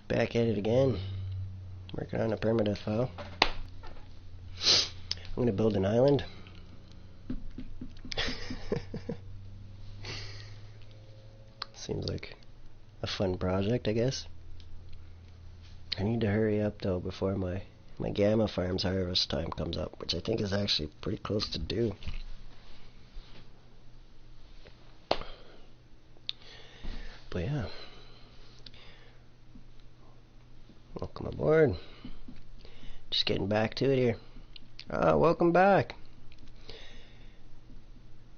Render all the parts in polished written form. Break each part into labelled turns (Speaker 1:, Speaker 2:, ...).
Speaker 1: Back at it again. Working on a PermaDeath file. I'm going to build an island. Seems like a fun project, I guess. I need to hurry up though before my gamma farm's harvest time comes up, which I think is actually pretty close to due. But yeah. Welcome aboard. Just getting back to it here. Welcome back.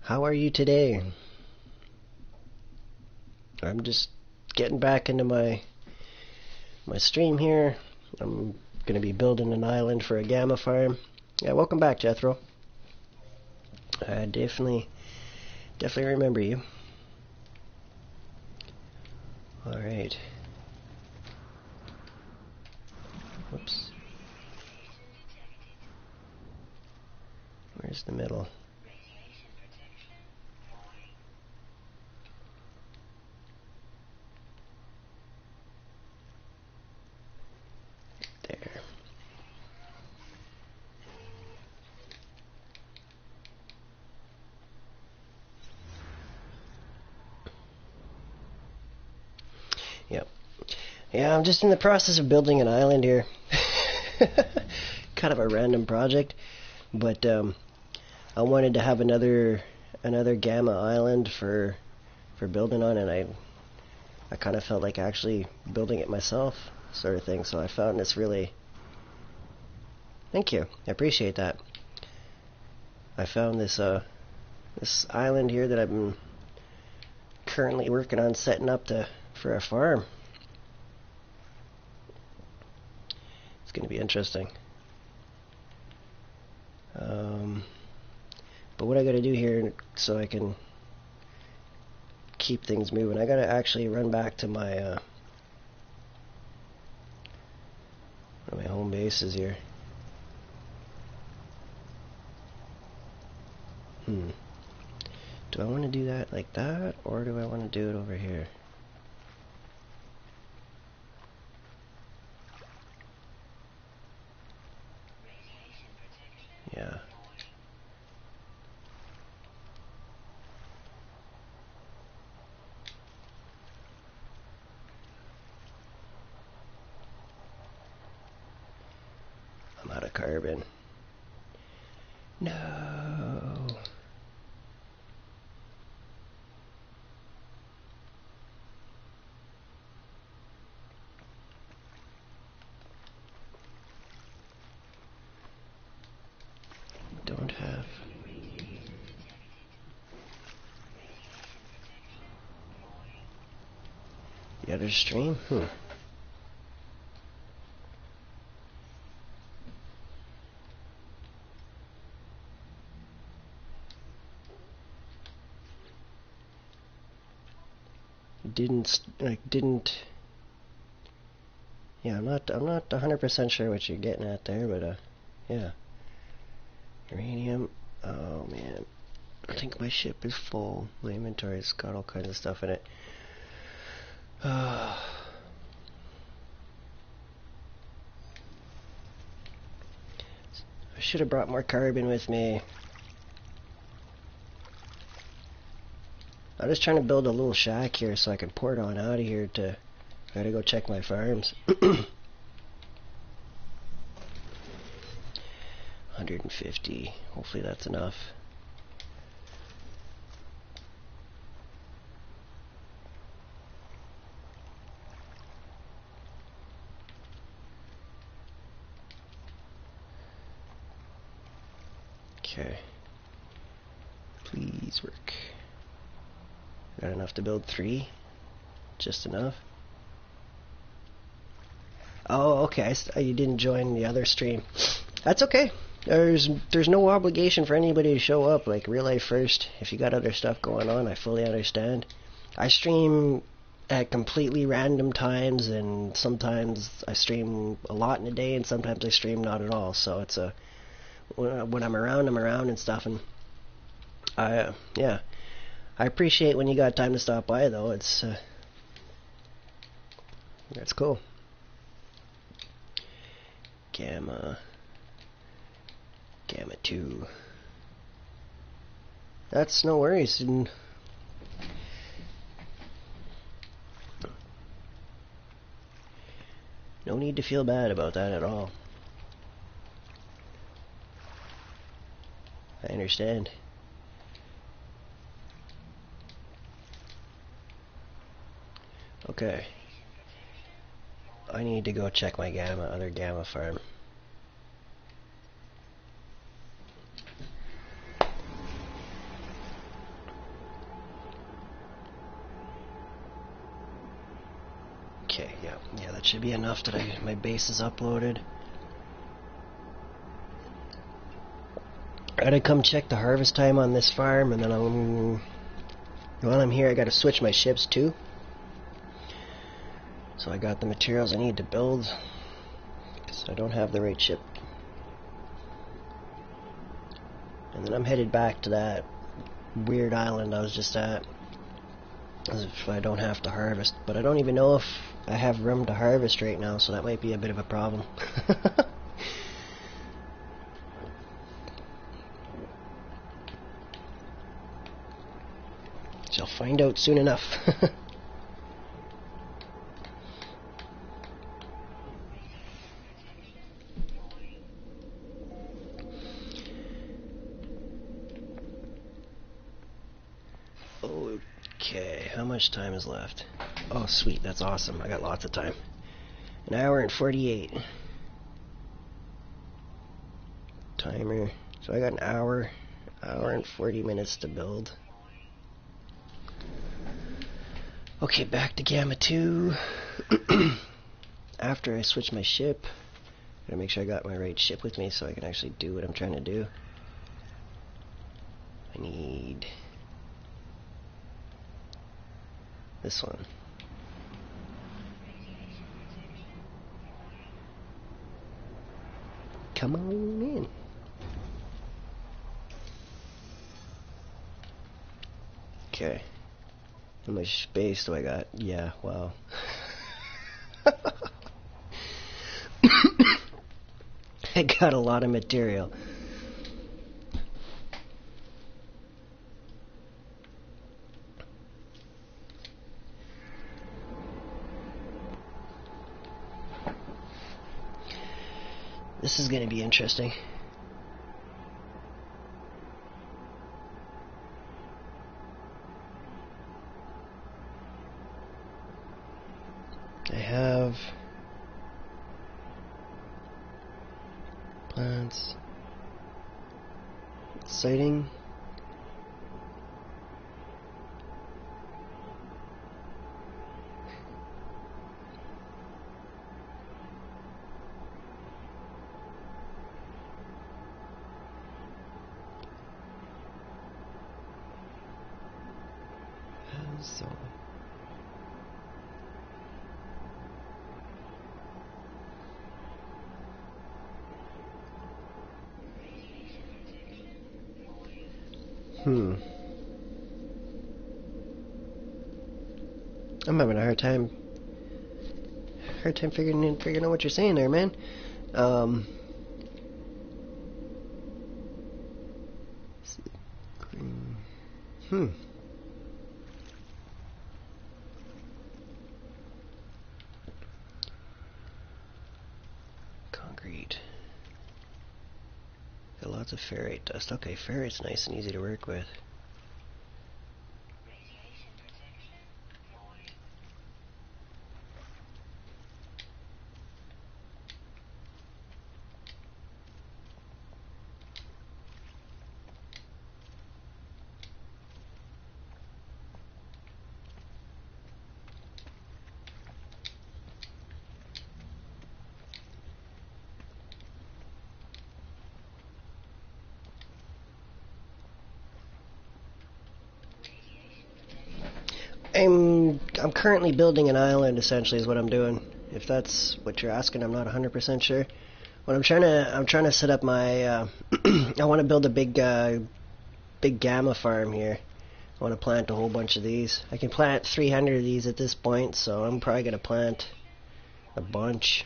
Speaker 1: How are you today? I'm just getting back into my stream here. I'm going to be building an island for a gamma farm. Yeah, welcome back, Jethro. I definitely remember you. Alright. Whoops. Where's the middle? There. Yep. Yeah, I'm just in the process of building an island here. Kind of a random project, but I wanted to have another gamma island for building on, and I kind of felt like actually building it myself, sort of thing. So I found this really. Thank you, I appreciate that. I found this this island here that I've been currently working on setting up for a farm. It's going to be interesting. But what I got to do here so I can keep things moving, I got to actually run back to my one of my home bases here. Do I want to do that like that, or do I want to do it over here? Yeah. I'm out of carbon. No. Don't have. The other stream? Didn't. Yeah, I'm not 100% sure what you're getting at there, but yeah. Uranium. Oh man, I think my ship is full. My inventory's got all kinds of stuff in it. I should have brought more carbon with me. I'm just trying to build a little shack here so I can port on out of here to. I gotta go check my farms. 150. Hopefully that's enough. Okay. Please work. Got enough to build 3? Just enough? Oh, okay. You didn't join the other stream. That's okay. There's no obligation for anybody to show up, like real life first. If you got other stuff going on, I fully understand. I stream at completely random times, and sometimes I stream a lot in a day, and sometimes I stream not at all. So it's when I'm around and stuff, and yeah. I appreciate when you got time to stop by, though. It's cool. Gamma 2. That's no worries. No need to feel bad about that at all. I understand. Okay. I need to go check my other gamma farm. Okay, yeah, that should be enough that my base is uploaded. I gotta come check the harvest time on this farm, and then while I'm here, I gotta switch my ships too. So I got the materials I need to build, because I don't have the right ship. And then I'm headed back to that weird island I was just at, if I don't have to harvest. But I don't even know if I have room to harvest right now, so that might be a bit of a problem. So I'll find out soon enough. Okay, how much time is left? Oh sweet, that's awesome. I got lots of time. 1 hour and 48. Timer. So I got an hour and 40 minutes to build. Okay, back to Gamma 2. After I switch my ship, gotta make sure I got my right ship with me so I can actually do what I'm trying to do. I need this one. Come on in. Okay. How much space do I got? Yeah, wow. I got a lot of material. This is going to be interesting. I have plants, sighting, so I'm having a hard time figuring out what you're saying there, man. Concrete. Got lots of ferrite dust. Okay, ferrite's nice and easy to work with. I'm currently building an island, essentially, is what I'm doing. If that's what you're asking, I'm not 100% sure. What I'm trying to set up my I want to build a big gamma farm here. I want to plant a whole bunch of these. I can plant 300 of these at this point, so I'm probably going to plant a bunch.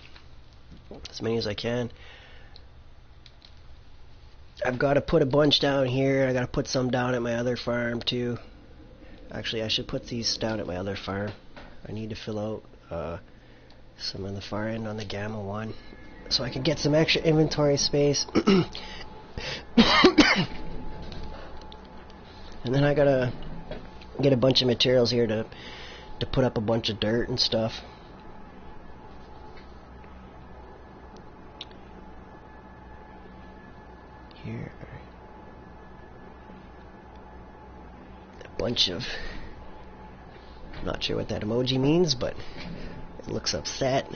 Speaker 1: as many as I can. I've got to put a bunch down here. I got to put some down at my other farm too. Actually, I should put these down at my other farm. I need to fill out some on the far end on the Gamma one, so I can get some extra inventory space. And then I gotta get a bunch of materials here to put up a bunch of dirt and stuff. Here, a bunch of, I'm not sure what that emoji means, but it looks upset.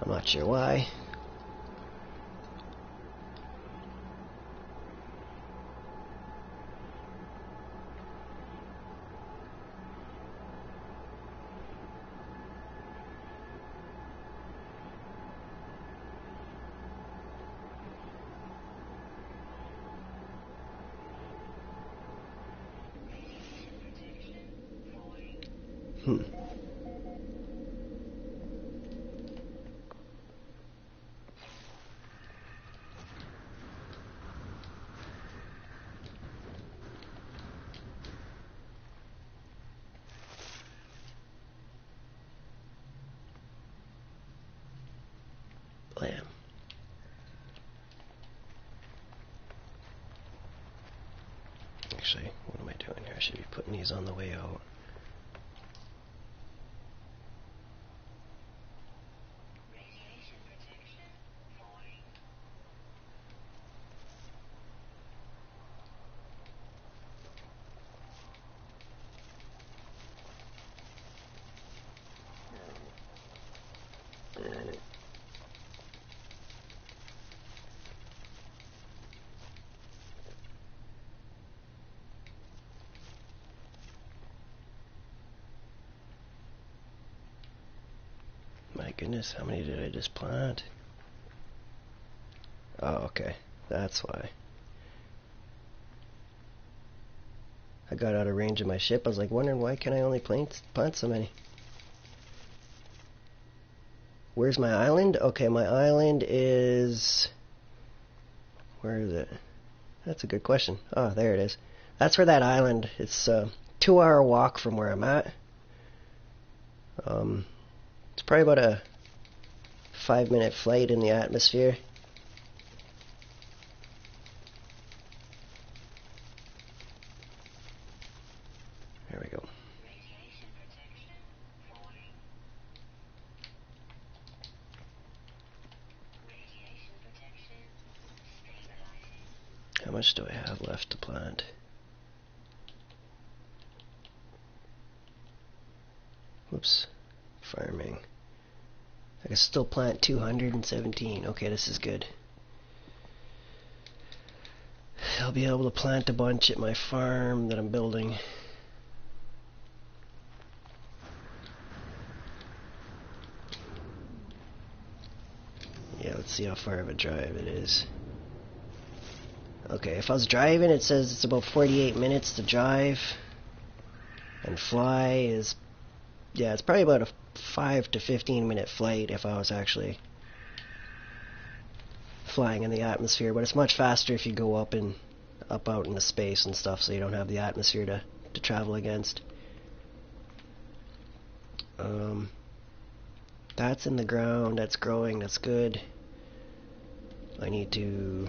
Speaker 1: I'm not sure why. Blam. Actually, what am I doing here? I should be putting these on the way out. My goodness, how many did I just plant? Oh, okay. That's why. I got out of range of my ship. I was like wondering, why can I only plant so many? Where's my island? Okay, my island is... Where is it? That's a good question. Oh, there it is. That's where that island. It's a 2-hour walk from where I'm at. It's probably about a 5-minute flight in the atmosphere. There we go. How much do I have left to plant? Whoops. Farming. I can still plant 217. Okay, this is good. I'll be able to plant a bunch at my farm that I'm building. Yeah, let's see how far of a drive it is. Okay, if I was driving, it says it's about 48 minutes to drive. And fly is... Yeah, it's probably about a 5 to 15 minute flight if I was actually flying in the atmosphere, but it's much faster if you go up out into space and stuff, so you don't have the atmosphere to travel against. That's in the ground, that's growing, that's good. I need to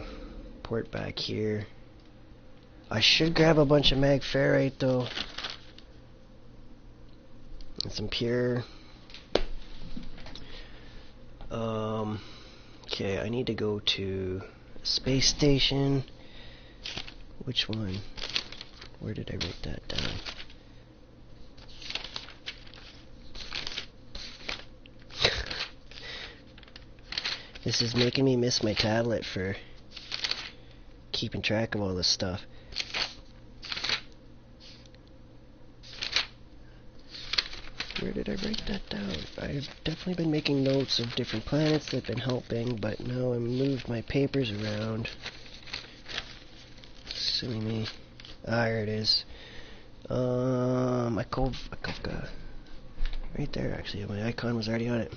Speaker 1: port back here. I should grab a bunch of mag ferrite though. And some pure. Okay, I need to go to a space station. Which one? Where did I write that down? This is making me miss my tablet for keeping track of all this stuff. Where did I write that down? I've definitely been making notes of different planets that have been helping, but now I've moved my papers around. Silly me. Ah, here it is. Makovka. Right there, actually. My icon was already on it.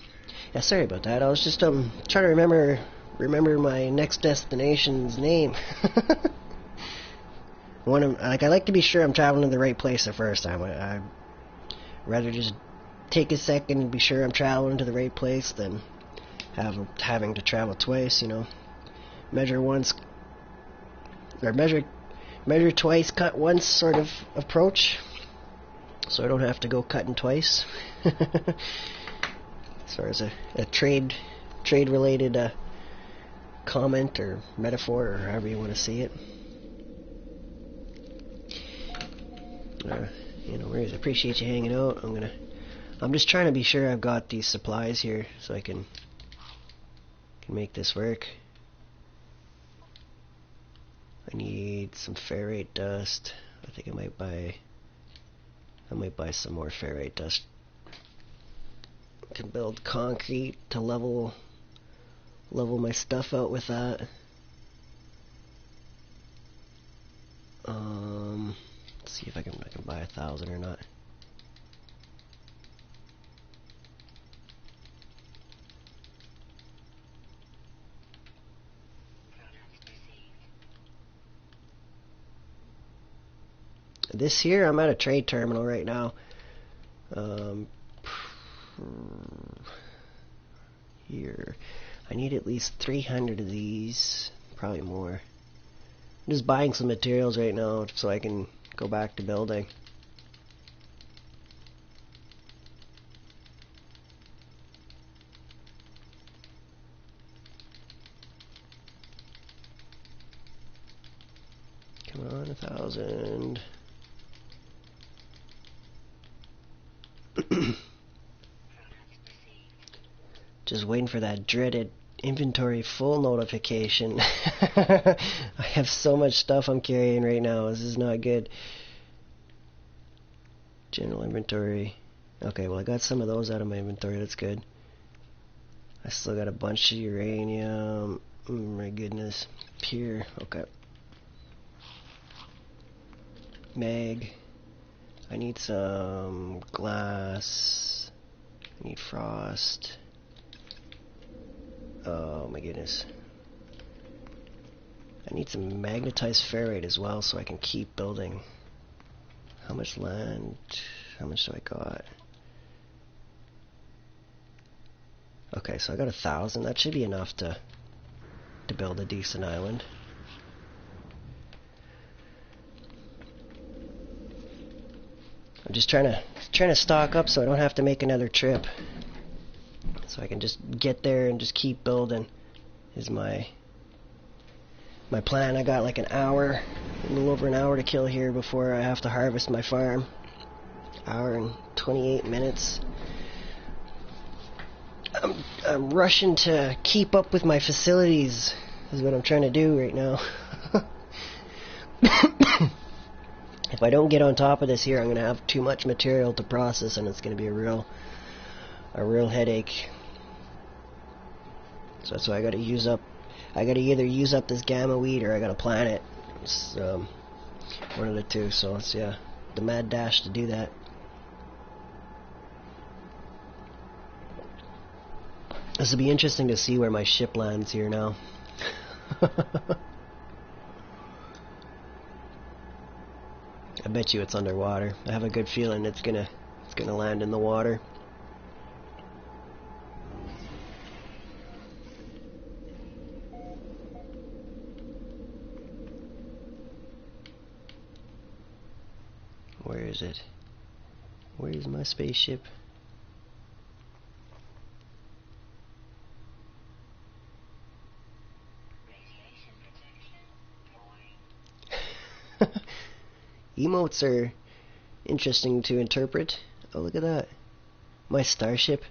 Speaker 1: Yeah, sorry about that. I was just trying to remember my next destination's name. I like to be sure I'm traveling to the right place the first time. I'd rather just take a second and be sure I'm traveling to the right place than having to travel twice, you know. Measure once, or measure twice, cut once sort of approach, so I don't have to go cutting twice. As far as a trade related comment or metaphor, or however you want to see it. You know, I appreciate you hanging out. I'm just trying to be sure I've got these supplies here so I can make this work. I need some ferrite dust. I think I might buy some more ferrite dust. I can build concrete to level my stuff out with that. Let's see if I can buy 1,000 or not. This here, I'm at a trade terminal right now. Here, I need at least 300 of these, probably more. I'm just buying some materials right now so I can go back to building. Come on, 1,000. Just waiting for that dreaded inventory full notification. I have so much stuff I'm carrying right now. This is not good. General inventory. Okay, well I got some of those out of my inventory. That's good. I still got a bunch of uranium. Oh my goodness. Pure. Okay. Mag. I need some glass. I need frost. Oh my goodness. I need some magnetized ferrite as well so I can keep building. How much land? How much do I got? Okay, so I got 1,000. That should be enough to build a decent island. I'm just trying to stock up so I don't have to make another trip. So I can just get there and just keep building is my plan. I got like an hour, a little over an hour to kill here before I have to harvest my farm. Hour and 28 minutes. I'm rushing to keep up with my facilities is what I'm trying to do right now. If I don't get on top of this here, I'm going to have too much material to process and it's going to be a real headache. So that's why I gotta either use up this gamma weed or I gotta plant it. It's one of the two, so it's the mad dash to do that. This will be interesting to see where my ship lands here now. I bet you it's underwater. I have a good feeling it's gonna land in the water. Where is it? Where is my spaceship? Emotes are interesting to interpret. Oh, look at that. My starship.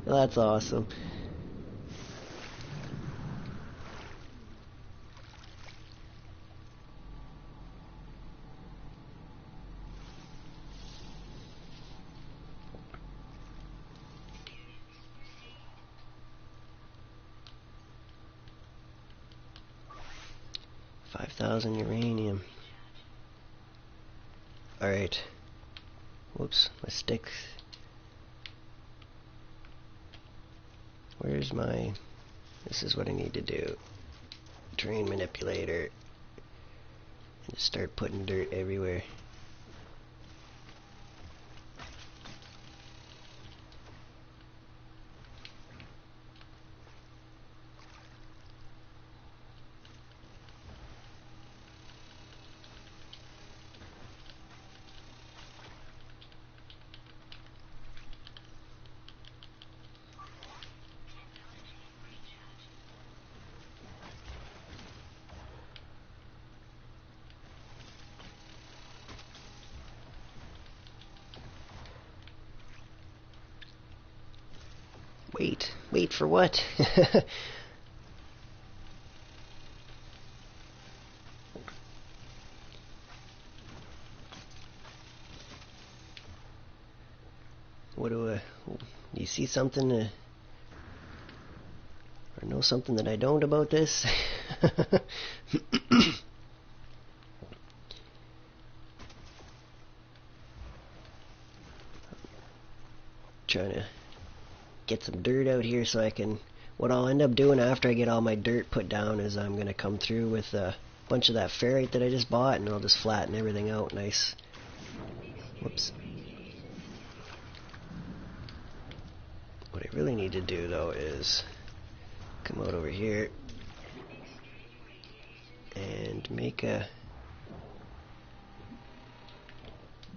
Speaker 1: That's awesome. 5,000 uranium. Alright. Whoops, my stick. Where's my... This is what I need to do. Terrain manipulator. And just start putting dirt everywhere. Wait for what? What do you see something or know something that I don't about this? Trying to get some dirt out here so I can... What I'll end up doing after I get all my dirt put down is I'm going to come through with a bunch of that ferrite that I just bought, and I'll just flatten everything out nice. Whoops. What I really need to do though is come out over here and make a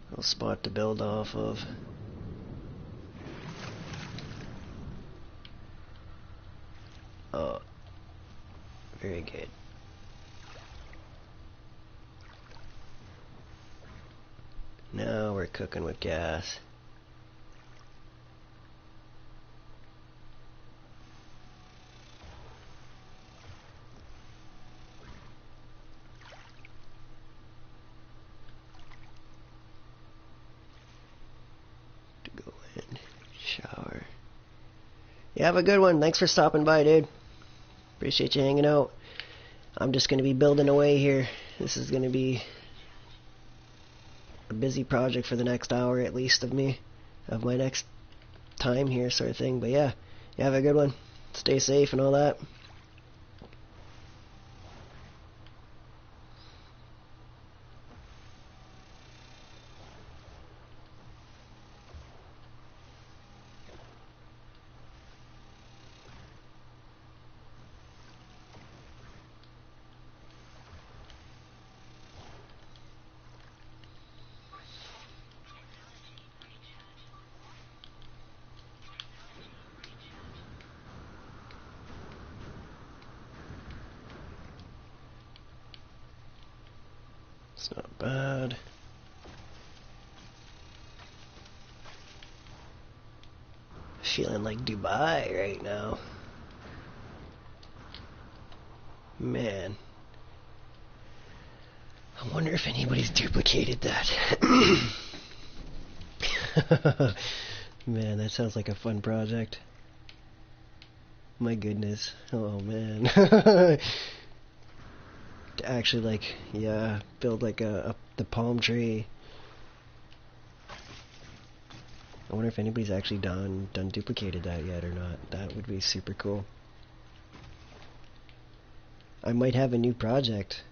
Speaker 1: little spot to build off of. Oh, very good. Now we're cooking with gas. To go in, shower. You have a good one. Thanks for stopping by, dude. Appreciate you hanging out. I'm just going to be building away here. This is going to be a busy project for the next hour at least of me, of my next time here sort of thing. But yeah, you have a good one. Stay safe and all that. It's not bad. Feeling like Dubai right now. Man. I wonder if anybody's duplicated that. Man, that sounds like a fun project. My goodness. Oh man. To actually like, yeah, build like the palm tree. I wonder if anybody's actually done duplicated that yet or not. That would be super cool. I might have a new project.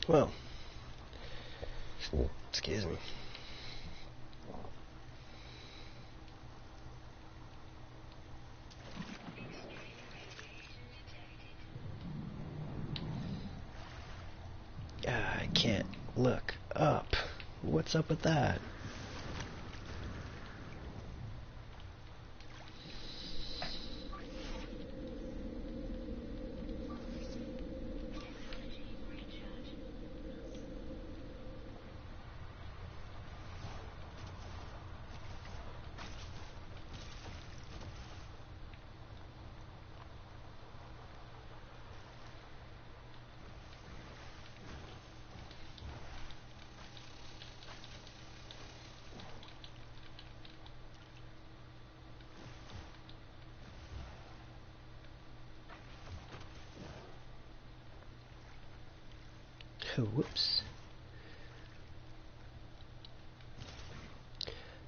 Speaker 1: Well, excuse me. I can't look up. What's up with that? Whoops.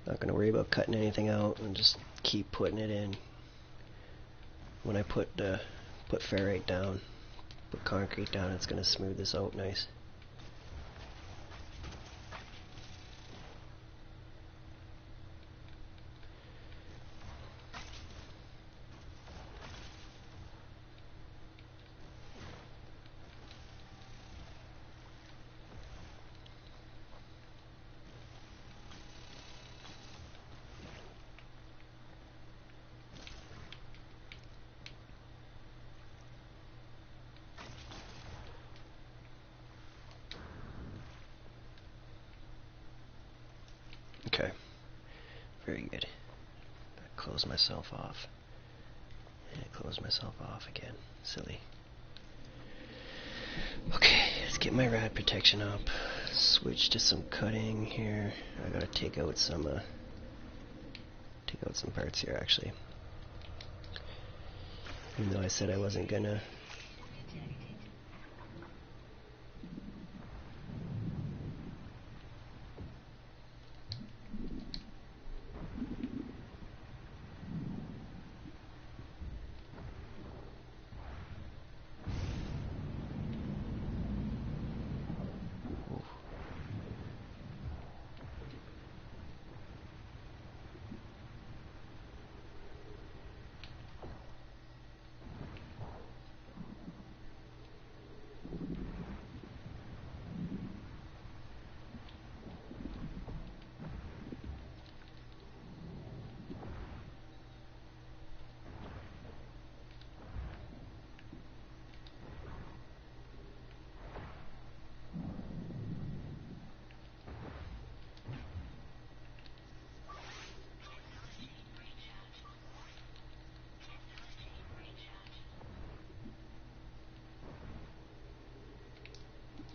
Speaker 1: Not gonna worry about cutting anything out and just keep putting it in. When I put ferrite down, put concrete down, it's gonna smooth this out nice. Okay, very good. I close myself off. And I close myself off again. Silly. Okay, let's get my rad protection up. Switch to some cutting here. I gotta take out some parts here actually. Even though I said I wasn't gonna.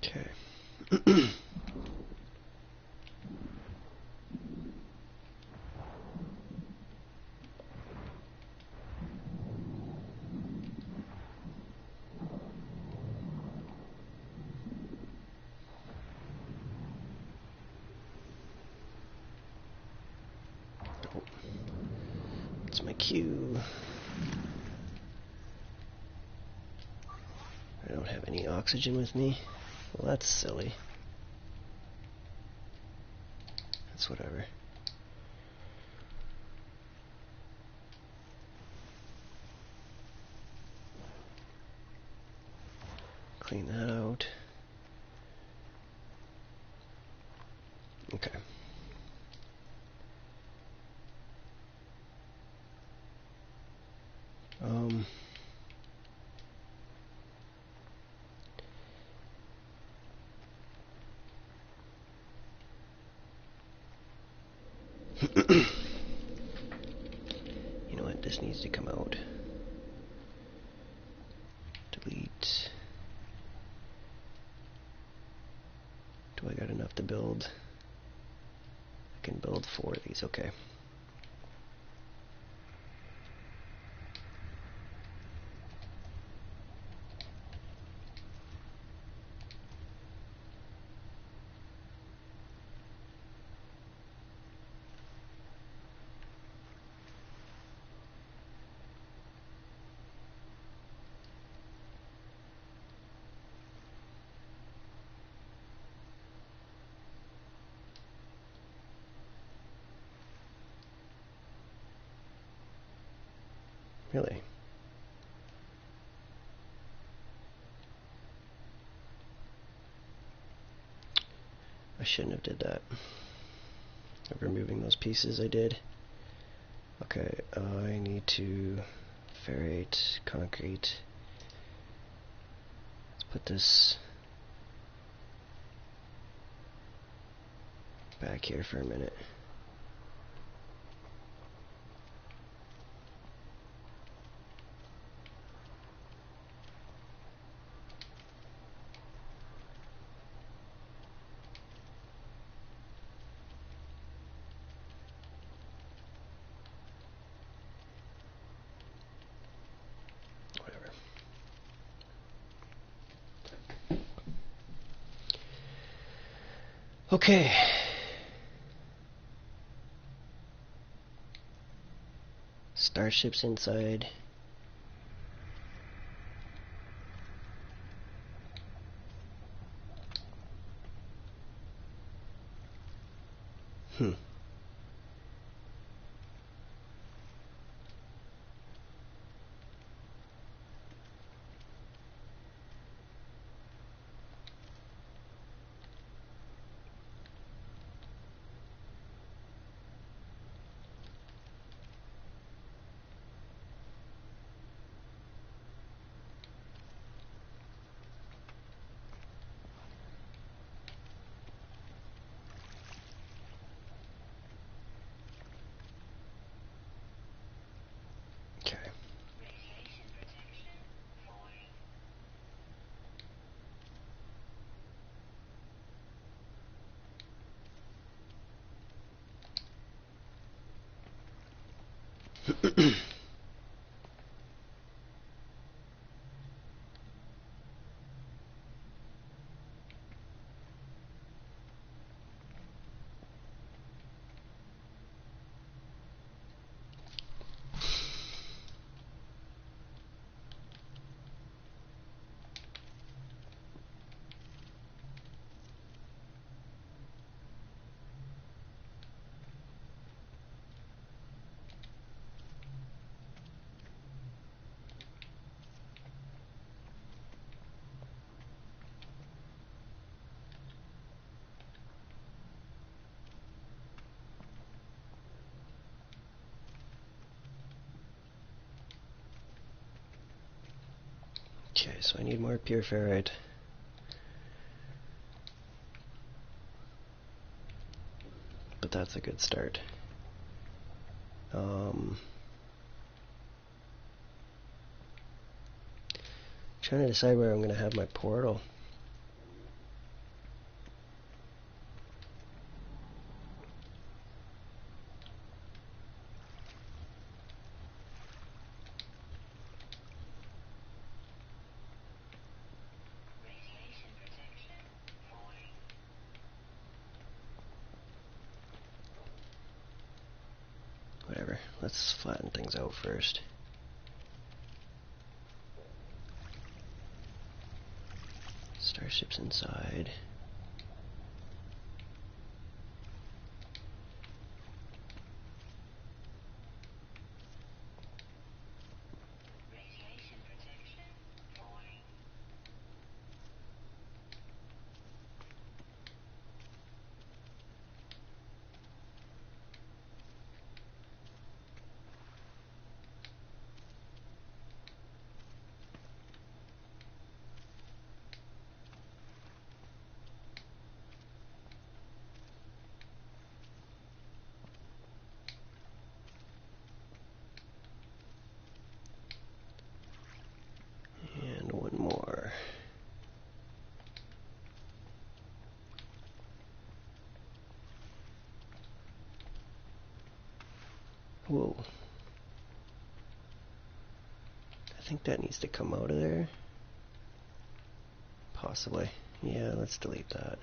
Speaker 1: Okay. It's my cue. I don't have any oxygen with me. Well, that's silly. That's whatever. Clean that out. Okay. You know what? This needs to come out. Delete. Do I got enough to build? I can build 4 of these. Okay. Really? I shouldn't have did that. Removing those pieces I did. Okay, I need to ferrite concrete. Let's put this back here for a minute. Okay. Starships inside. Okay, so I need more pure ferrite. But that's a good start. Trying to decide where I'm going to have my portal. Whatever, let's flatten things out first. Starships inside. And one more. Whoa. I think that needs to come out of there. Possibly. Yeah, let's delete that.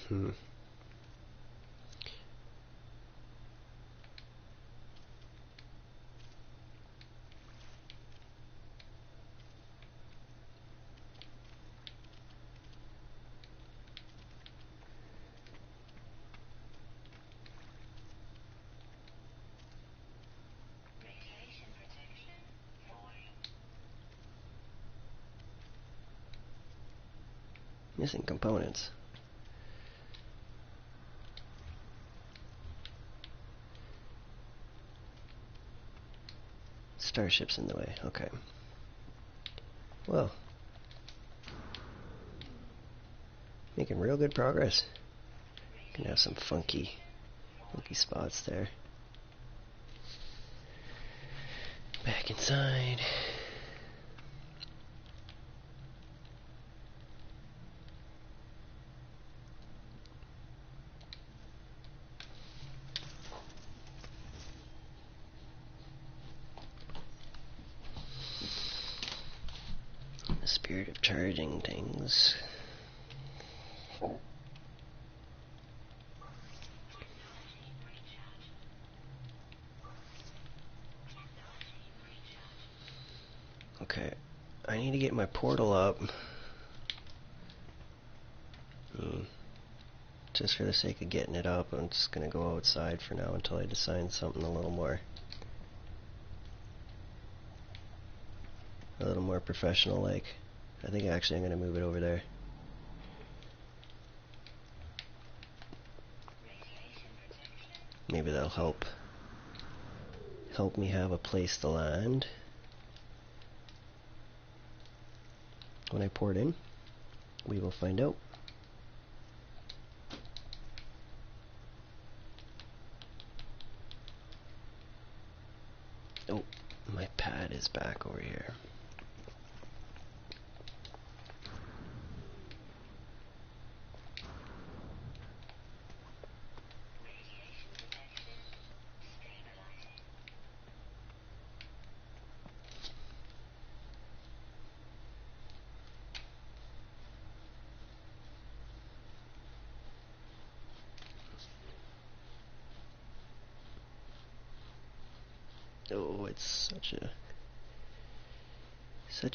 Speaker 1: Hmm. Missing components. Starship's in the way. Okay. Well, making real good progress. Gonna have some funky spots there. Back inside. The spirit of charging things. Okay, I need to get my portal up. Just for the sake of getting it up, I'm just gonna go outside for now until I decide something a little more professional like. I think actually I'm gonna move it over there. Maybe that'll help me have a place to land when I port in. We will find out. Oh, my pad is back over here. Oh, it's such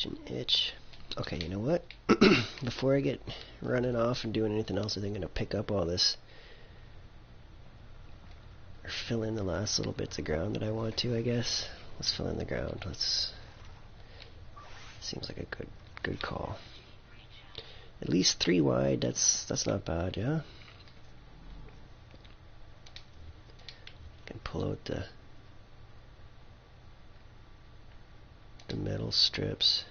Speaker 1: an itch. Okay, you know what? Before I get running off and doing anything else, I think I'm gonna pick up all this, or fill in the last little bits of ground that I want to, I guess. Let's fill in the ground. Seems like a good call. At least 3 wide, that's not bad, yeah? Can pull out the metal strips.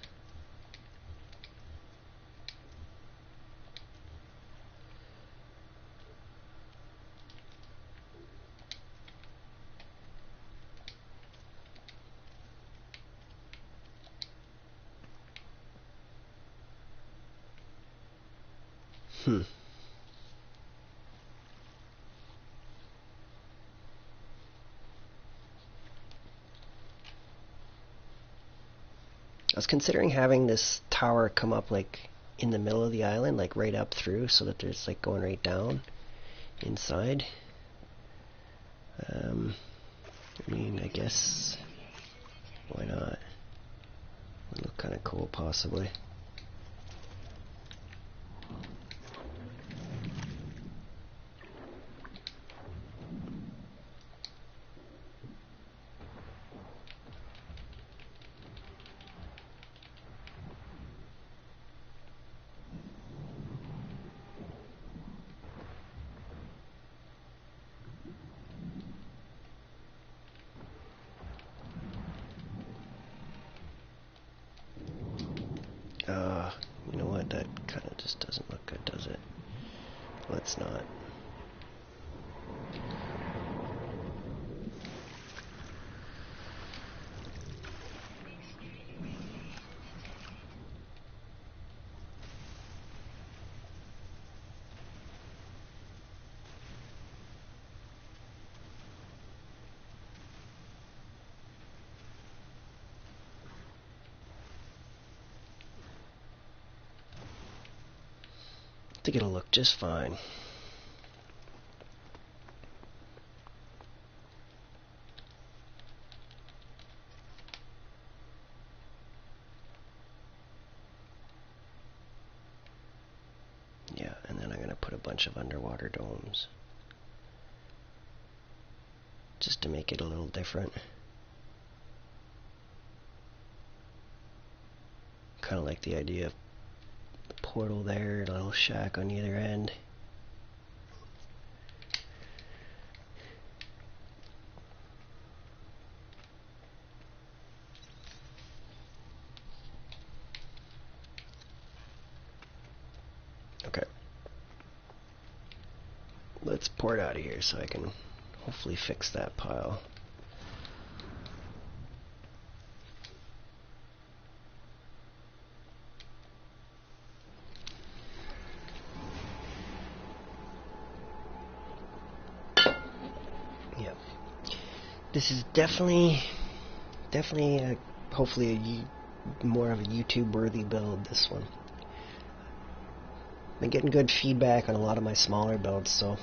Speaker 1: I was considering having this tower come up like in the middle of the island, like right up through, so that there's like going right down inside. I mean, I guess why not? Would look kind of cool, possibly. You know what? That kind of just doesn't look good, does it? Let's not. I think it'll look just fine. bunch of underwater domes, just to make it a little different. Kind of like the idea of the portal there and a little shack on either end. Okay. Let's pour it out of here so I can hopefully fix that pile. Yep. This is definitely hopefully more of a YouTube-worthy build, this one. Been getting good feedback on a lot of my smaller builds, so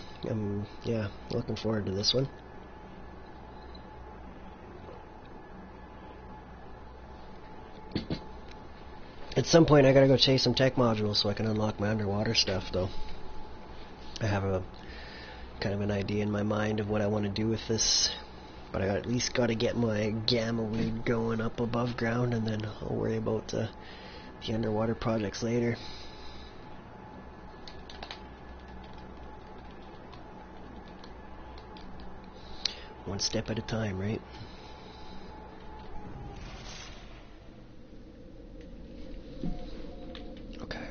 Speaker 1: yeah, looking forward to this one. At some point I gotta go chase some tech modules so I can unlock my underwater stuff, though. I have a kind of an idea in my mind of what I want to do with this, but I at least gotta get my gamma weed going up above ground, and then I'll worry about the underwater projects later. One step at a time, right? Okay.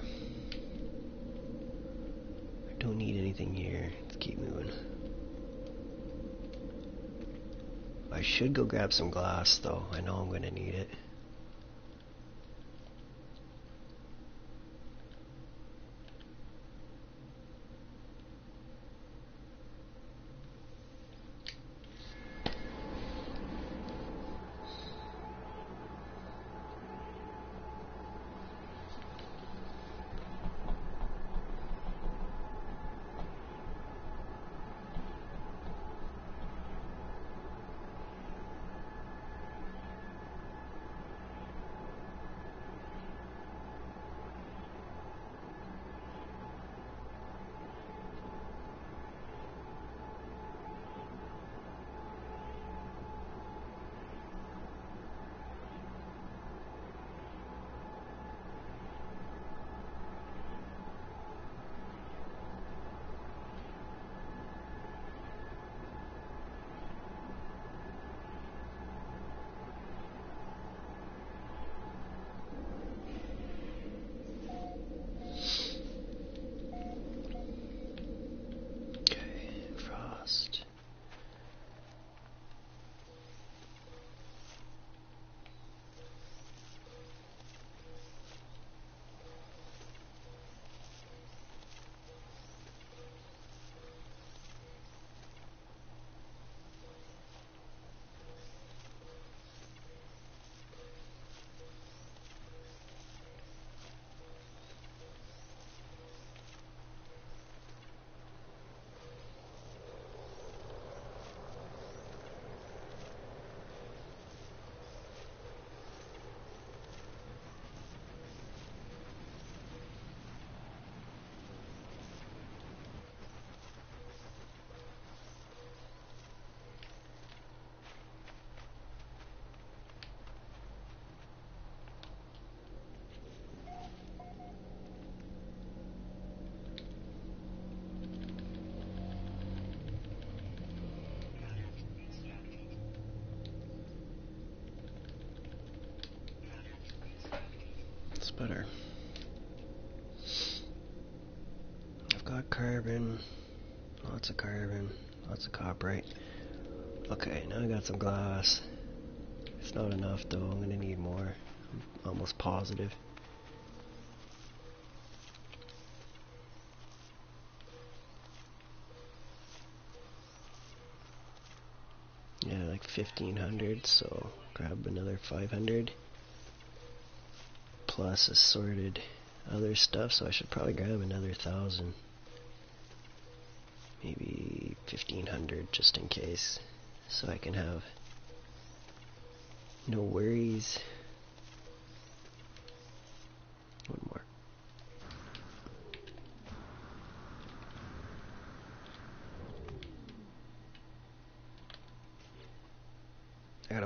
Speaker 1: I don't need anything here. Let's keep moving. I should go grab some glass, though. I know I'm gonna need it. Better. I've got carbon, lots of copperite. Okay, now I got some glass. It's not enough though, I'm gonna need more. I'm almost positive. Yeah, like 1,500, so grab another 500. Plus assorted other stuff, so I should probably grab another 1,000. Maybe 1,500 just in case, so I can have no worries. One more.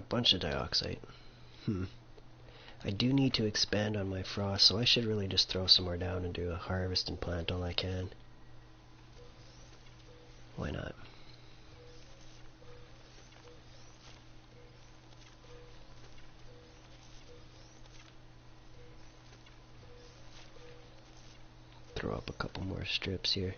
Speaker 1: bunch of dioxide. I do need to expand on my frost, so I should really just throw some more down and do a harvest and plant all I can. Why not? Throw up a couple more strips here.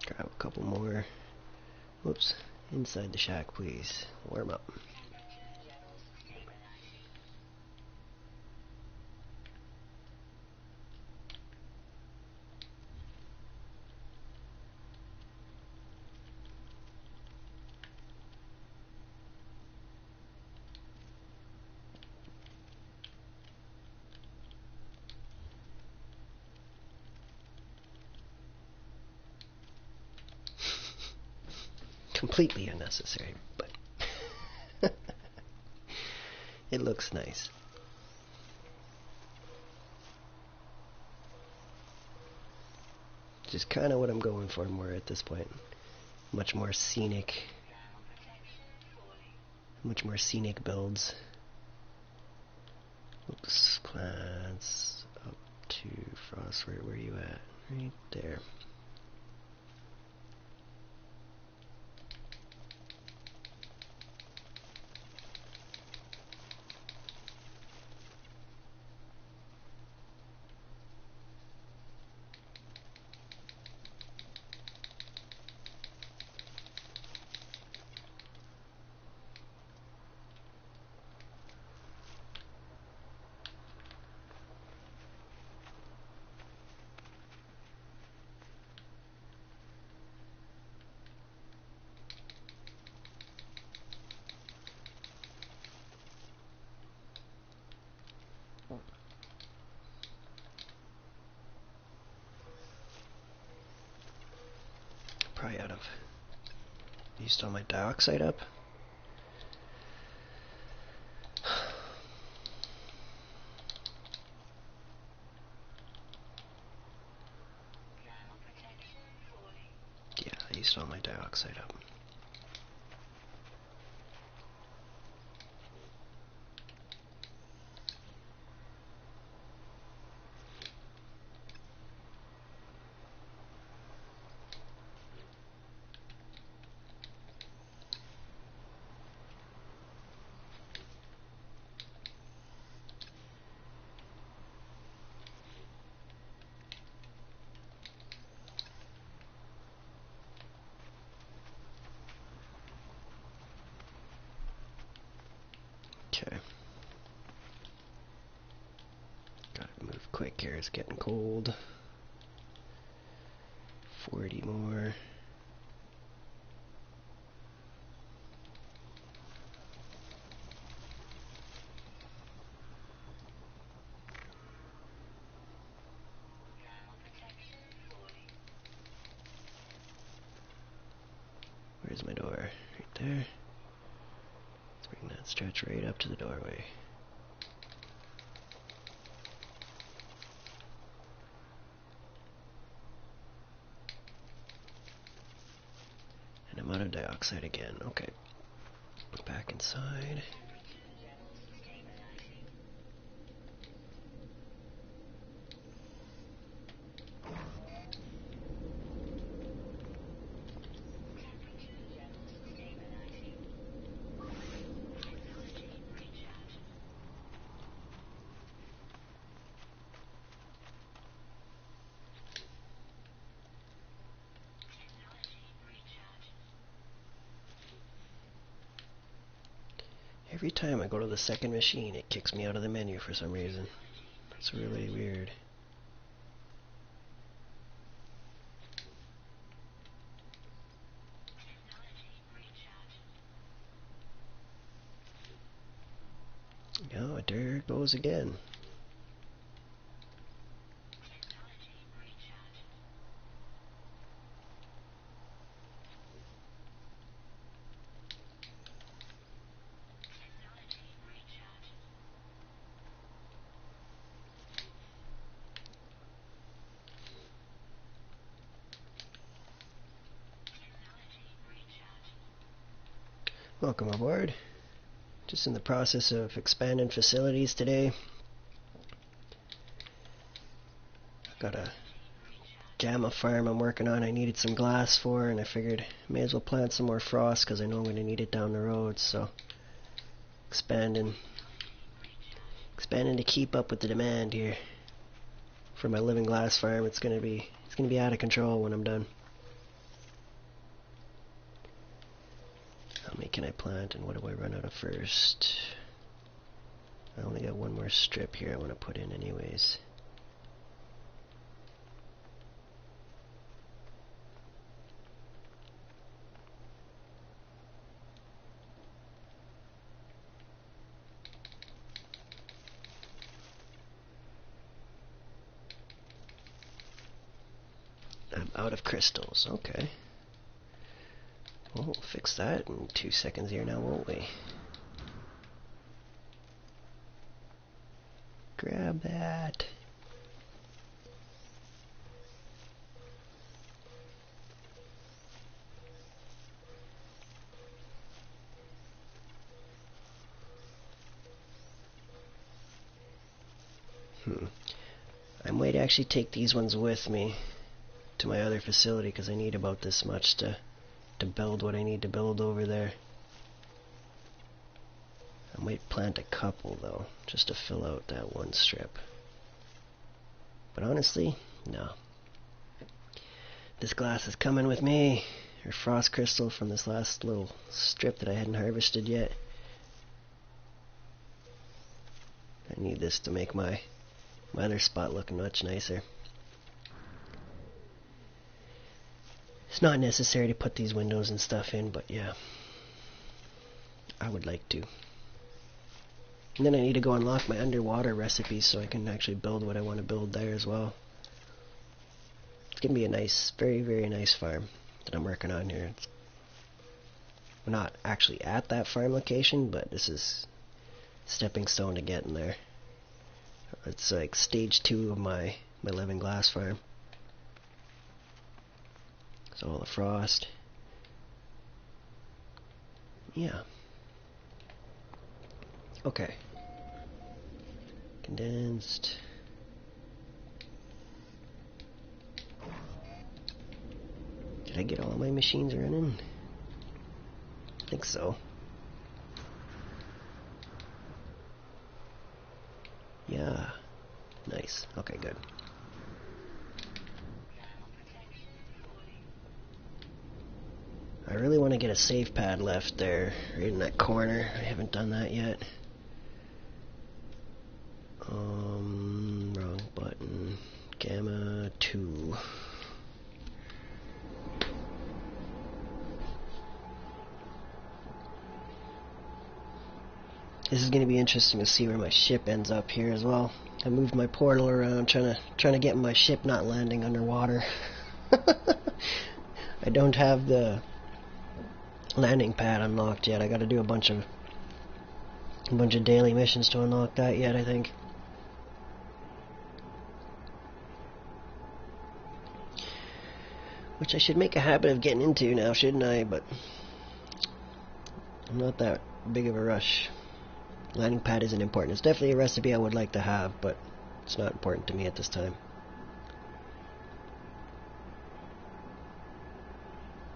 Speaker 1: Grab a couple more. Whoops. Inside the shack, please. Warm up. Completely unnecessary, but it looks nice. Which is kind of what I'm going for more at this point. Much more scenic builds. Oops, plants up to frost. Where are you at? Right there. Probably out of. Used all my dioxide up. Yeah, I used all my dioxide up. Okay. Gotta move quick here, it's getting cold. 40 more. Where's my door? Right there. Let's bring that stretch right up to the doorway. And I'm out of dioxide again. Okay. Back inside. Every time I go to the second machine, it kicks me out of the menu for some reason. It's really weird. Oh, there it goes again. Welcome aboard. Just in the process of expanding facilities today. I've got a gamma farm I'm working on. I needed some glass for, and I figured I may as well plant some more frost because I know I'm going to need it down the road. So expanding to keep up with the demand here for my living glass farm. It's going to be out of control when I'm done. How many can I plant, and what do I run out of first? I only got one more strip here I want to put in anyways. I'm out of crystals. Okay. Well, we'll fix that in 2 seconds here now, won't we? Grab that. I might actually take these ones with me to my other facility because I need about this much to build what I need to build over there. I might plant a couple though, just to fill out that one strip. But honestly, no. This glass is coming with me, or frost crystal from this last little strip that I hadn't harvested yet. I need this to make my other spot look much nicer. It's not necessary to put these windows and stuff in, but yeah, I would like to. And then I need to go unlock my underwater recipes so I can actually build what I want to build there as well. It's going to be a nice, very, very nice farm that I'm working on here. We're not actually at that farm location, but this is stepping stone to getting there. It's like stage 2 of my living glass farm. So all the frost. Yeah. Okay. Condensed. Did I get all my machines running? I think so. Yeah. Nice. Okay, good. I really want to get a save pad left there, right in that corner. I haven't done that yet. Wrong button. Gamma 2. This is going to be interesting to see where my ship ends up here as well. I moved my portal around, trying to get my ship not landing underwater. I don't have the landing pad unlocked yet. I got to do a bunch of daily missions to unlock that yet, I think. Which I should make a habit of getting into now, shouldn't I? But I'm not that big of a rush. Landing pad isn't important. It's definitely a recipe I would like to have, but it's not important to me at this time.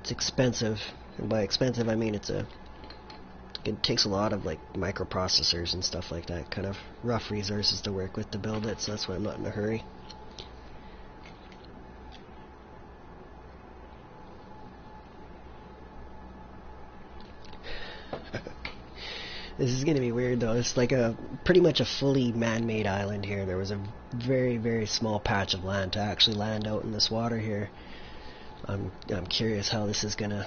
Speaker 1: It's expensive, and by expensive I mean it takes a lot of like microprocessors and stuff like that, kind of rough resources to work with to build it, so that's why I'm not in a hurry. This is gonna be weird though. It's like a pretty much a fully man-made island here. There was a very, very small patch of land to actually land out in this water here. I'm curious how this is gonna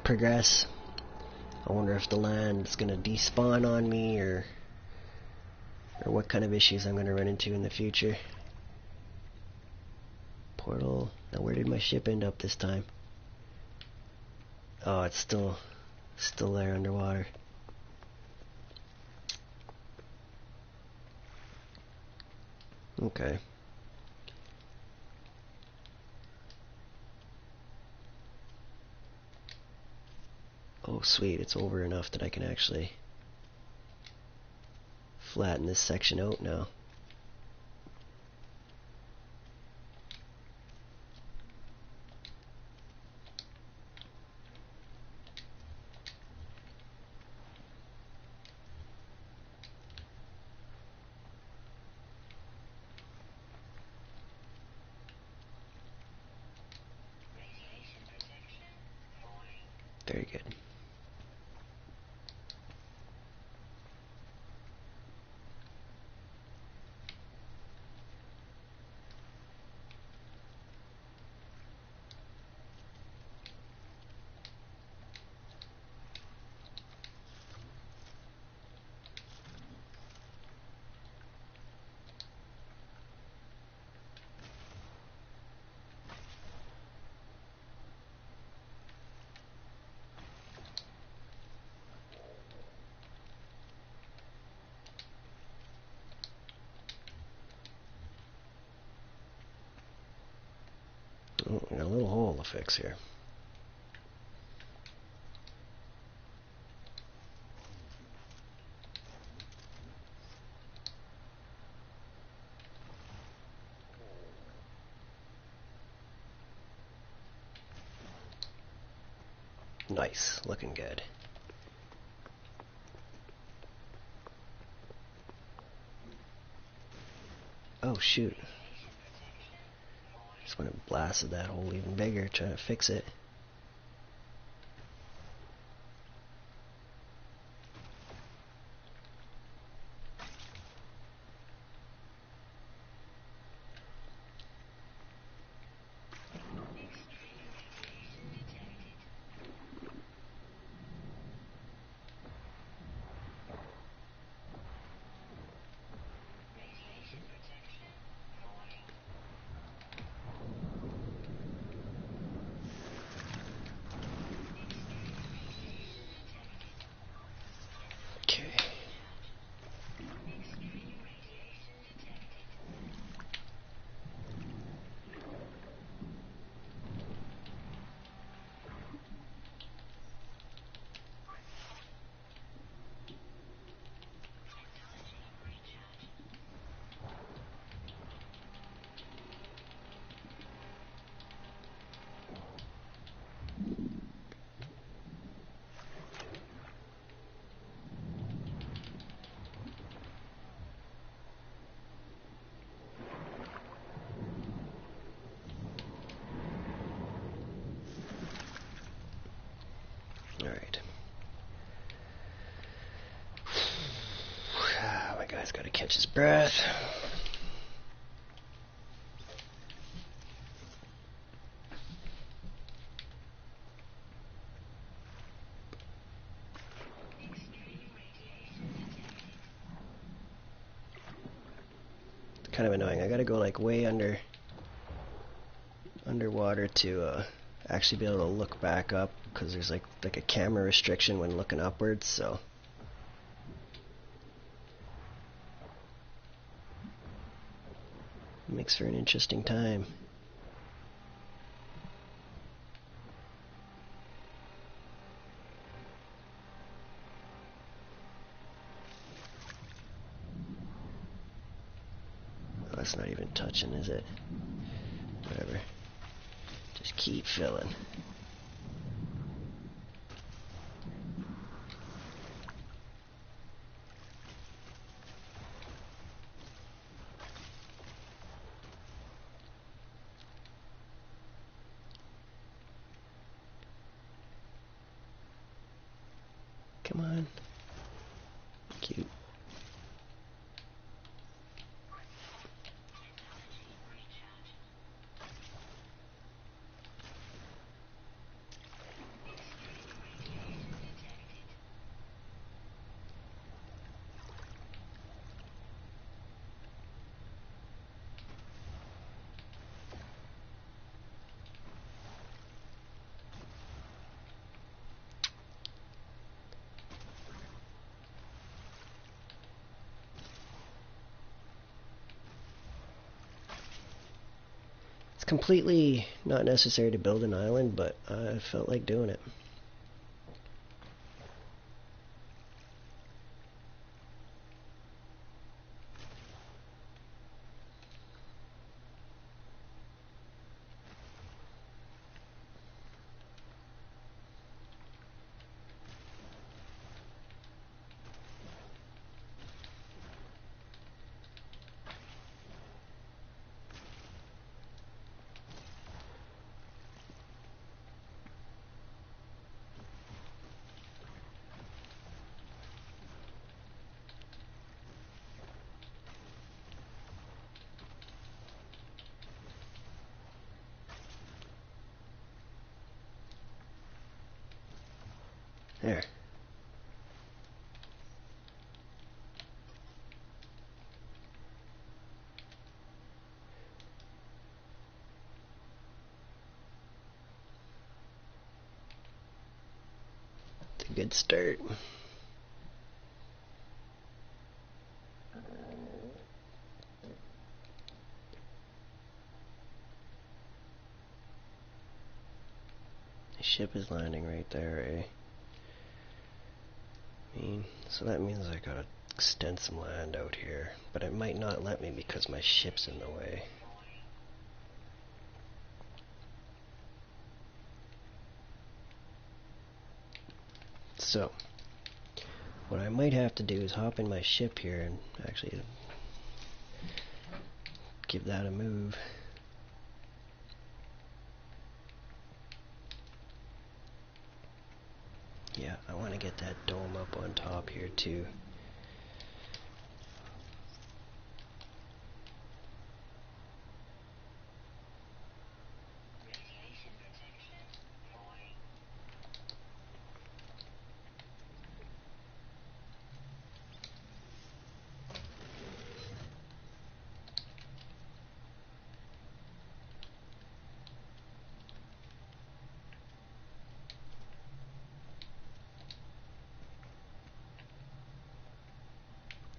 Speaker 1: progress. I wonder if the land is gonna despawn on me, or what kind of issues I'm gonna run into in the future. Portal. Now where did my ship end up this time? Oh, it's still there underwater. Okay. Oh sweet, it's over enough that I can actually flatten this section out now. Very good. Oh, got a little hole to fix here. Nice, looking good. Oh shoot. Just went and blasted that hole even bigger trying to fix it. Alright. My guy's gotta catch his breath. It's kind of annoying. I gotta go like way underwater to actually be able to look back up, because there's like a camera restriction when looking upwards, so it makes for an interesting time. Oh, that's not even touching, is it? Whatever. Just keep filling. Come on. completely not necessary to build an island, but I felt like doing it. There. It's a good start. The ship is landing right there, eh? So that means I gotta extend some land out here, but it might not let me because my ship's in the way. So, what I might have to do is hop in my ship here and actually give that a move. Yeah, I want to get that dome up on top here too.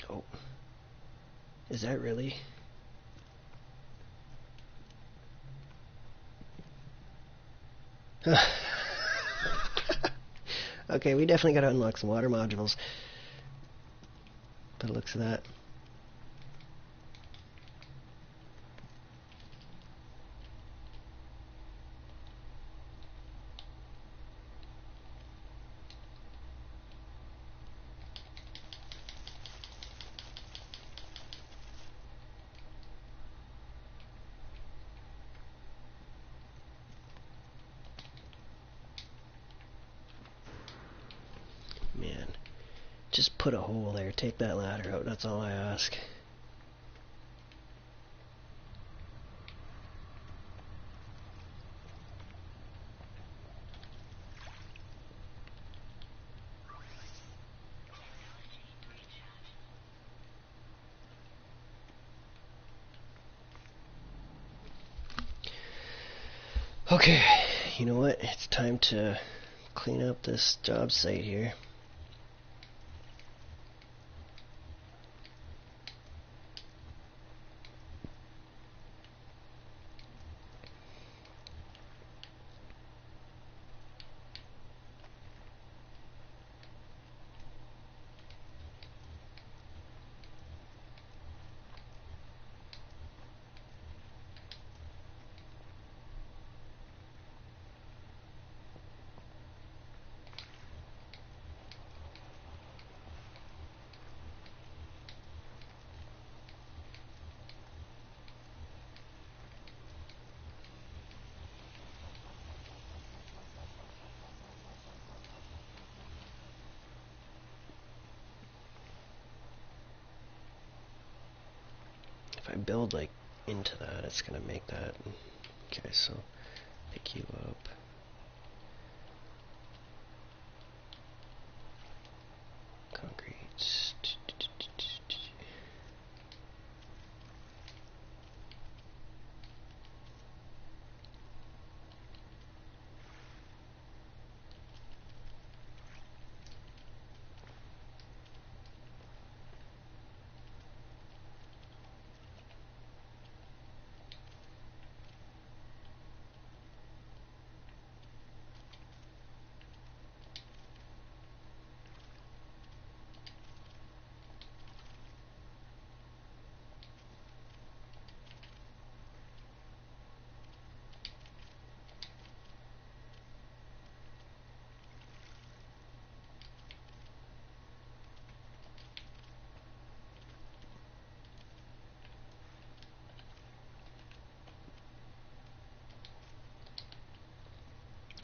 Speaker 1: Oh, is that really? Okay, we definitely gotta unlock some water modules. By the looks of that. Man, just put a hole there, take that ladder out, that's all I ask. Okay, you know what? It's time to clean up this job site here. If I build like into that, it's gonna make that. Okay, so pick you up. Concrete.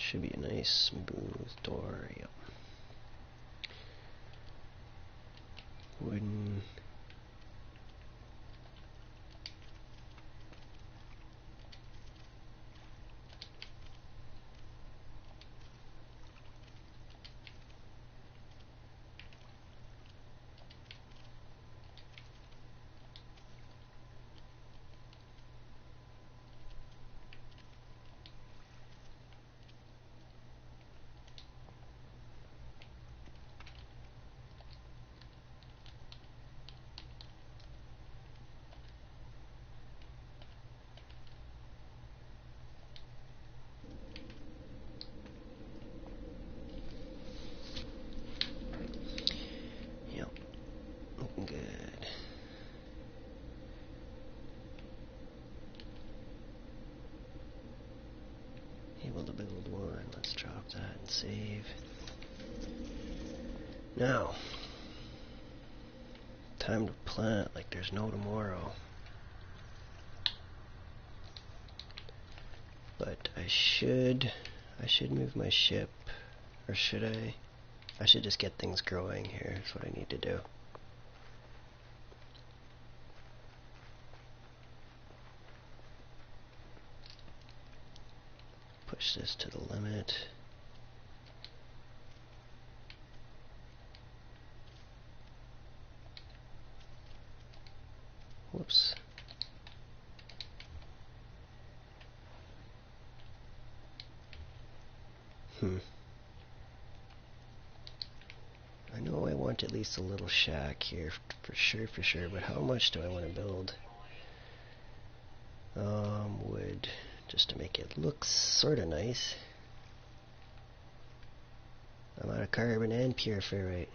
Speaker 1: Should be a nice smooth door. Yep. Wooden. Good. Able to build one. Let's drop that and save. Now, time to plant like there's no tomorrow. But I should move my ship, or should I? I should just get things growing here. That's what I need to do. Push this to the limit. Whoops. I know I want at least a little shack here, for sure, but how much do I want to build? Wood, just to make it look sorta nice. I'm out of carbon and pure ferrite.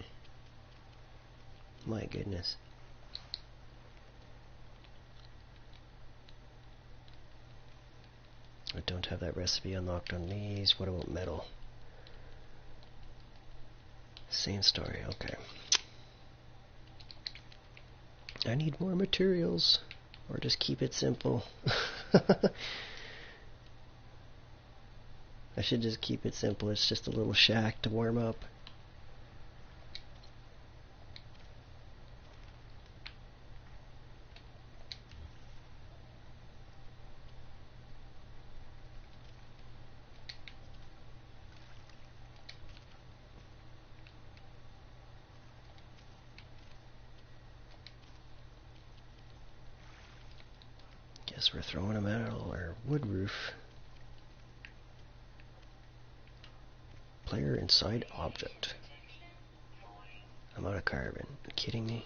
Speaker 1: My goodness. I don't have that recipe unlocked on these. What about metal? Same story, okay. I need more materials, or just keep it simple. I should just keep it simple. It's just a little shack to warm up. Guess we're throwing a metal or wood roof. Player inside object. I'm out of carbon. Are you kidding me?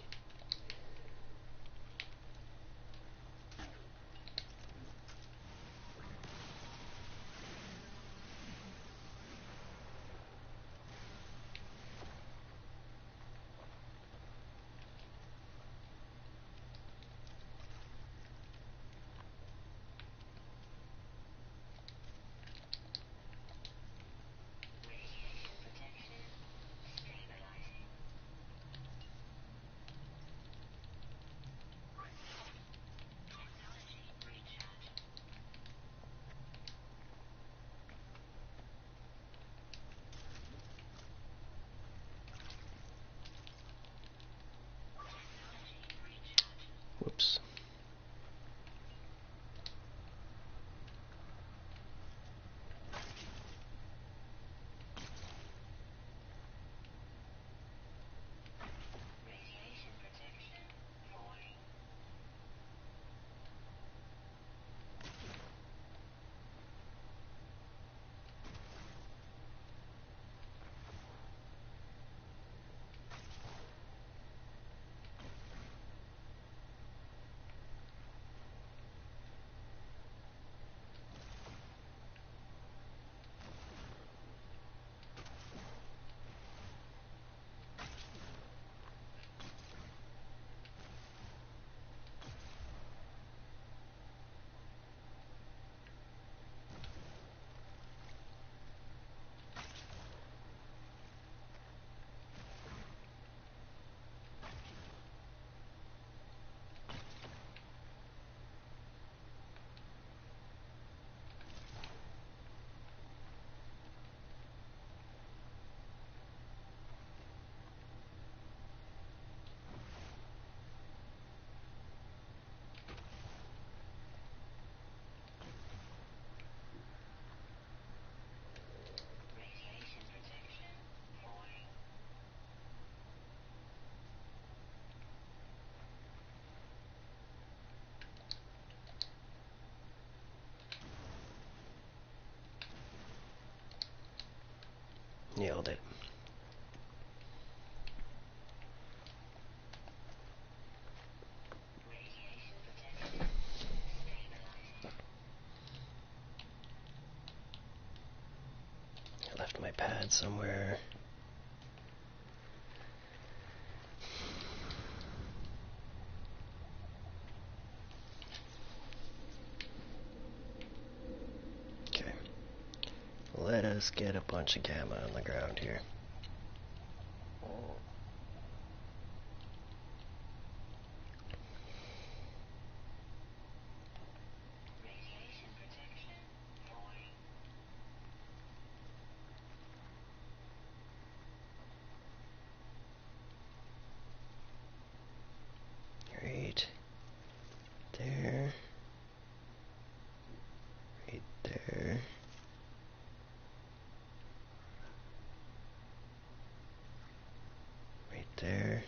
Speaker 1: build it. I left my pad somewhere. Okay. Let us get a bunch of gamma on the ground here. Right there. Right there. Right there.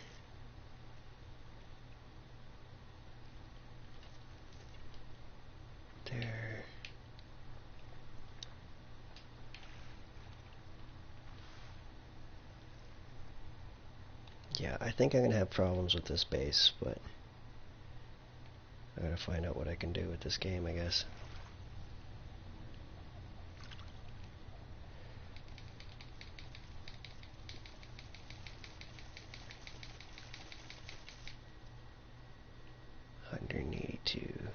Speaker 1: There. Yeah, I think I'm gonna have problems with this base, but I gotta find out what I can do with this game, I guess. $182.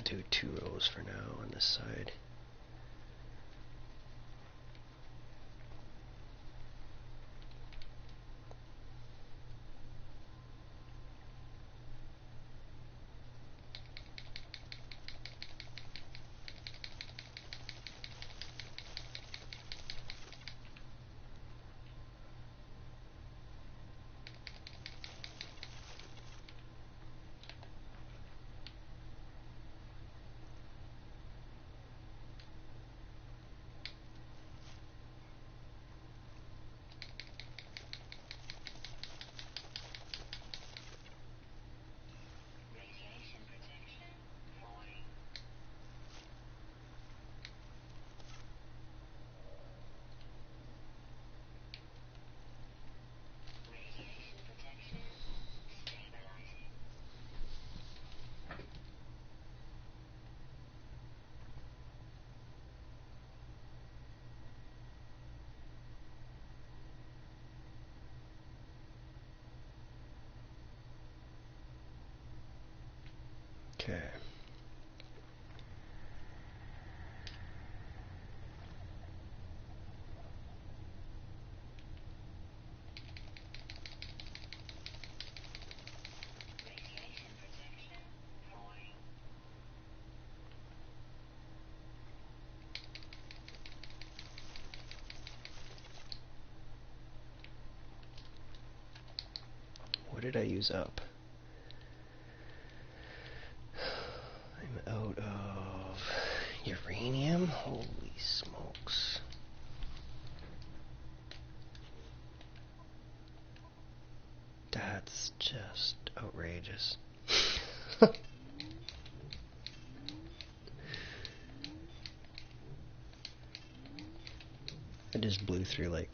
Speaker 1: Do 2 rows for now on this side. Okay. What did I use up? I'm out of uranium? Holy smokes. That's just outrageous. I just blew through like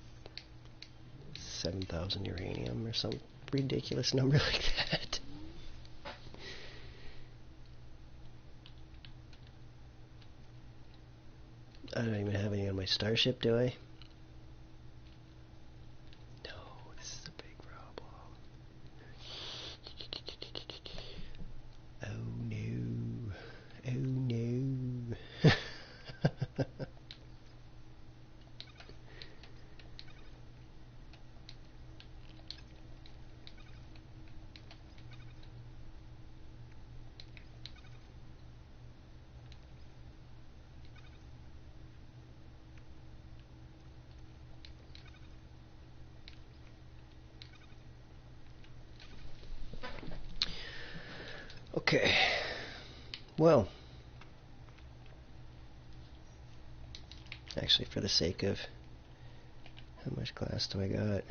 Speaker 1: 7,000 uranium or some ridiculous number like that. I don't even have any on my starship, do I? No, this is a big problem. Oh no. Oh no. Okay. Well, actually, for the sake of how much glass do I got?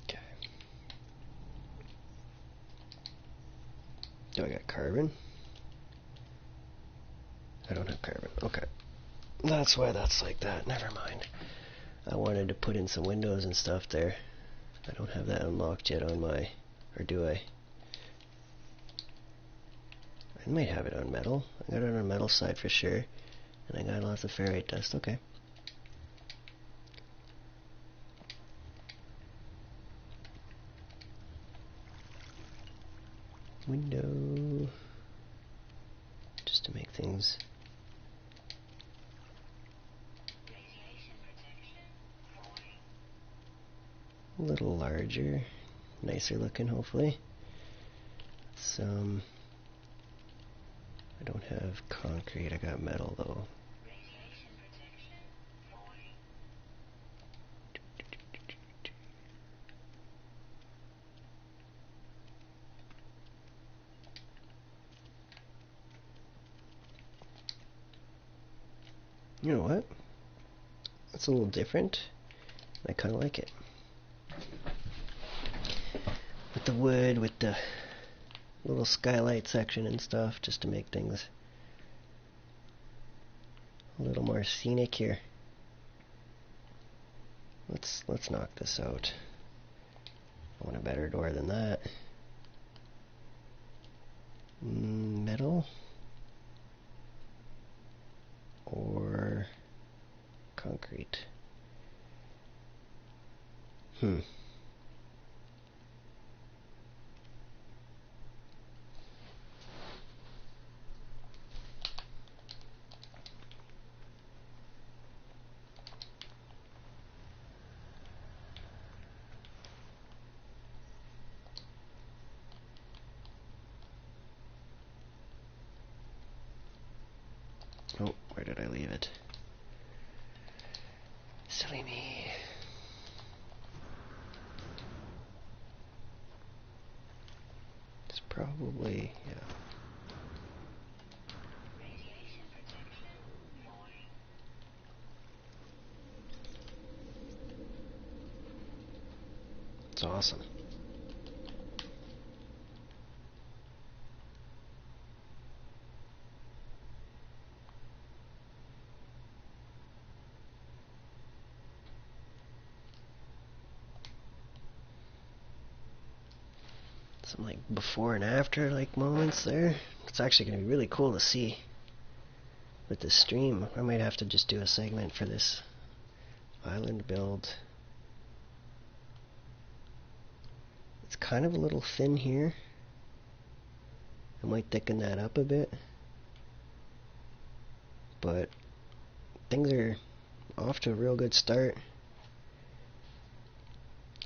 Speaker 1: Okay. Do I got carbon? I don't have carbon. Okay. That's why that's like that. Never mind. I wanted to put in some windows and stuff there. I don't have that unlocked yet on my... Or do I? I might have it on metal. I got it on the metal side for sure. And I got lots of ferrite dust. Okay. Window. Just to make things a little larger. Nicer looking, hopefully. Some... I don't have concrete. I got metal, though. You know what? That's a little different. I kind of like it. With the wood, with the little skylight section and stuff, just to make things a little more scenic here. Let's knock this out. I want a better door than that. Metal or concrete? Oh, where did I leave it? Silly me. It's probably, yeah. It's awesome. some like before and after like moments there. It's actually going to be really cool to see with the stream. I might have to just do a segment for this island build. It's kind of a little thin here. I might thicken that up a bit. But things are off to a real good start.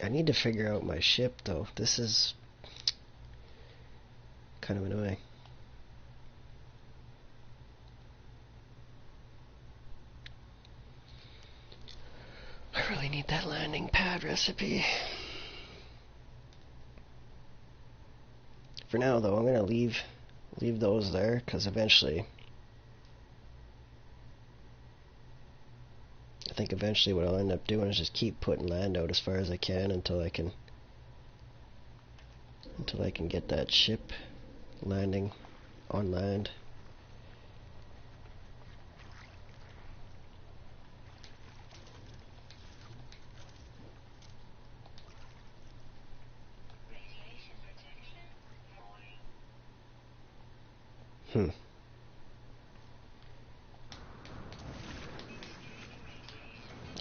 Speaker 1: I need to figure out my ship though. This is kind of annoying. I really need that landing pad recipe. For now though, I'm gonna leave those there, because eventually I think eventually what I'll end up doing is just keep putting land out as far as I can until I can get that ship landing on land.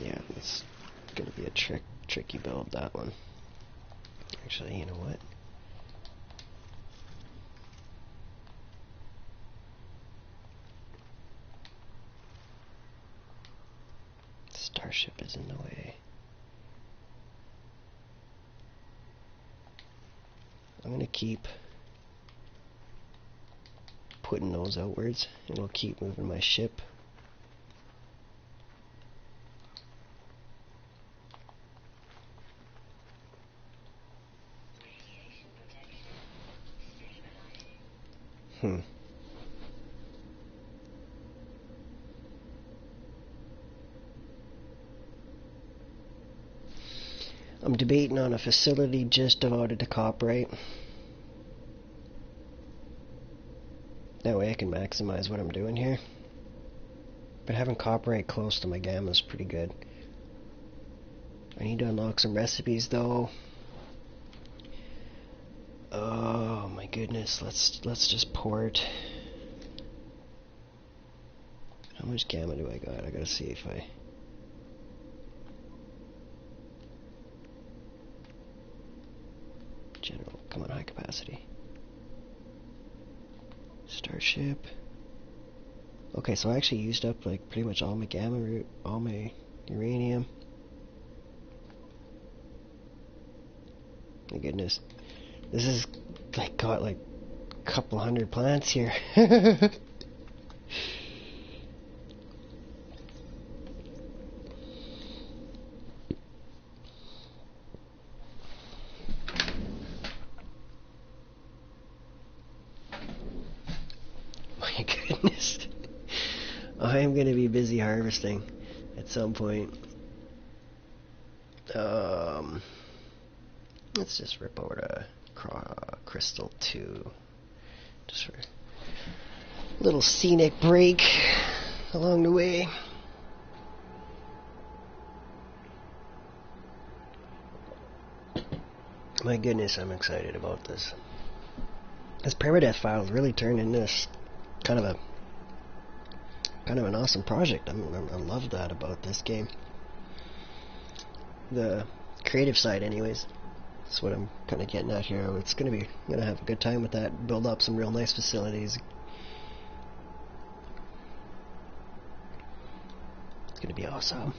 Speaker 1: Yeah, it's gonna be a tricky build, that one. Actually, you know what? Starship is in the way. I'm gonna keep putting those outwards, and we'll keep moving my ship. I'm debating on a facility just devoted to copyright. That way I can maximize what I'm doing here. But having copyright close to my gamma is pretty good. I need to unlock some recipes though. Oh my goodness, let's just port. How much gamma do I got? I gotta see if I... General, come on, high capacity. Starship. Okay, so I actually used up like pretty much all my gamma, all my uranium. My goodness. This is like got like a couple hundred plants here. My goodness. I am going to be busy harvesting at some point. Let's just rip out a crystal 2 just for a little scenic break along the way. My goodness, I'm excited about this. This PermaDeath file has really turned into this kind of an awesome project. I love that about this game. The creative side, anyways. That's what I'm kind of getting at here. I'm gonna have a good time with that. Build up some real nice facilities. It's gonna be awesome.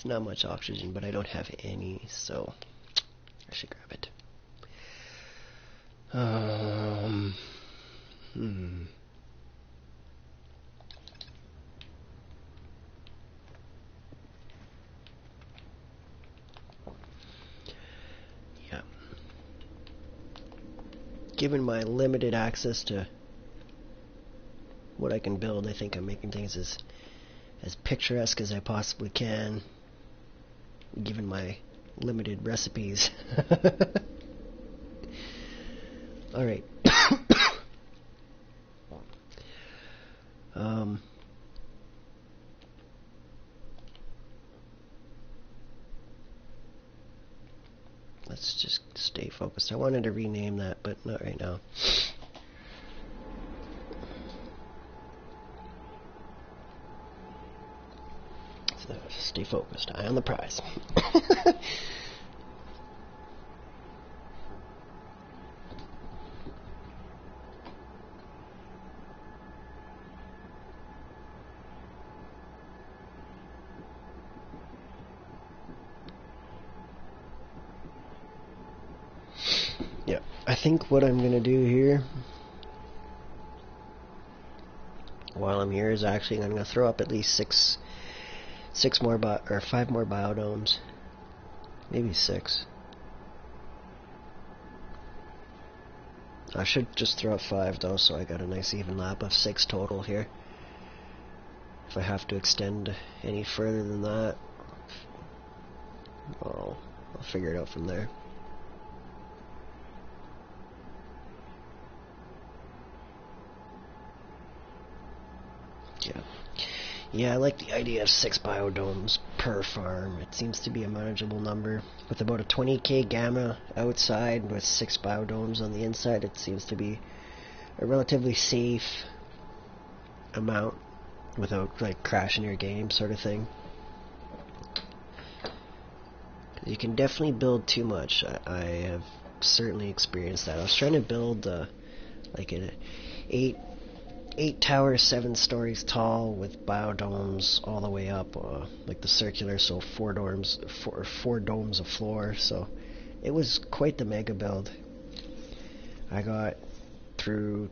Speaker 1: It's not much oxygen, but I don't have any, so I should grab it. Yeah. Given my limited access to what I can build, I think I'm making things as picturesque as I possibly can, given my limited recipes. Alright. Let's just stay focused. I wanted to rename that, but not right now. So stay focused. Eye on the prize. Yeah, I think what I'm gonna do here, while I'm here, is actually I'm gonna throw up at least five more biodomes, maybe 6. I should just throw up 5 though, so I got a nice even lap of 6 total here. If I have to extend any further than that, I'll figure it out from there. Yeah, I like the idea of 6 biodomes per farm. It seems to be a manageable number. With about a 20k gamma outside with 6 biodomes on the inside, it seems to be a relatively safe amount without like crashing your game sort of thing. You can definitely build too much. I have certainly experienced that. I was trying to build like an 8 towers, 7 stories tall with biodomes all the way up, like the circular, so 4 domes of floor. So it was quite the mega build. I got through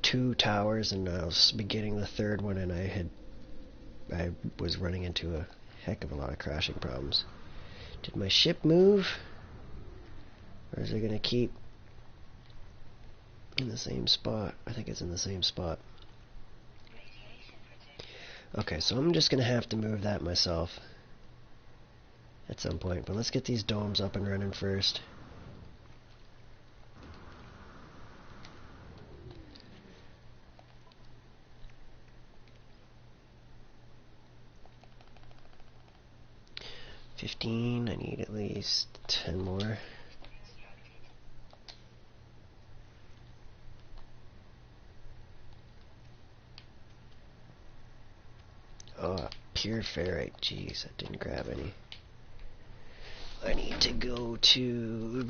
Speaker 1: 2 towers and I was beginning the 3rd one, and I was running into a heck of a lot of crashing problems. Did my ship move, or is it gonna keep in the same spot? I think it's in the same spot. Okay, so I'm just gonna have to move that myself at some point, but let's get these domes up and running first. I need at least 10 more. Oh, pure ferrite. Jeez, I didn't grab any. I need to go to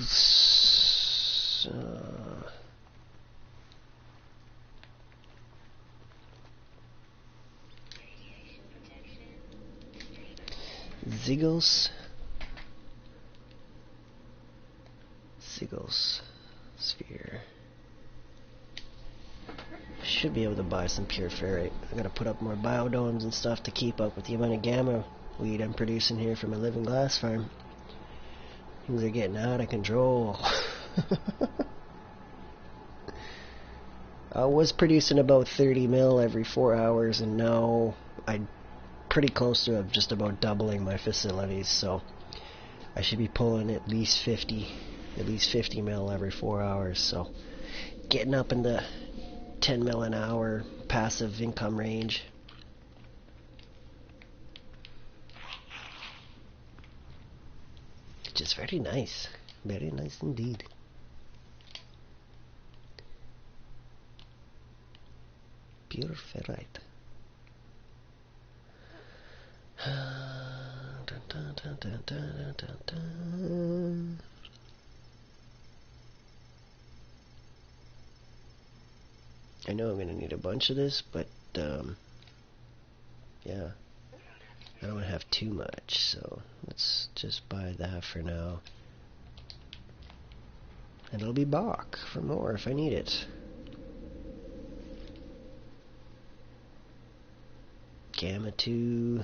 Speaker 1: Zigos sphere. Should be able to buy some pure ferrite. I gotta put up more biodomes and stuff to keep up with the amount of gamma weed I'm producing here from a living glass farm. Things are getting out of control. I was producing about 30 mil every 4 hours, and now I'm pretty close to just about doubling my facilities, so I should be pulling at least 50 mil every 4 hours, so getting up in the 10 mil an hour passive income range. Which is very nice indeed. Pure ferrite. I know I'm going to need a bunch of this, but yeah, I don't want to have too much, so let's just buy that for now. And it'll be back for more if I need it. Gamma 2.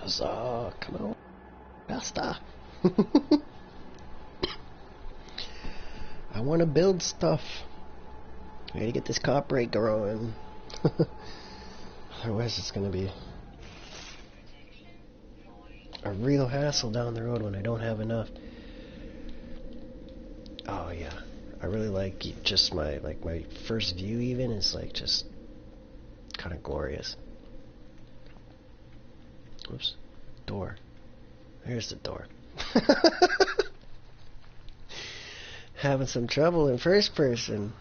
Speaker 1: Huzzah, come on, faster. I want to build stuff. I gotta get this copyright growing. Otherwise it's gonna be a real hassle down the road when I don't have enough. Oh yeah, I really like just my first view even is like just kind of glorious. Oops, door. There's the door. Having some trouble in first person.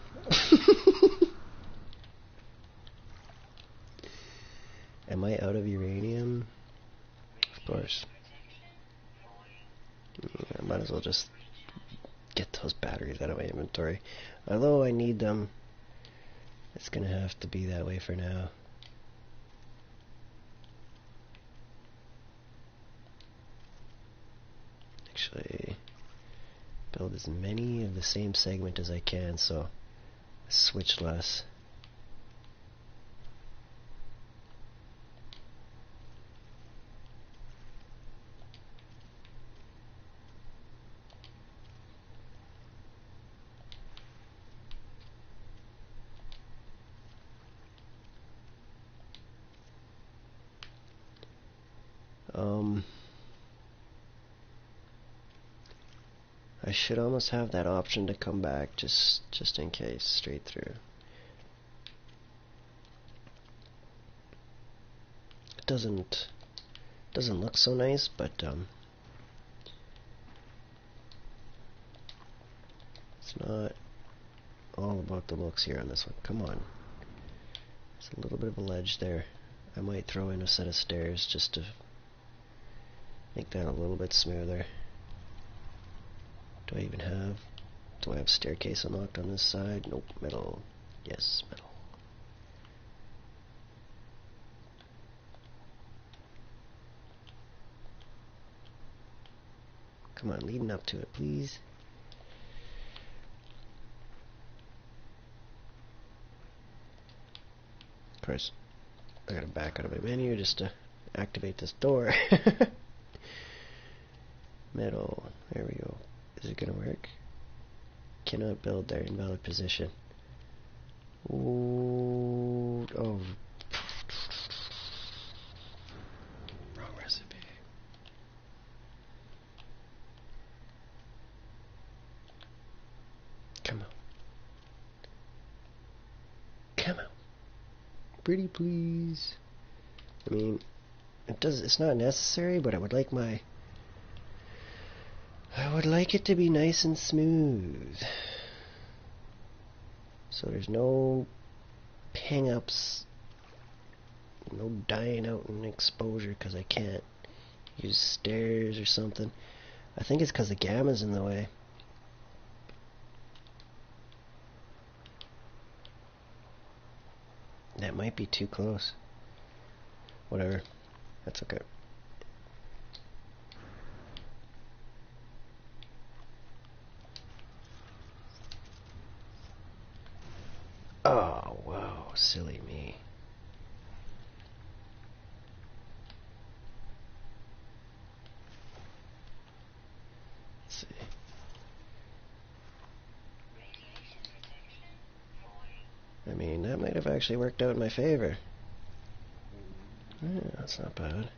Speaker 1: Am I out of uranium? Of course. I might as well just get those batteries out of my inventory. Although I need them, it's gonna have to be that way for now. Actually, build as many of the same segment as I can, so I switch less. I should almost have that option to come back just in case, straight through. It doesn't look so nice, but it's not all about the looks here on this one. Come on. There's a little bit of a ledge there. I might throw in a set of stairs just to make that a little bit smoother. Do I have staircase unlocked on this side? Nope, metal. Yes, metal. Come on, leading up to it, please. Of course, I gotta back out of my menu just to activate this door. Metal, there we go. Is it gonna work? Cannot build there, invalid position. Ooh, oh. Wrong recipe. Come on. Come on. Pretty please. I mean, it's not necessary, but I would like it to be nice and smooth. So there's no hang-ups, no dying out in exposure because I can't use stairs or something. I think it's because the gamma's in the way. That might be too close. Whatever. That's okay. Silly me. Let's see. I mean, that might have actually worked out in my favor. Yeah, that's not bad.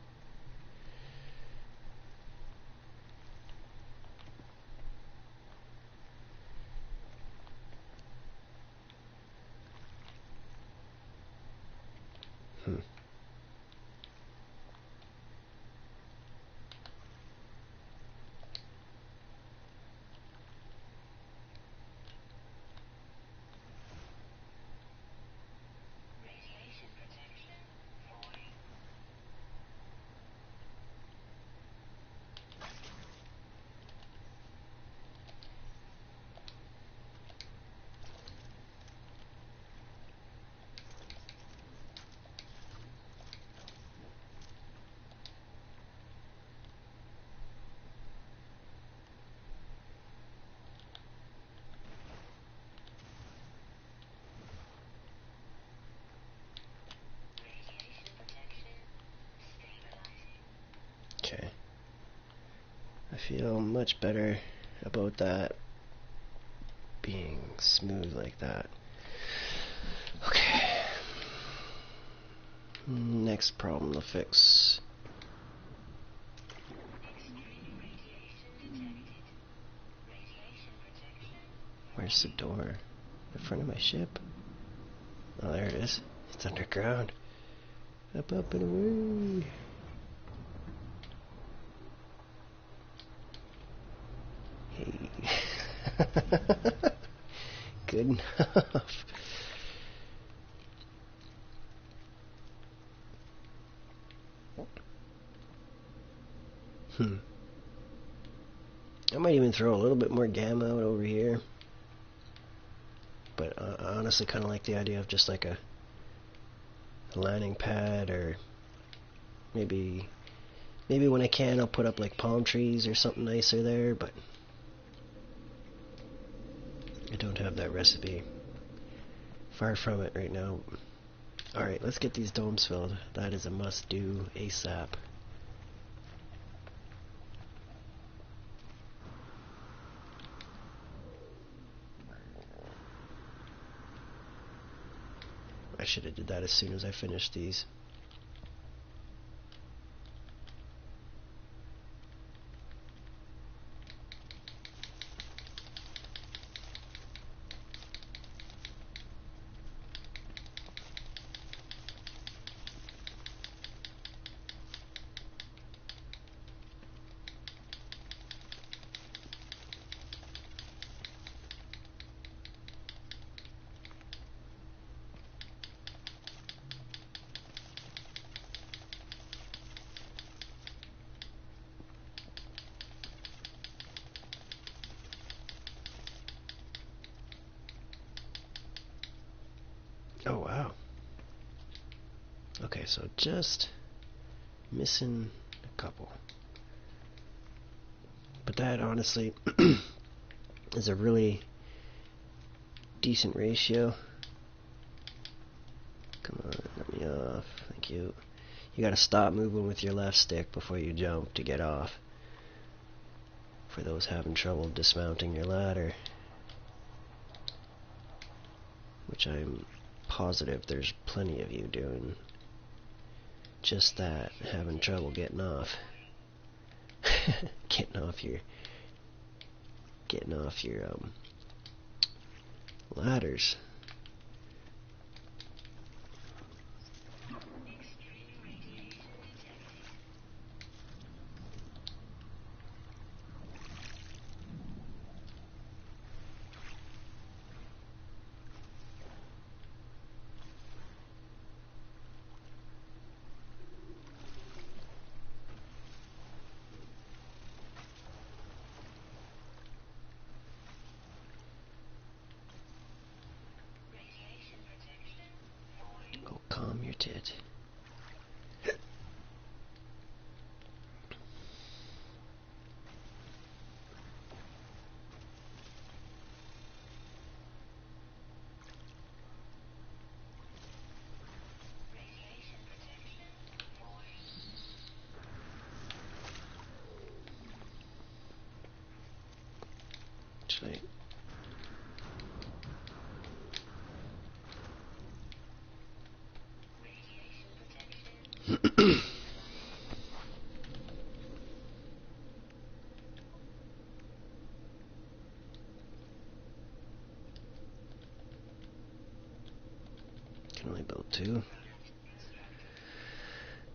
Speaker 1: Okay. I feel much better about that being smooth like that. Okay. Next problem to fix. Where's the door? In front of my ship? Oh, there it is. It's underground. Up, up, and away. Hey. Good enough. I might even throw a little bit more gamma out over here. But I honestly kind of like the idea of just like a landing pad, or maybe when I can I'll put up like palm trees or something nicer there, but I don't have that recipe. Far from it right now. Alright, let's get these domes filled. That is a must do ASAP. I should have did that as soon as I finished these. Oh wow. Okay, so just missing a couple. But that honestly is a really decent ratio. Come on, let me off. Thank you. You gotta stop moving with your left stick before you jump to get off. For those having trouble dismounting your ladder. Which I'm positive there's plenty of you doing just that, having trouble getting off. getting off your ladders. Go calm your tit. actually. Can only build 2.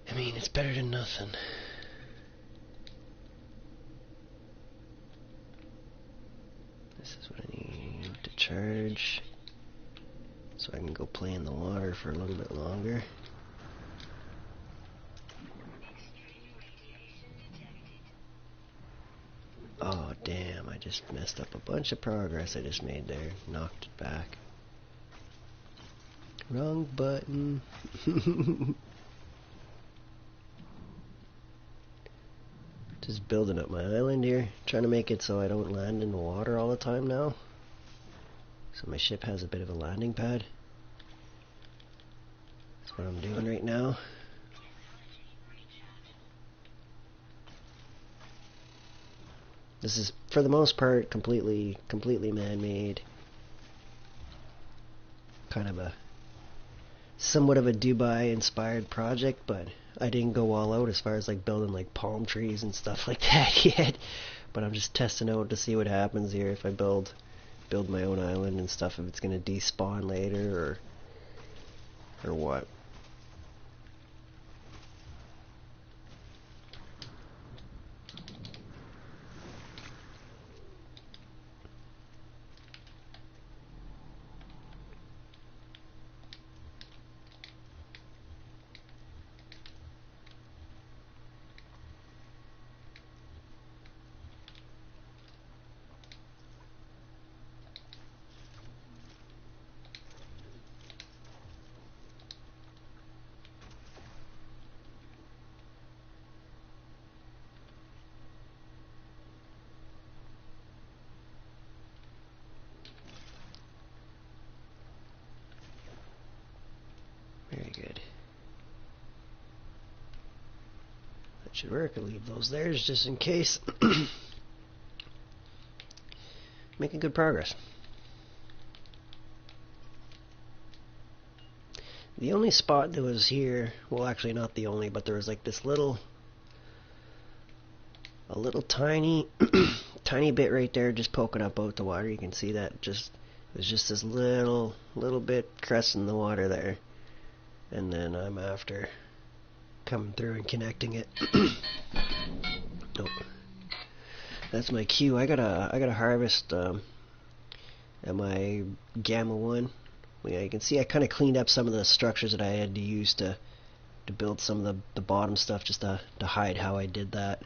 Speaker 1: I mean, it's better than nothing. This is what I need to charge, so I can go play in the water for a little bit longer. Oh damn, I just messed up a bunch of progress I just made there. Knocked it back. Wrong button. Just building up my island here. Trying to make it so I don't land in the water all the time now. So my ship has a bit of a landing pad. That's what I'm doing right now. This is, for the most part, completely man-made. Kind of a somewhat of a Dubai-inspired project, but I didn't go all out as far as like building like palm trees and stuff like that yet. But I'm just testing out to see what happens here if I build my own island and stuff. If it's gonna despawn later or what. Very good. That should work. I'll leave those there just in case. Making good progress. The only spot that was here, well actually not the only, but there was like this little tiny tiny bit right there just poking up out the water. You can see that just there's just this little bit cresting the water there. And then I'm after coming through and connecting it. Nope. That's my cue. I gotta harvest at my Gamma 1. Yeah, you can see I kind of cleaned up some of the structures that I had to use to build some of the bottom stuff just to hide how I did that.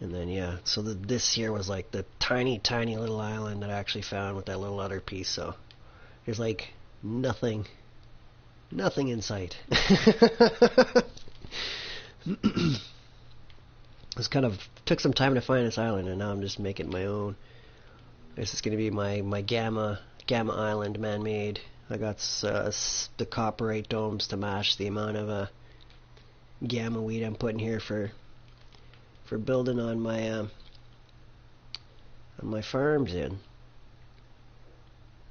Speaker 1: And then yeah, so this here was like the tiny little island that I actually found with that little other piece. So there's like nothing in sight. This kind of took some time to find this island, and now I'm just making my own. This is going to be my Gamma Island, man-made. I got the copperite domes to match the amount of gamma wheat I'm putting here for building on my farms in.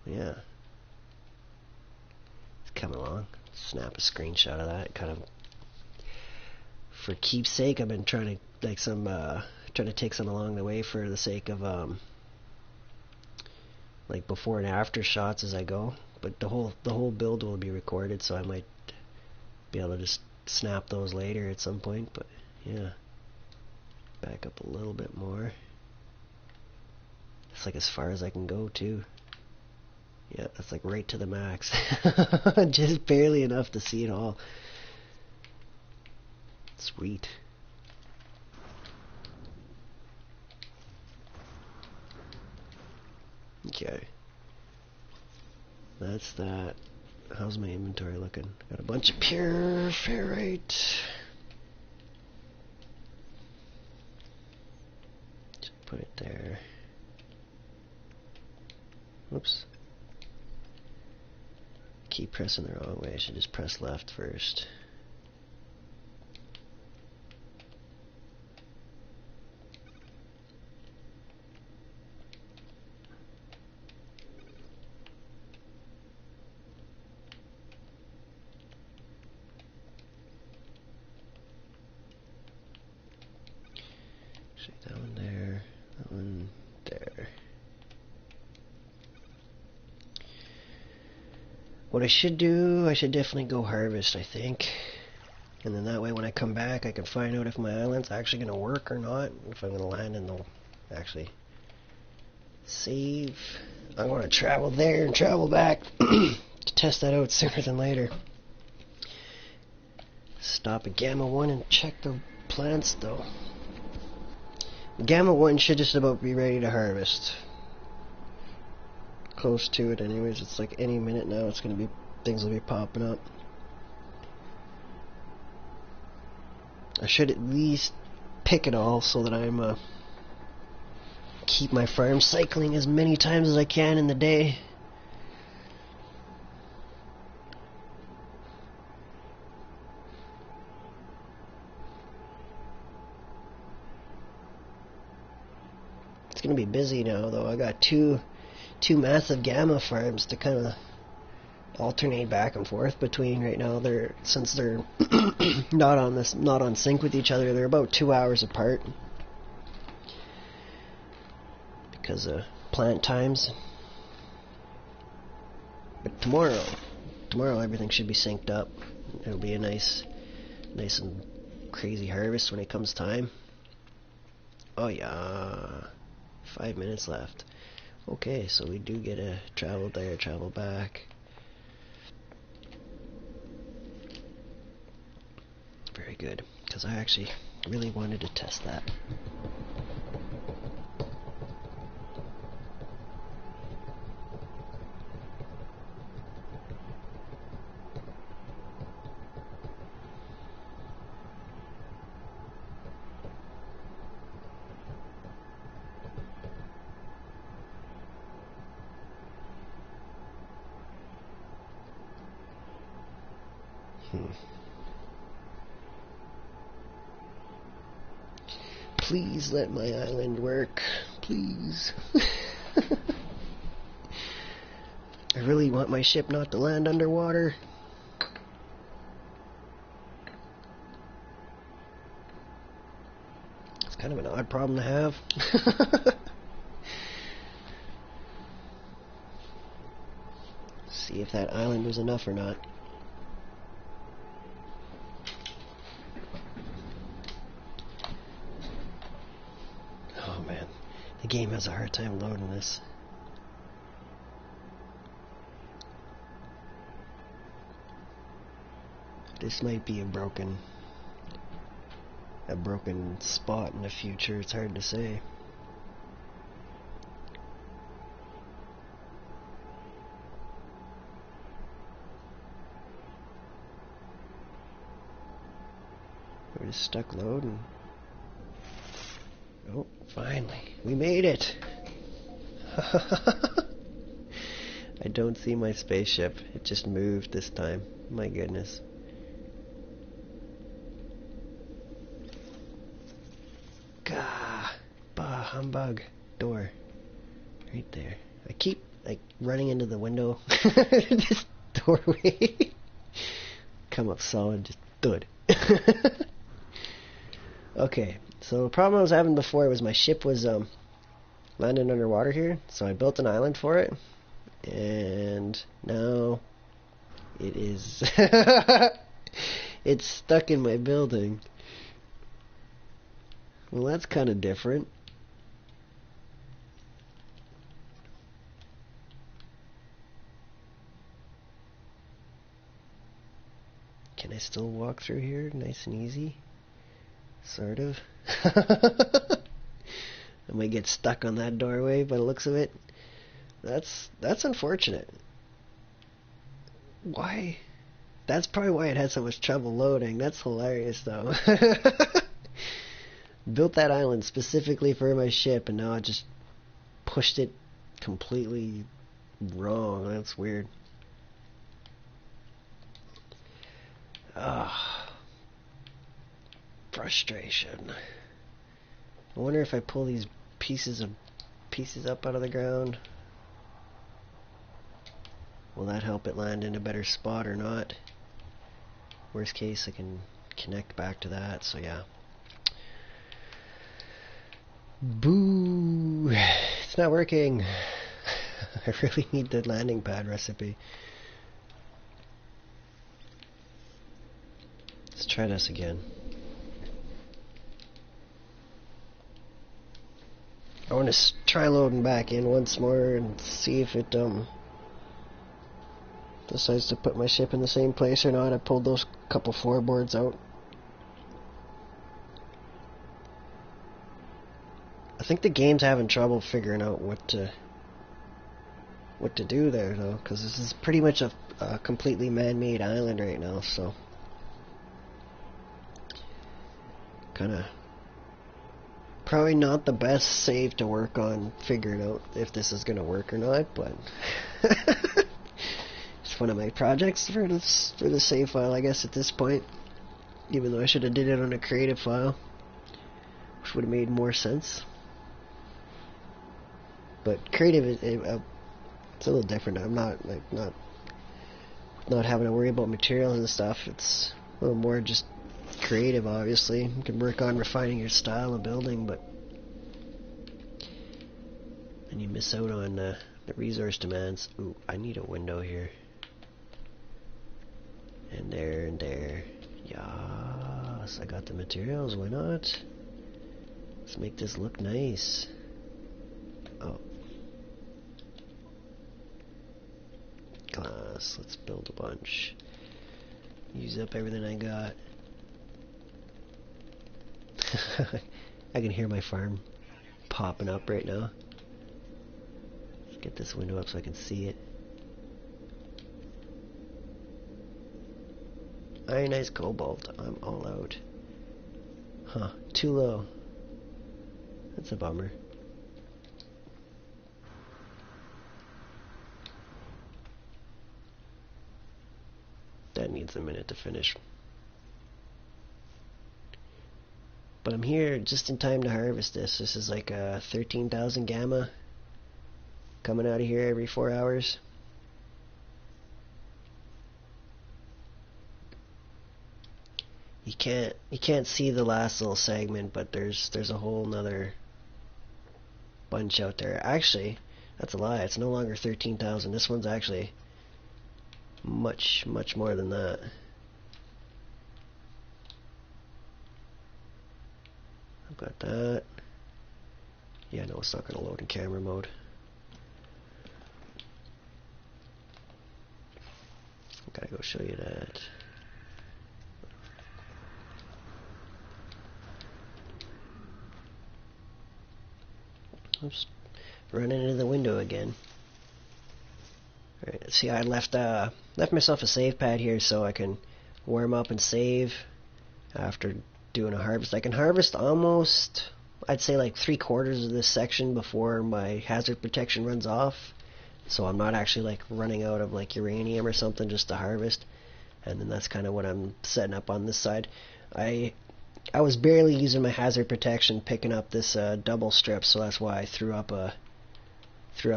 Speaker 1: Yeah, it's coming along. Snap a screenshot of that. Kind of for keepsake. I've been trying to trying to take some along the way for the sake of like before and after shots as I go. But the whole build will be recorded, so I might be able to just snap those later at some point. But yeah, back up a little bit more. It's like as far as I can go too. Yeah, that's like right to the max. Just barely enough to see it all. Sweet. Okay. That's that. How's my inventory looking? Got a bunch of pure ferrite. Just put it there. Whoops. Keep pressing the wrong way. I should just press left first. Actually, that one there, that one there. What I should do, I should definitely go harvest, I think. And then that way when I come back, I can find out if my island's actually going to work or not. If I'm going to land and they'll actually save. I want to travel there and travel back to test that out sooner than later. Stop at Gamma 1 and check the plants though. Gamma 1 should just about be ready to harvest. Close to it anyways. It's like any minute now it's going to be, things will be popping up. I should at least pick it all so that I'm keep my farm cycling as many times as I can in the day. It's gonna be busy now though. I got two massive gamma farms to kind of alternate back and forth between right now. Since they're not on sync with each other, they're about 2 hours apart because of plant times. But tomorrow everything should be synced up. It'll be a nice and crazy harvest when it comes time. Oh yeah, 5 minutes left. Okay, so we do get a travel there, travel back. Very good, because I actually really wanted to test that. Please let my island work. Please. I really want my ship not to land underwater. It's kind of an odd problem to have. See if that island was enough or not. The game has a hard time loading this. This might be a broken spot in the future. It's hard to say. We're just stuck loading. Oh, finally. We made it! I don't see my spaceship. It just moved this time. My goodness. Gah! Bah, humbug. Door. Right there. I keep, like, running into the window. This doorway. Come up solid, just thud. Okay. So the problem I was having before was my ship was landing underwater here, so I built an island for it, and now it is it's stuck in my building. Well, that's kind of different. Can I still walk through here nice and easy? Sort of. I might get stuck on that doorway by the looks of it. That's unfortunate. Why? That's probably why it had so much trouble loading. That's hilarious though. Built that island specifically for my ship and now I just pushed it completely wrong. That's weird. Frustration. I wonder if I pull these pieces up out of the ground, will that help it land in a better spot or not? Worst case, I can connect back to that, so yeah. Boo! It's not working. I really need the landing pad recipe. Let's try this again. I want to try loading back in once more and see if it decides to put my ship in the same place or not. I pulled those couple floorboards out. I think the game's having trouble figuring out what to do there though, because this is pretty much a completely man-made island right now, so kind of probably not the best save to work on figuring out if this is gonna work or not, but it's one of my projects for the save file, I guess, at this point, even though I should have did it on a creative file, which would have made more sense. But creative is it's a little different. I'm not having to worry about materials and stuff. It's a little more just creative, obviously. You can work on refining your style of building, but then you miss out on the resource demands. Ooh, I need a window here. And there, and there. Yes, I got the materials, why not? Let's make this look nice. Oh. Glass, let's build a bunch. Use up everything I got. I can hear my farm popping up right now. Let's get this window up so I can see it. Ionized cobalt, I'm all out. Huh, too low. That's a bummer. That needs a minute to finish. But I'm here just in time to harvest this. This is like a 13,000 gamma coming out of here every 4 hours. You can't see the last little segment, but there's a whole nother bunch out there. Actually, that's a lie. It's no longer 13,000. This one's actually much more than that. I've got that. Yeah, no, it's not going to load in camera mode. I've got to go show you that. Oops, running into the window again. Alright, see, I left myself a save pad here so I can warm up and save after doing a harvest. I can harvest almost, I'd say like 3/4 of this section before my hazard protection runs off, so I'm not actually like running out of like uranium or something just to harvest. And then that's kind of what I'm setting up on this side. I was barely using my hazard protection picking up this double strip, so that's why I threw up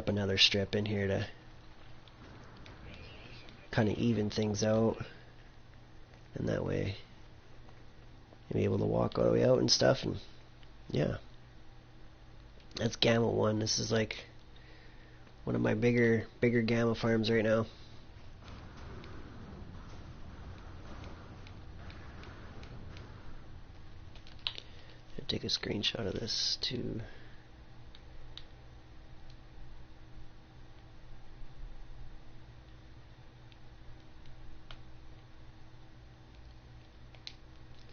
Speaker 1: another strip in here to kind of even things out, and that way you'll be able to walk all the way out and stuff. And yeah, that's Gamma 1. This is like one of my bigger Gamma farms right now. I'll take a screenshot of this too.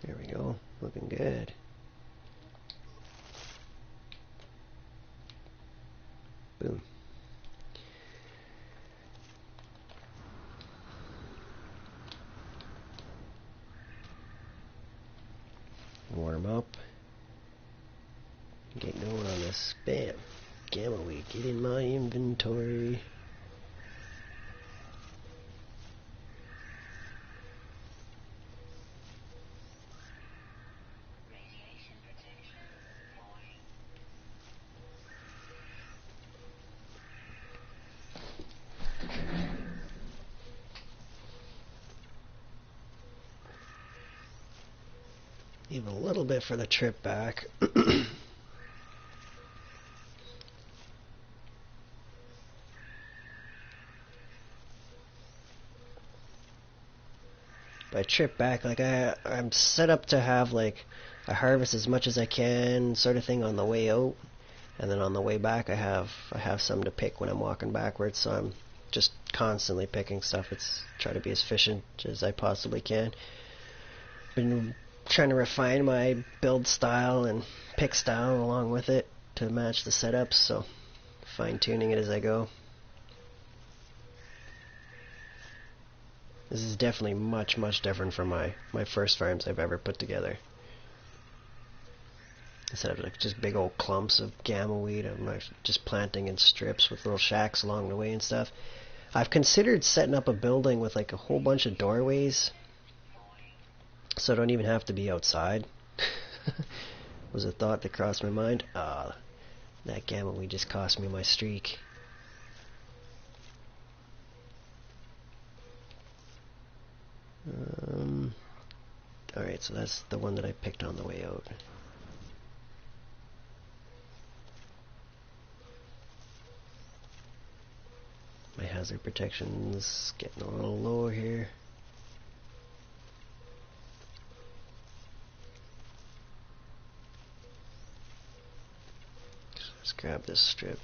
Speaker 1: There we go, looking good. Boom. Warm up. Get going on this. Bam. Gamma weed. Get in my inventory. Leave a little bit for the trip back. I trip back. Like I'm set up to have like I harvest as much as I can, sort of thing, on the way out, and then on the way back I have some to pick when I'm walking backwards. So I'm just constantly picking stuff. It's try to be as efficient as I possibly can. Been trying to refine my build style and pick style along with it to match the setups. So fine tuning it as I go. This is definitely much different from my first farms I've ever put together. Instead of like just big old clumps of gamma weed, I'm just planting in strips with little shacks along the way and stuff. I've considered setting up a building with like a whole bunch of doorways, so I don't even have to be outside. Was a thought that crossed my mind. That gamma weed just cost me my streak. Alright, so that's the one that I picked on the way out. My hazard protection's getting a little lower here. Let's grab this strip.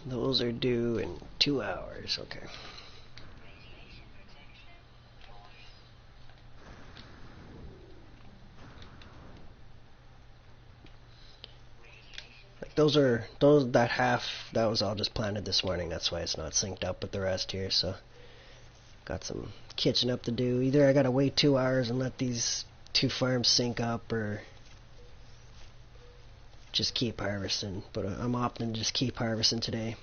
Speaker 1: Those are due in 2 hours, okay. Like that was all just planted this morning, that's why it's not synced up with the rest here, so got some kitchen up to do. Either I gotta wait 2 hours and let these 2 farms sync up, or just keep harvesting, but I'm opting to just keep harvesting today.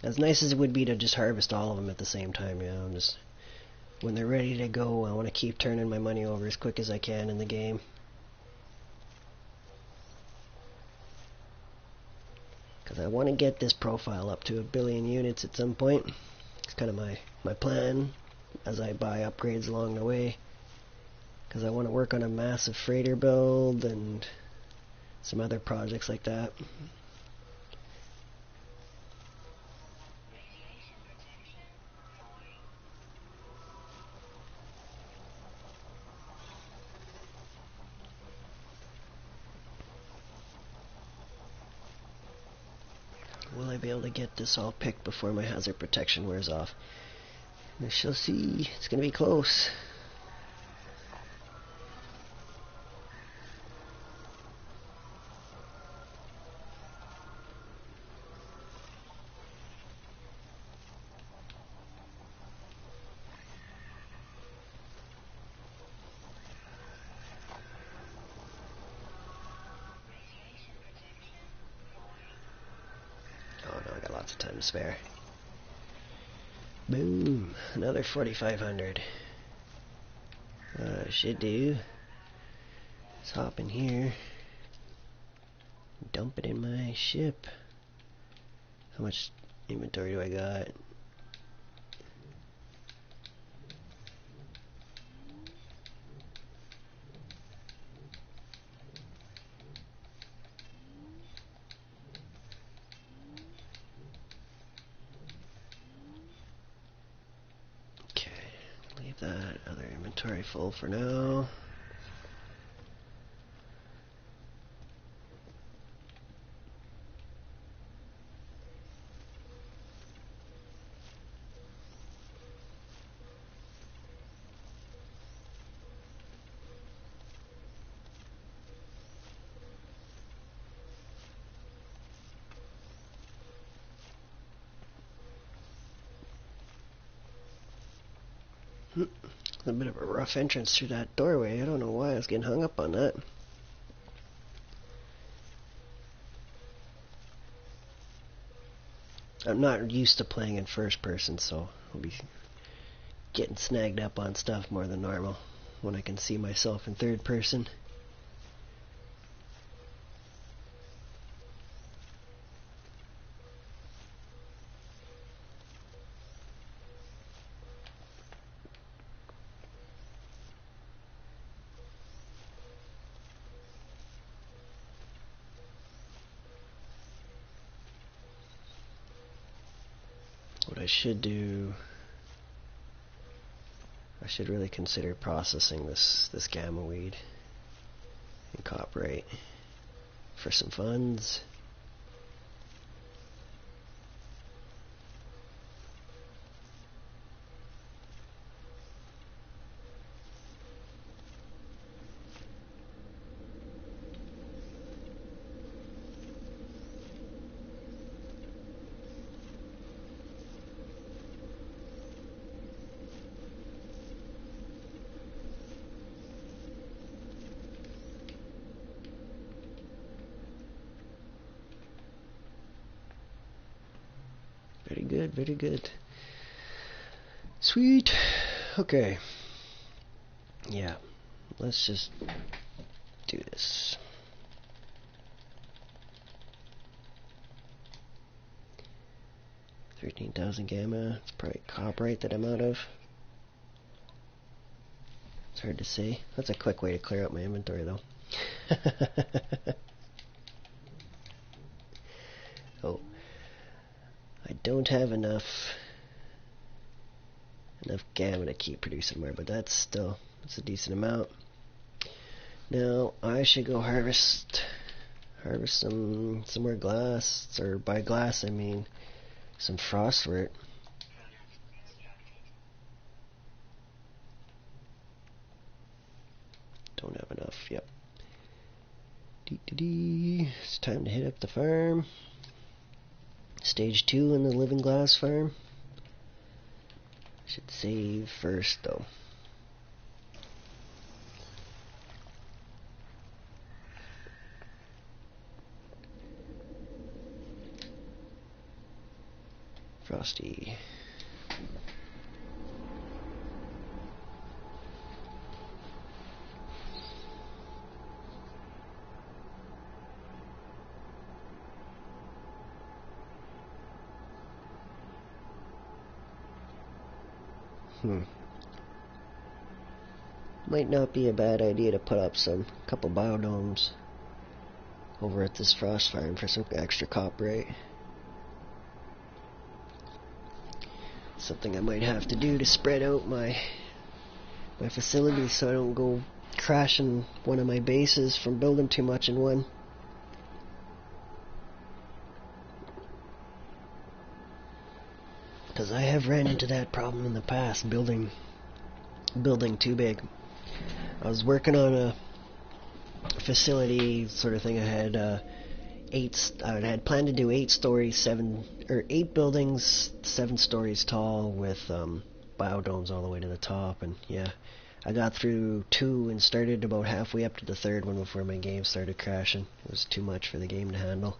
Speaker 1: As nice as it would be to just harvest all of them at the same time, you know, just when they're ready to go, I want to keep turning my money over as quick as I can in the game. Because I want to get this profile up to 1 billion units at some point. It's kind of my plan as I buy upgrades along the way. Because I want to work on a massive freighter build and some other projects like that. Will I be able to get this all picked before my hazard protection wears off? We shall see. It's going to be close. Oh no, I got lots of time to spare. Boom, another 4,500. Should do. Let's hop in here. dump it in my ship. How much inventory do I got? Okay, leave that other inventory full for now. A bit of a rough entrance through that doorway. I don't know why I was getting hung up on that. I'm not used to playing in first person, so I'll be getting snagged up on stuff more than normal when I can see myself in third person. What I should do, I should really consider processing this gamma weed and copyright for some funds. Very good, very good. Sweet. Okay. Yeah. Let's just do this. $13,000 gamma. It's probably copyright that I'm out of. It's hard to say. That's a quick way to clear out my inventory, though. Oh. I don't have enough gamma to keep producing more, but that's a decent amount. Now I should go harvest some more glass, or by glass I mean some frostwort. Don't have enough. Yep. It's time to hit up the farm. Stage 2 in the living glass farm. Should save first though. Frosty. Might not be a bad idea to put up a couple biodomes over at this frost farm for some extra copyright. Something I might have to do to spread out my facilities so I don't go crashing one of my bases from building too much in one. Because I have ran into that problem in the past, building too big. I was working on a facility sort of thing. I had planned to do 8 buildings, 7 stories tall, with biodomes all the way to the top. And yeah, I got through 2 and started about halfway up to the 3rd one before my game started crashing. It was too much for the game to handle.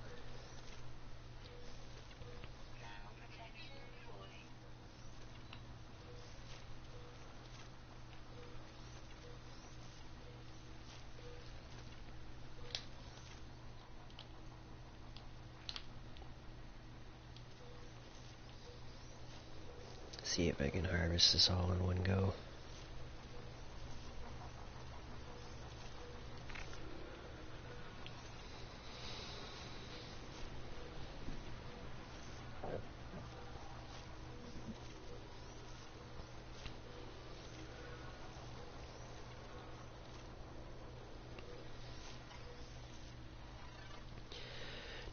Speaker 1: see if I can harvest this all in one go.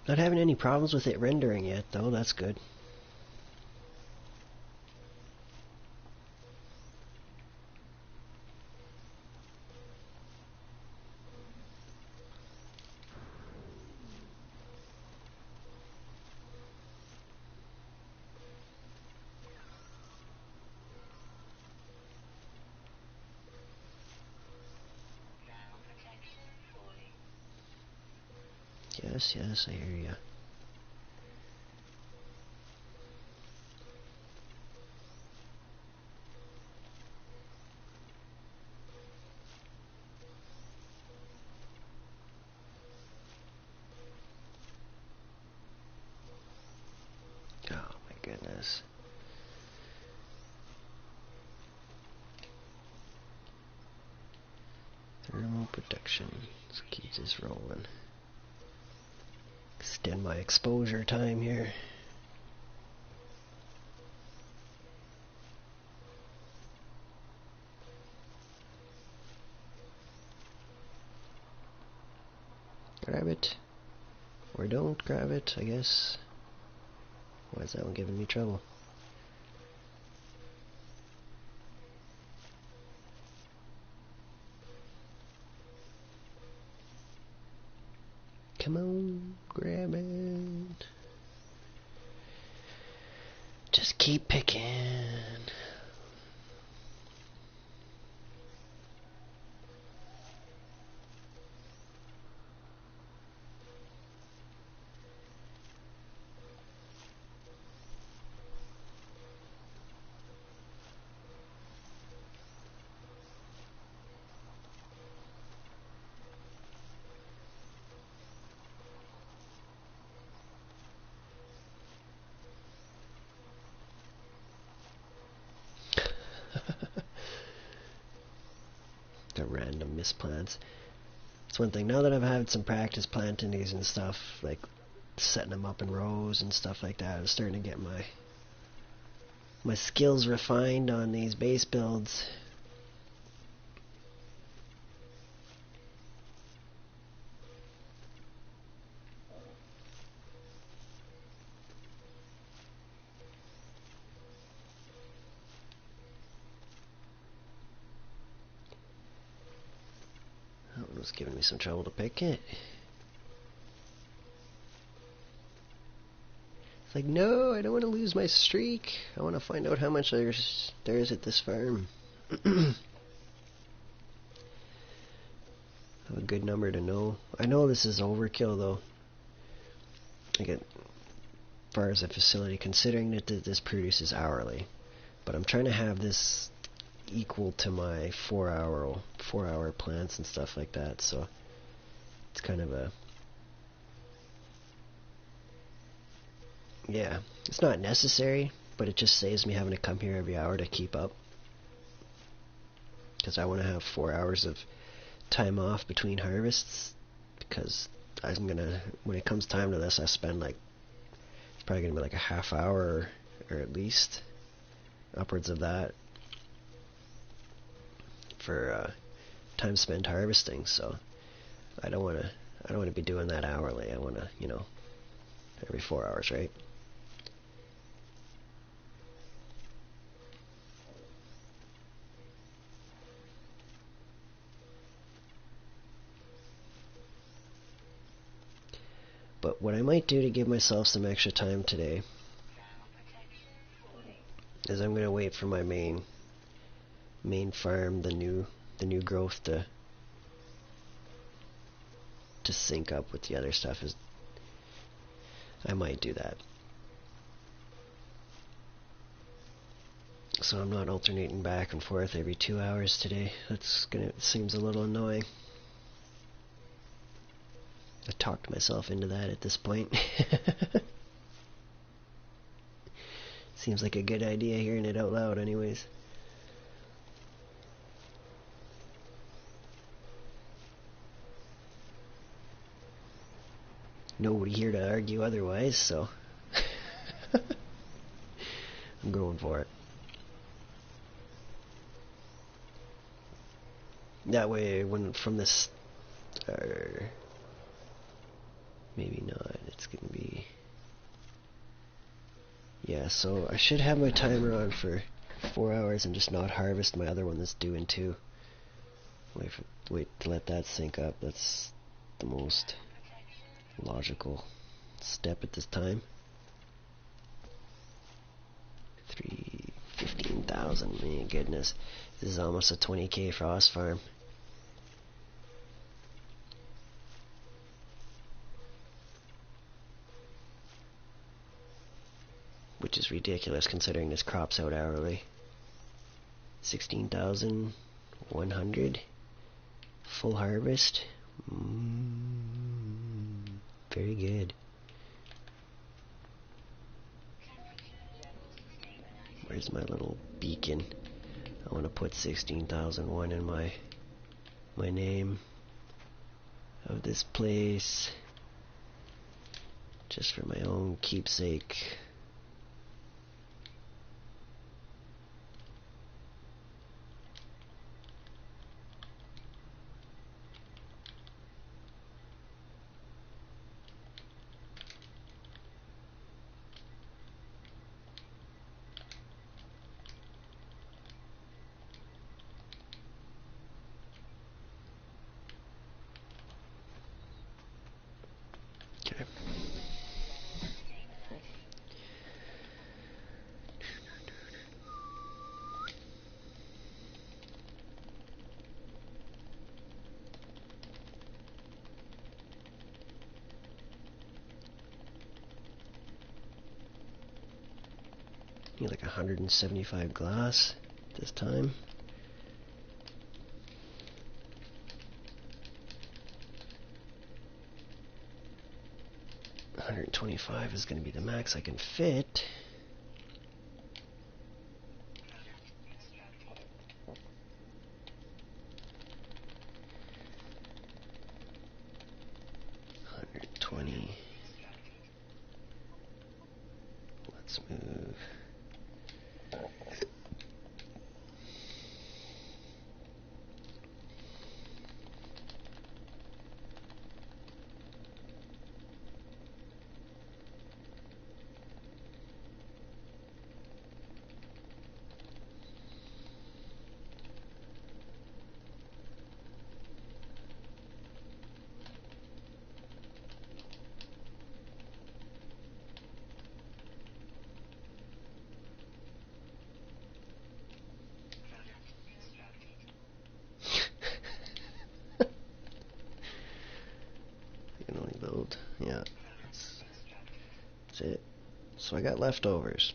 Speaker 1: Not having any problems with it rendering yet, though. That's good. Yes, I hear ya. Oh my goodness. Thermal protection. Let's keep this rolling. Extend my exposure time here. Grab it. Or don't grab it, I guess. Why is that one giving me trouble? Come on, grab it. Just keep picking. The random misplants. It's one thing, now that I've had some practice planting these and stuff, like setting them up in rows and stuff like that, I'm starting to get my skills refined on these base builds. That one was giving me some trouble to pick it. It's like, no, I don't want to lose my streak. I want to find out how much there is at this farm. A good number to know. I know this is overkill though. Like as far as a facility, considering that this produces hourly, but I'm trying to have this equal to my 4-hour plants and stuff like that. So it's kind of a, yeah, it's not necessary, but it just saves me having to come here every hour to keep up, because I want to have 4 hours of time off between harvests, because I'm gonna, when it comes time to this, I spend like, it's probably gonna be like a half hour or at least upwards of that for time spent harvesting. So I don't want to be doing that hourly. I want to, you know, every 4 hours, right? But what I might do to give myself some extra time today is I'm gonna wait for my main farm, the new growth to sync up with the other stuff. Is I might do that, so I'm not alternating back and forth every 2 hours today. It seems a little annoying. I talked myself into that at this point. Seems like a good idea hearing it out loud anyways. Nobody here to argue otherwise, so I'm going for it. That way, when from this, maybe not, it's gonna be, yeah, so I should have my timer on for 4 hours and just not harvest my other one that's due in 2. Wait to let that sync up. That's the most logical step at this time. 15,000, my goodness. This is almost a 20k frost farm. Which is ridiculous considering this crop's out hourly. 16,100 full harvest. Very good. Where's my little beacon? I want to put 16,001 in my name of this place, just for my own keepsake. Need like 175 glass this time. $125 is going to be the max I can fit. $120. Let's move. Yeah, that's it. So I got leftovers.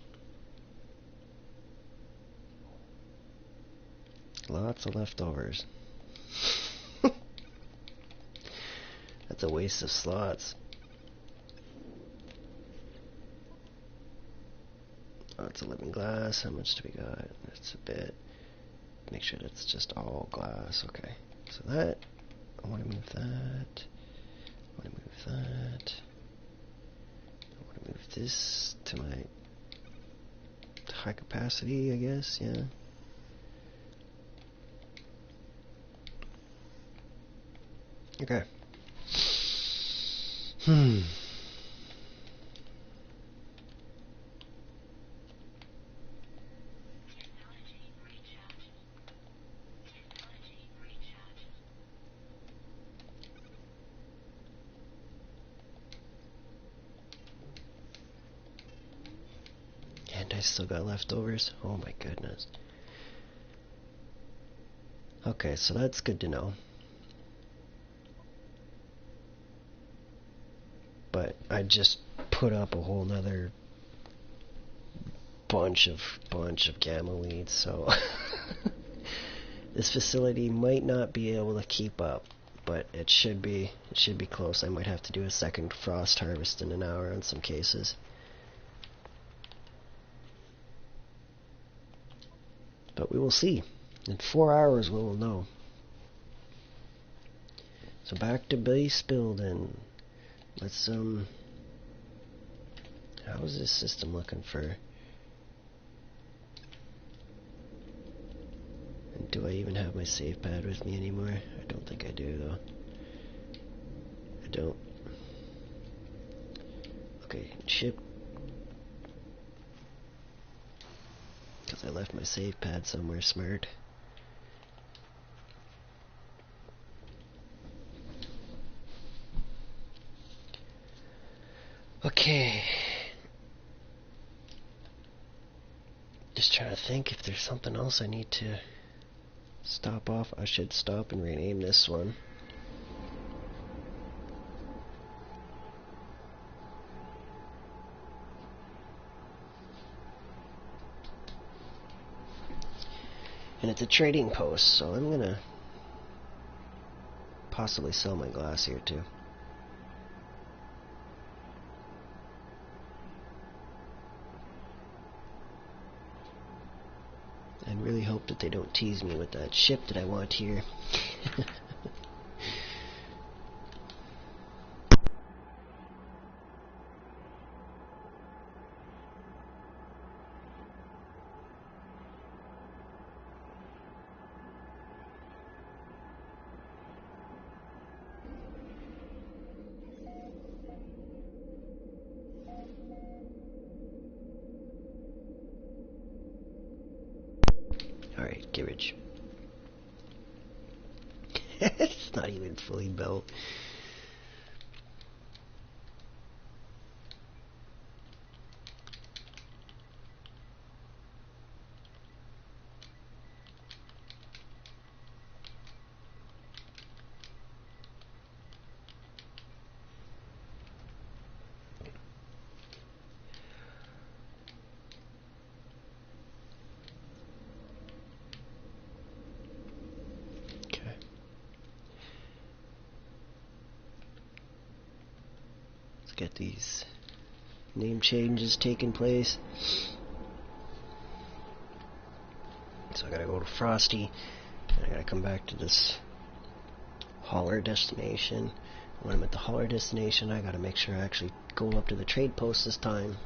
Speaker 1: Lots of leftovers. That's a waste of slots. Oh, it's 11 glass. How much do we got? That's a bit. Make sure that's just all glass. Okay. So that, I want to move that. I want to move that. I want to move this to my high capacity, I guess, yeah. Okay. And I still got leftovers. Oh my goodness. Okay, so that's good to know. But I just put up a whole nother bunch of gamma weeds, so this facility might not be able to keep up, but it should be close. I might have to do a second frost harvest in an hour in some cases. But we will see. In 4 hours we will know. So back to base building. Let's how is this system looking for? And do I even have my save pad with me anymore? I don't think I do though. I don't. Okay, ship. Because I left my save pad somewhere smart. Okay. Just trying to think if there's something else I need to stop off. I should stop and rename this one. And it's a trading post, so I'm gonna possibly sell my glass here too. And really hope that they don't tease me with that ship that I want here. Alright, garage. It's not even fully built. Get these name changes taking place. So I gotta go to Frosty, and I gotta come back to this hauler destination. When I'm at the hauler destination, I gotta make sure I actually go up to the trade post this time.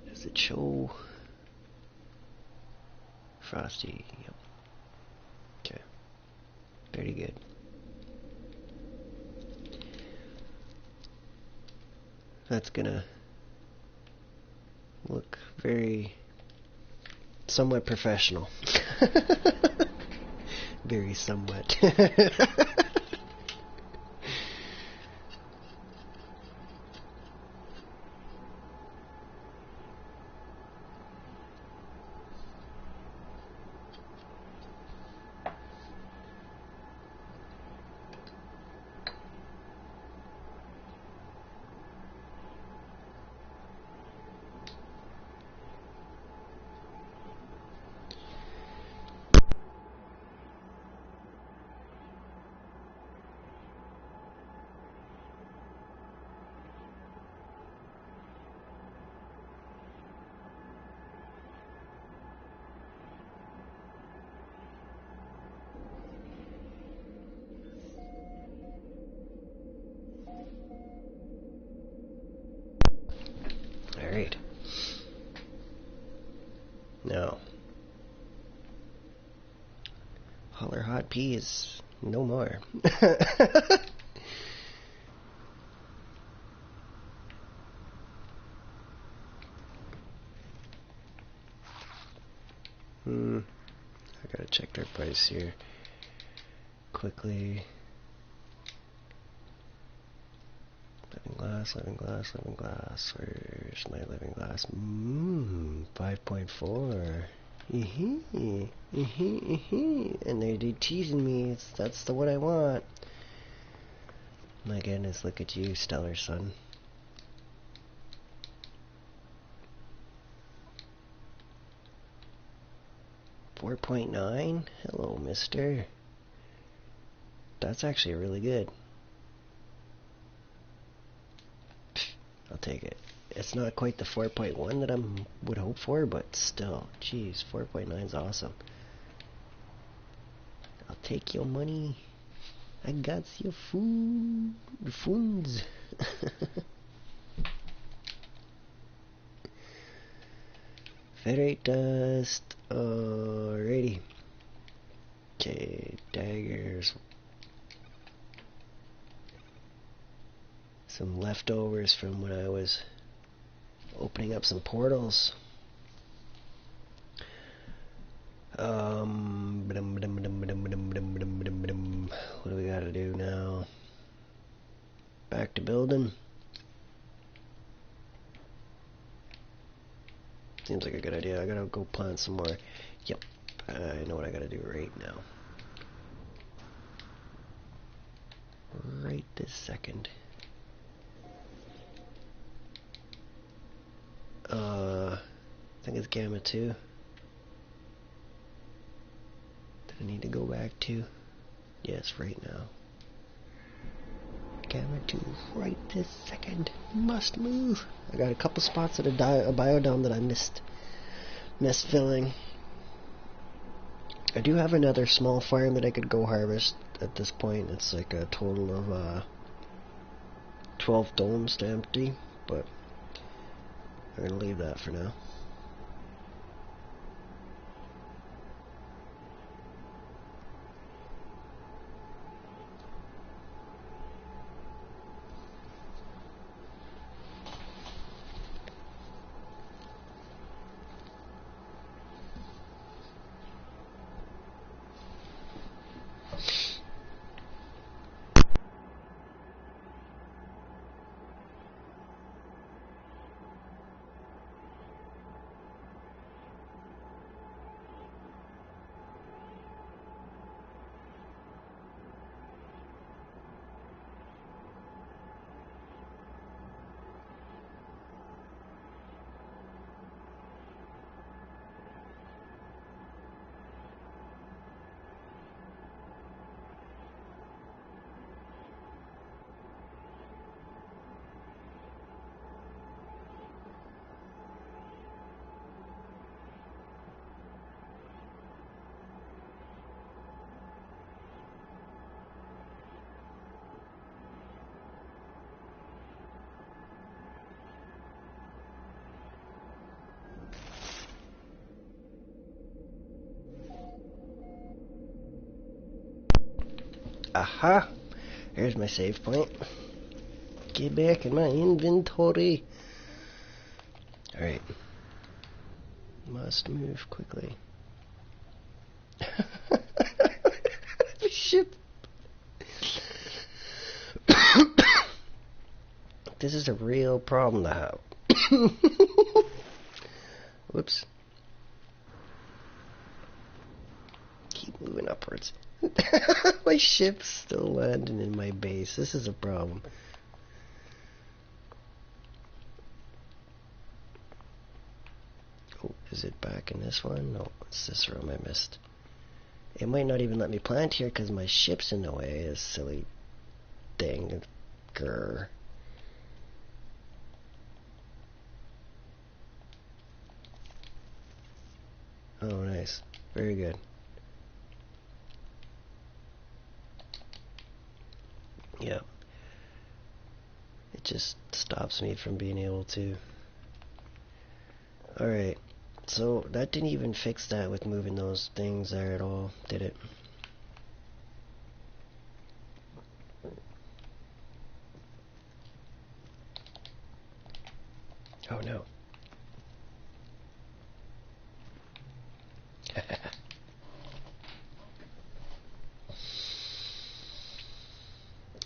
Speaker 1: Does it show Frosty? Yep. Okay. Very good. That's gonna look very somewhat professional. Very somewhat. Alright. Now, Holler Hot P is no more. I gotta check their price here quickly. Living glass, living glass, living glass. Where's my living glass? 5.4. And they're teasing me. That's the what I want. My goodness, look at you, stellar son. $4.9? Hello, mister. That's actually really good. I'll take it. It's not quite the 4.1 that I would hope for, but still, geez, 4.9 is awesome. I'll take your money. I got your food. Funds. Ferrite dust. Alrighty. Okay, daggers. Some leftovers from when I was opening up some portals. What do we gotta do now? Back to building. Seems like a good idea. I gotta go plant some more. Yep, I know what I gotta do right now. Right this second. I think it's Gamma 2 that I need to go back to. Yes, right now. Gamma 2, right this second. Must move. I got a couple spots at a biodome that I missed filling. I do have another small farm that I could go harvest at this point. It's like a total of 12 domes to empty, but I'm gonna leave that for now. Aha! There's my save point. Get back in my inventory. Alright. Must move quickly. Shit. This is a real problem to have. Whoops. Keep moving upwards. My ship's still landing in my base. This is a problem. Oh, is it back in this one? No, it's this room I missed. It might not even let me plant here because my ship's in the way. This silly thing. Grr. Oh, nice. Very good. Yeah. It just stops me from being able to. Alright. So, that didn't even fix that with moving those things there at all, did it? Oh no.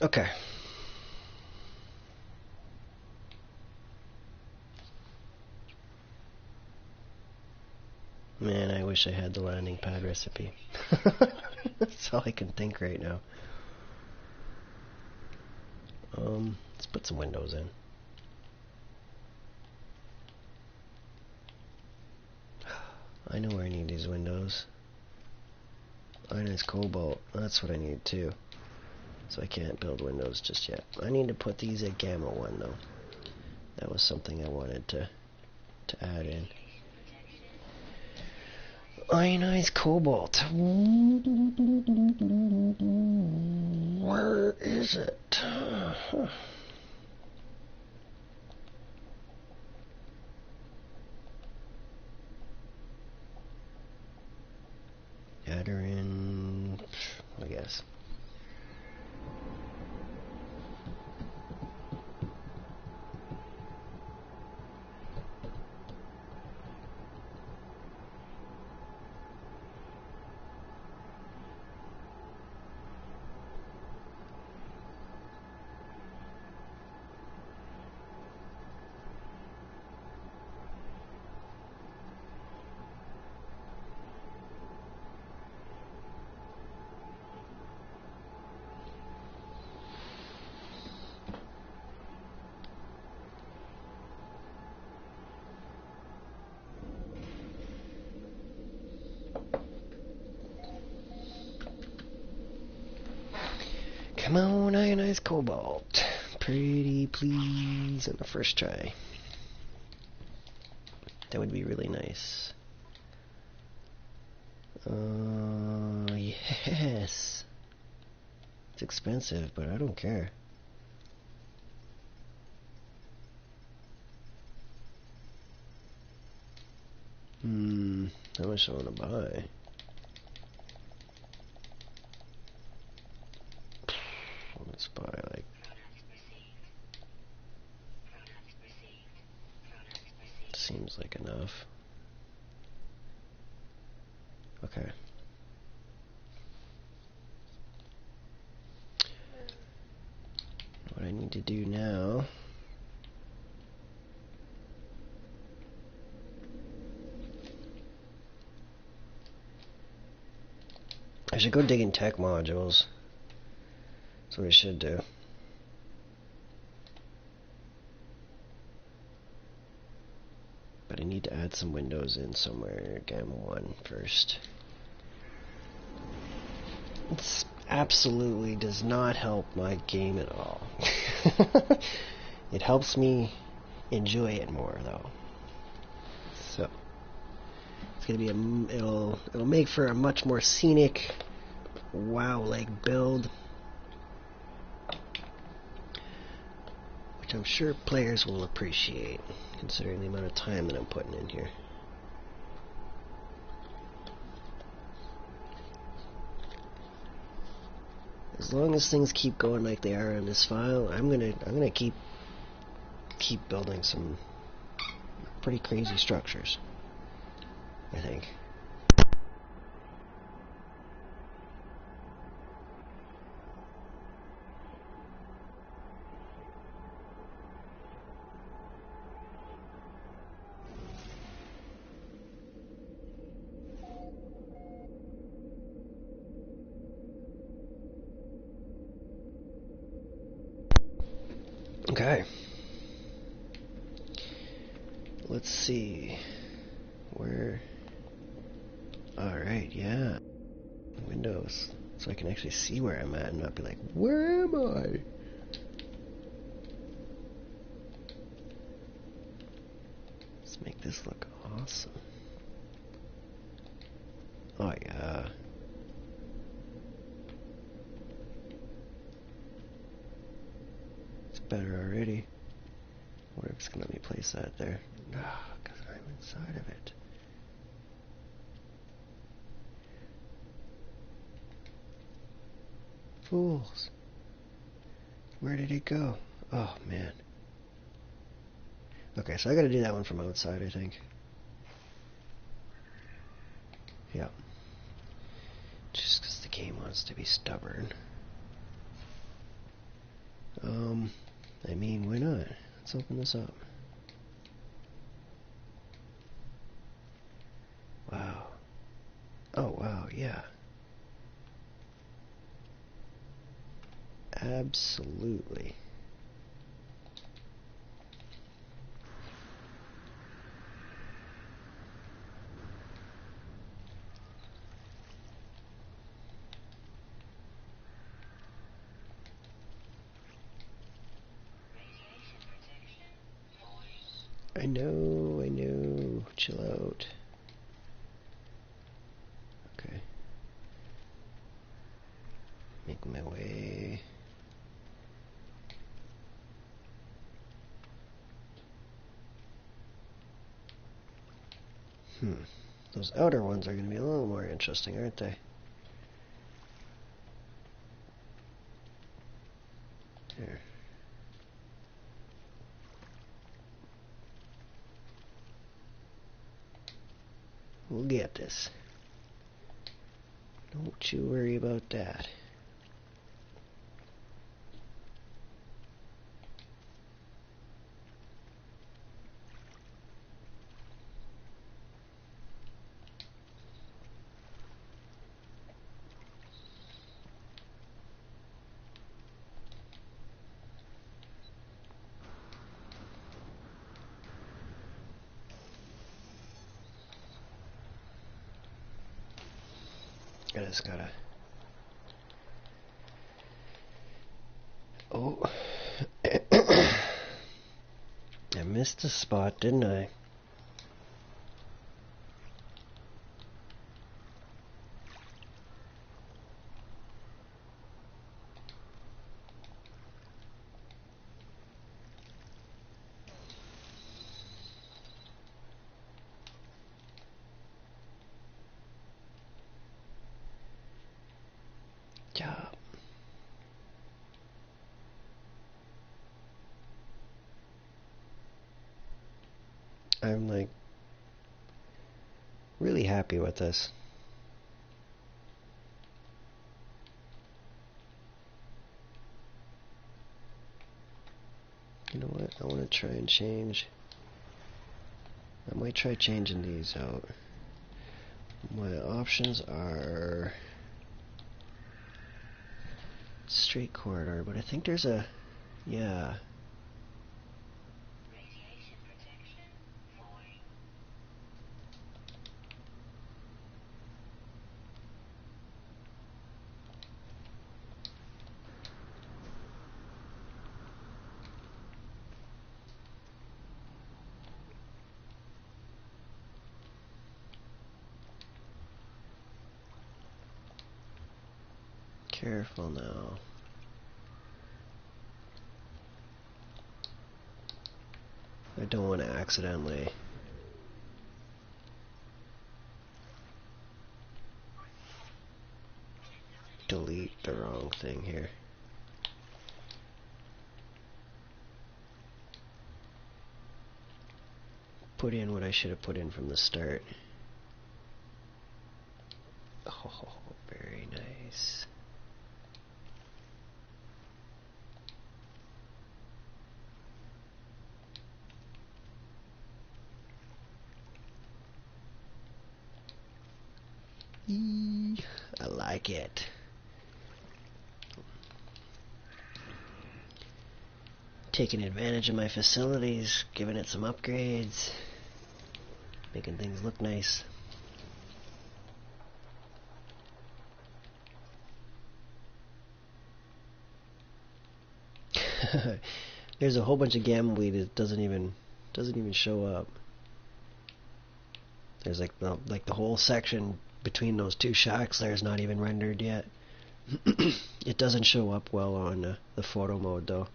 Speaker 1: Okay. Man, I wish I had the landing pad recipe. That's all I can think right now. Let's put some windows in. I know where I need these windows. Ionized cobalt. That's what I need too. So I can't build windows just yet. I need to put these at gamma 1 though. That was something I wanted to add in. Ionized cobalt. Where is it? Huh. Add her in, I guess. Come on, ionized cobalt. Pretty please on the first try. That would be really nice. Yes. It's expensive, but I don't care. How much do I want to buy? Let's buy like... Seems like enough. Okay. What I need to do now... I should go digging tech modules. That's what I should do. But I need to add some windows in somewhere, gamma 1 first. It absolutely does not help my game at all. It helps me enjoy it more though. So it's gonna be it'll make for a much more scenic, wow-like build, which I'm sure players will appreciate, considering the amount of time that I'm putting in here. As long as things keep going like they are in this file, I'm gonna keep building some pretty crazy structures, I think. Okay. Let's see. Where... Alright, yeah. Windows. So I can actually see where I'm at and not be like, where am I? Let's make this look awesome. Oh yeah. It's better already. I wonder if it's gonna let me place that there. Ah, because I'm inside of it. Fools. Where did it go? Oh man. Okay, so I gotta do that one from outside, I think. Yeah. Just because the game wants to be stubborn. I mean, why not? Let's open this up. Wow. Oh, wow, yeah. Absolutely. I know. Chill out. Okay. Making my way. Those outer ones are going to be a little more interesting, aren't they? Here. We'll get this. Don't you worry about that. I just gotta... Oh. I missed a spot, didn't I? Job. I'm like really happy with this. You know what? I want to try and change. I might try changing these out. My options are straight corridor, but I think there's a... Yeah. Careful now. I don't want to accidentally delete the wrong thing here. Put in what I should have put in from the start. Oh, very nice. I like it. Taking advantage of my facilities, giving it some upgrades, making things look nice. There's a whole bunch of gamma weed that doesn't even show up. There's like the whole section between those two shacks there is not even rendered yet. It doesn't show up well on the photo mode though.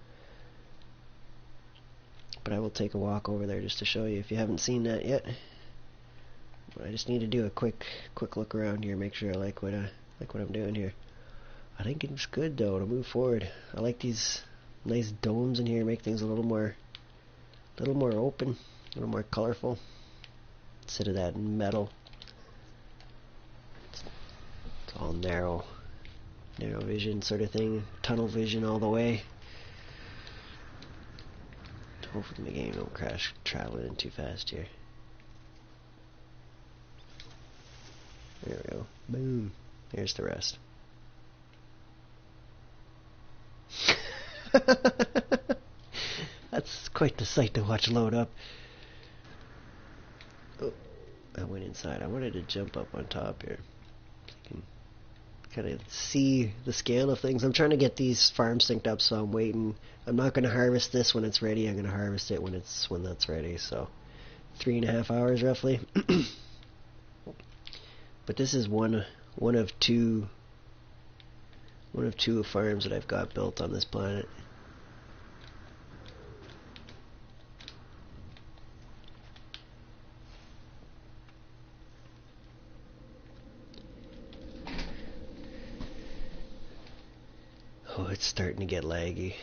Speaker 1: But I will take a walk over there just to show you if you haven't seen that yet. But I just need to do a quick look around here, make sure I like what I'm doing here. I think it's good though to move forward. I like these nice domes in here, make things a little more open, a little more colorful instead of that metal. It's all narrow vision sort of thing, tunnel vision all the way. Hopefully my game don't crash traveling in too fast here. There we go. Boom. Here's the rest. That's quite the sight to watch load up. Oh, I went inside. I wanted to jump up on top here. So I can kind of see the scale of things. I'm trying to get these farms synced up, so I'm waiting. I'm not going to harvest this when it's ready. I'm going to harvest it when that's ready. So 3.5 hours roughly. But this is one of two farms that I've got built on this planet. Oh, it's starting to get laggy.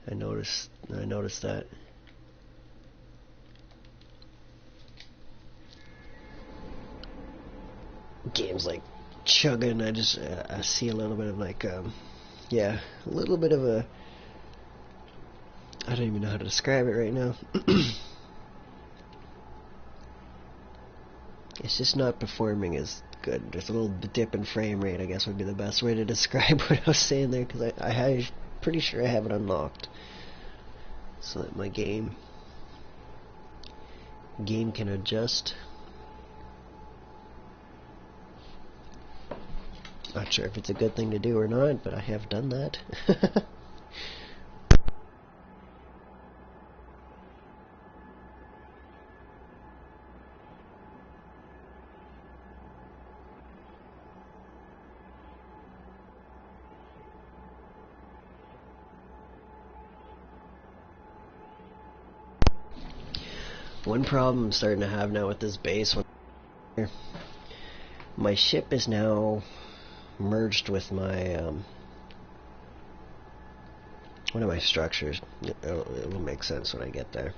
Speaker 1: I noticed that. Game's like chugging. I see a little bit of like yeah, a little bit of a, I don't even know how to describe it right now. It's just not performing as good. There's a little dip in frame rate, I guess would be the best way to describe what I was saying there, because I'm pretty sure I have it unlocked so that my game can adjust. Not sure if it's a good thing to do or not, but I have done that. One problem I'm starting to have now with this base, my ship is now merged with my one of my structures. It'll make sense when I get there.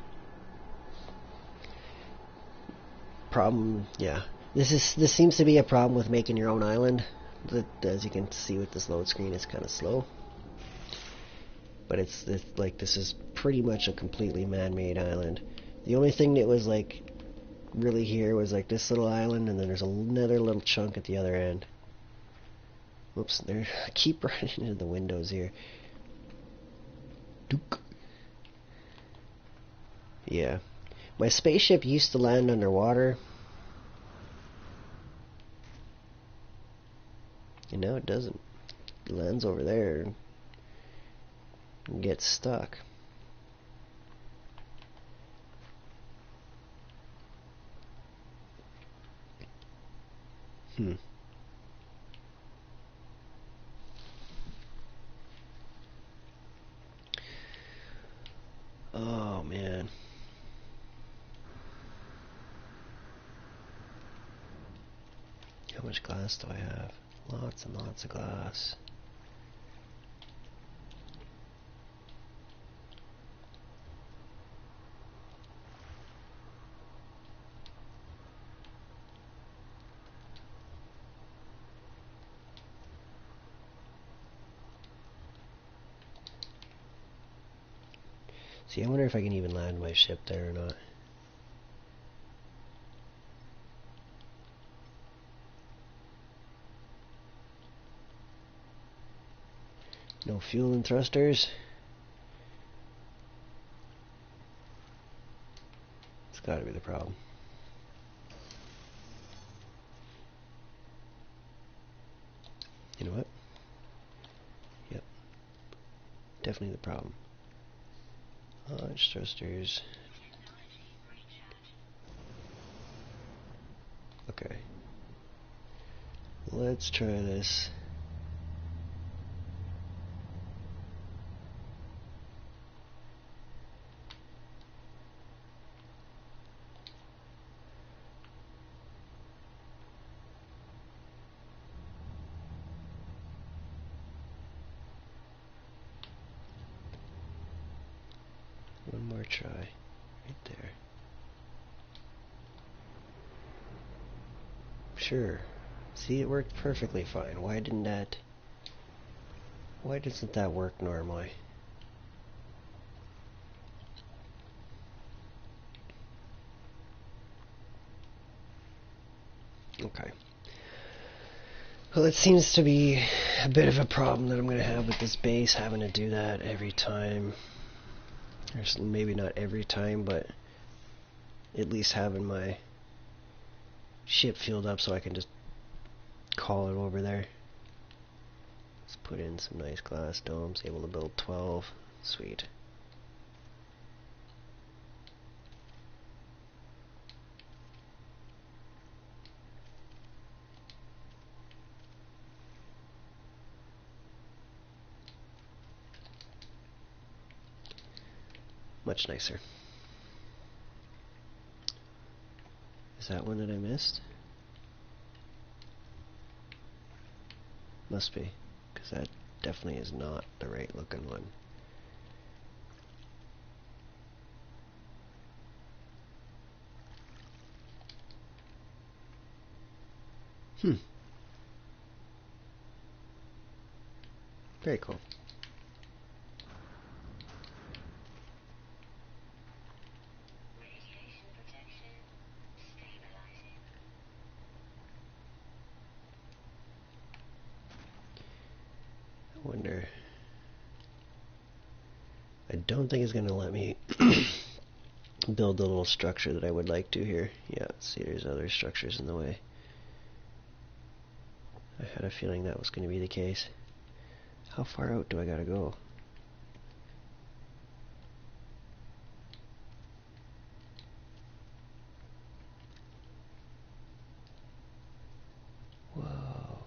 Speaker 1: Problem, yeah. This seems to be a problem with making your own island. As you can see with this load screen, it's kind of slow. But it's like this is pretty much a completely man-made island. The only thing that was like really here was like this little island, and then there's another little chunk at the other end. Whoops, I keep running into the windows here. Dook. Yeah. My spaceship used to land underwater. And now it doesn't. It lands over there and gets stuck. Oh man. How much glass do I have? Lots and lots of glass. See, I wonder if I can even land my ship there or not. No fuel and thrusters. It's gotta be the problem. You know what? Yep. Definitely the problem. Launch thrusters. Okay. Let's try this. One more try. Right there. Sure. See, it worked perfectly fine. Why doesn't that work normally? Okay. Well, it seems to be a bit of a problem that I'm going to have with this base, having to do that every time. Or maybe not every time, but at least having my ship filled up so I can just call it over there. Let's put in some nice glass domes, able to build 12. Sweet. Much nicer. Is that one that I missed? Must be, because that definitely is not the right looking one. Very cool. I wonder. I don't think it's going to let me build the little structure that I would like to here. Yeah, see, there's other structures in the way. I had a feeling that was going to be the case. How far out do I gotta go? Whoa.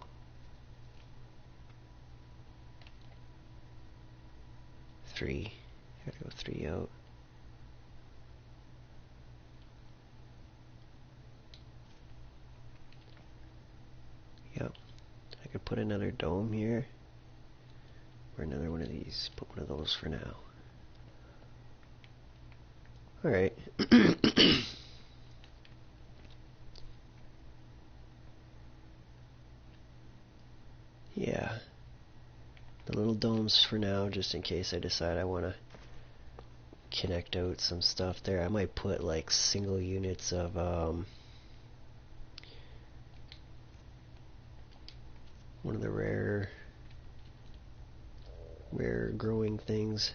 Speaker 1: Three. Gotta go 3 out. Yep. I could put another dome here. Or another one of these. Put one of those for now. Alright. Yeah. The little domes for now, just in case I decide I want to connect out some stuff there. I might put like single units of one of the rare growing things.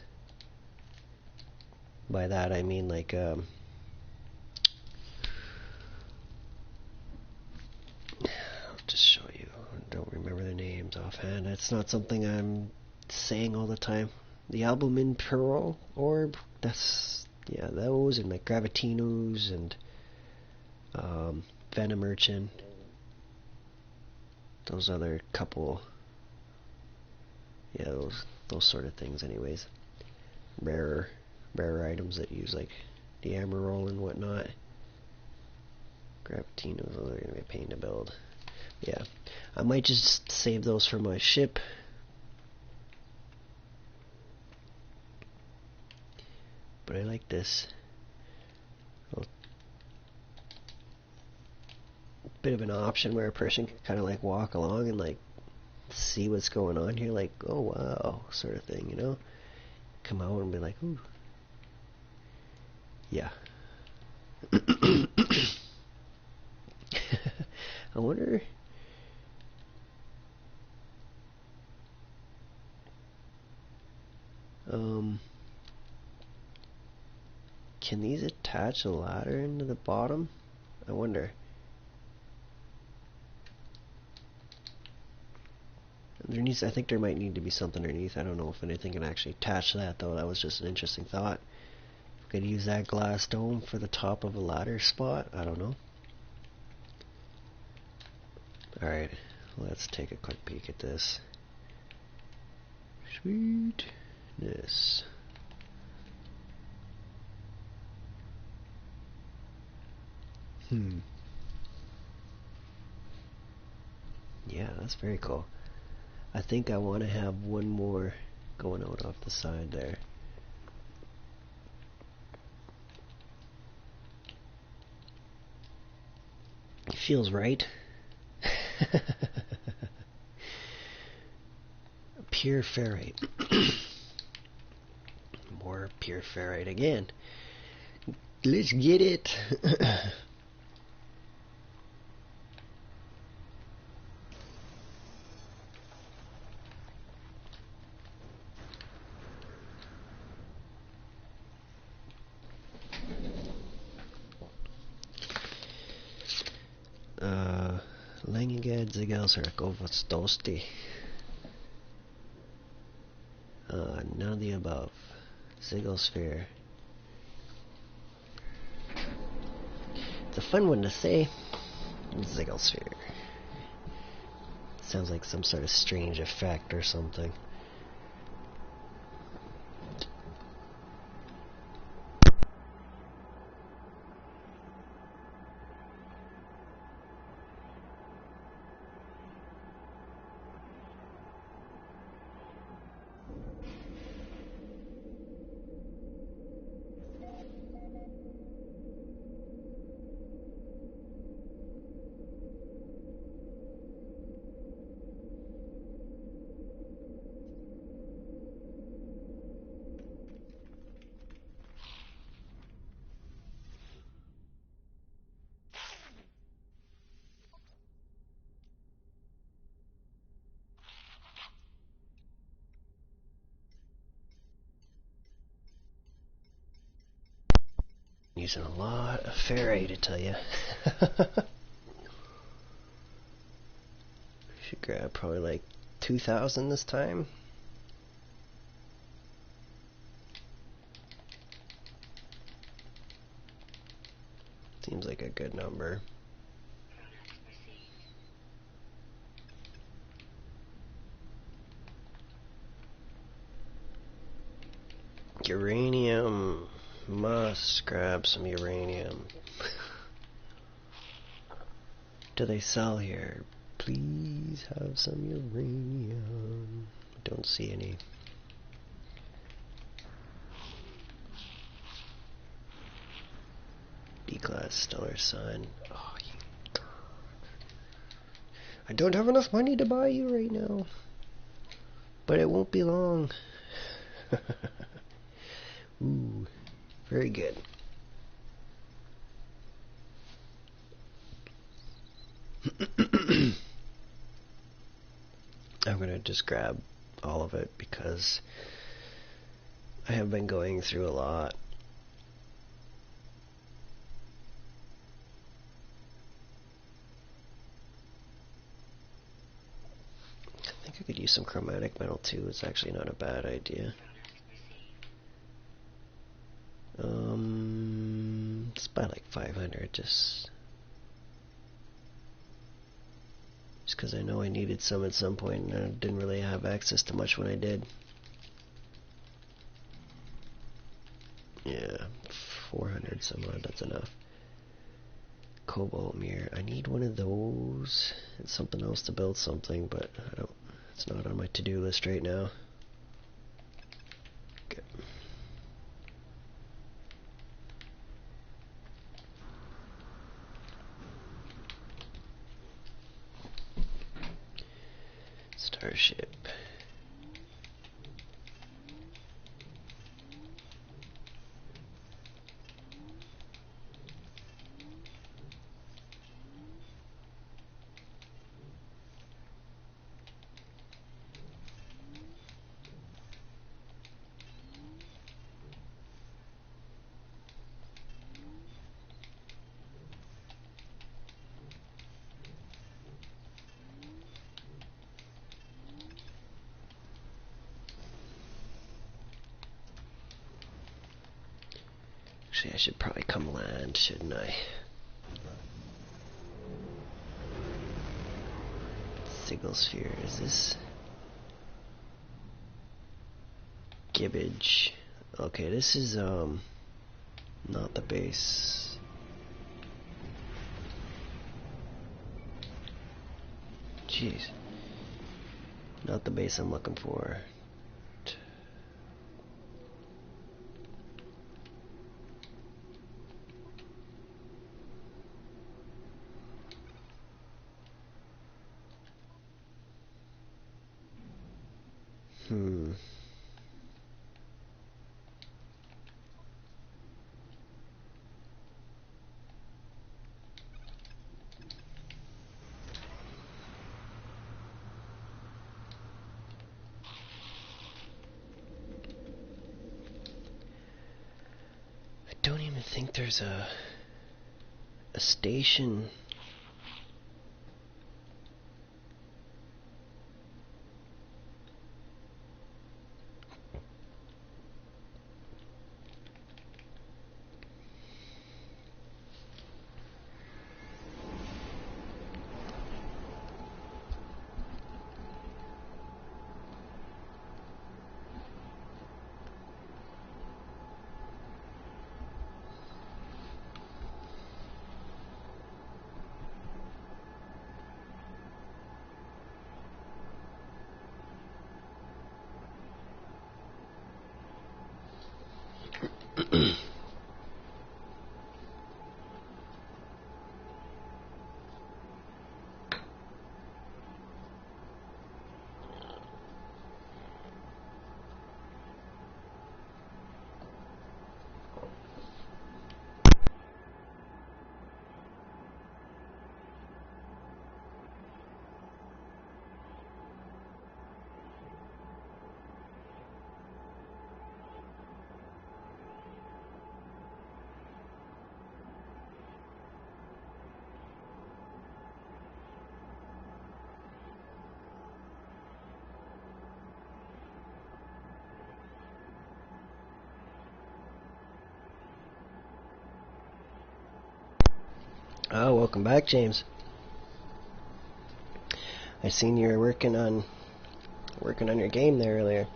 Speaker 1: By that I mean like I'll just show you. I don't remember the names offhand. It's not something I'm saying all the time. The albumin pearl orb, that's, yeah, those, and like gravitinos and venom urchin. Those other couple, yeah, those sort of things anyways. Rarer items that use like the emerald and whatnot. Gravitinos, those are gonna be a pain to build. Yeah, I might just save those for my ship. But I like this. Bit of an option where a person can kind of like walk along and like see what's going on here, like, oh wow, sort of thing, you know? Come out and be like, ooh. Yeah. I wonder. Can these attach a ladder into the bottom? I wonder. Underneath, I think there might need to be something underneath. I don't know if anything can actually attach that, though. That was just an interesting thought. Could use that glass dome for the top of a ladder spot. I don't know. Alright, let's take a quick peek at this. Sweetness. Yeah, that's very cool. I think I want to have one more going out off the side there. Feels right. Pure ferrite. More pure ferrite again. Let's get it. Längeged Zigelcirkelvostosti. None of the above. Zigelsphere. It's a fun one to say. Zigelsphere. Sounds like some sort of strange effect or something. Using a lot of ferrite, to tell you. Should grab probably like 2,000 this time. Seems like a good number. Uranium. Must grab some uranium. Do they sell here? Please have some uranium. Don't see any. B-class stellar sun. Oh, you God. I don't have enough money to buy you right now. But it won't be long. Ooh, very good. I'm gonna just grab all of it because I have been going through a lot. I think I could use some chromatic metal too. It's actually not a bad idea. Let's buy like 500 just because I know I needed some at some point and I didn't really have access to much when I did. Yeah, 400 some odd, that's enough. Cobalt mirror, I need one of those and something else to build something, but I don't, it's not on my to-do list right now. Okay. Starship. Actually, I should probably come land, shouldn't I? Siglsphere, is this? Gibbage. Okay, this is, not the base. Jeez. Not the base I'm looking for. I don't even think there's a station Oh, welcome back, James. I seen you were working on your game there earlier.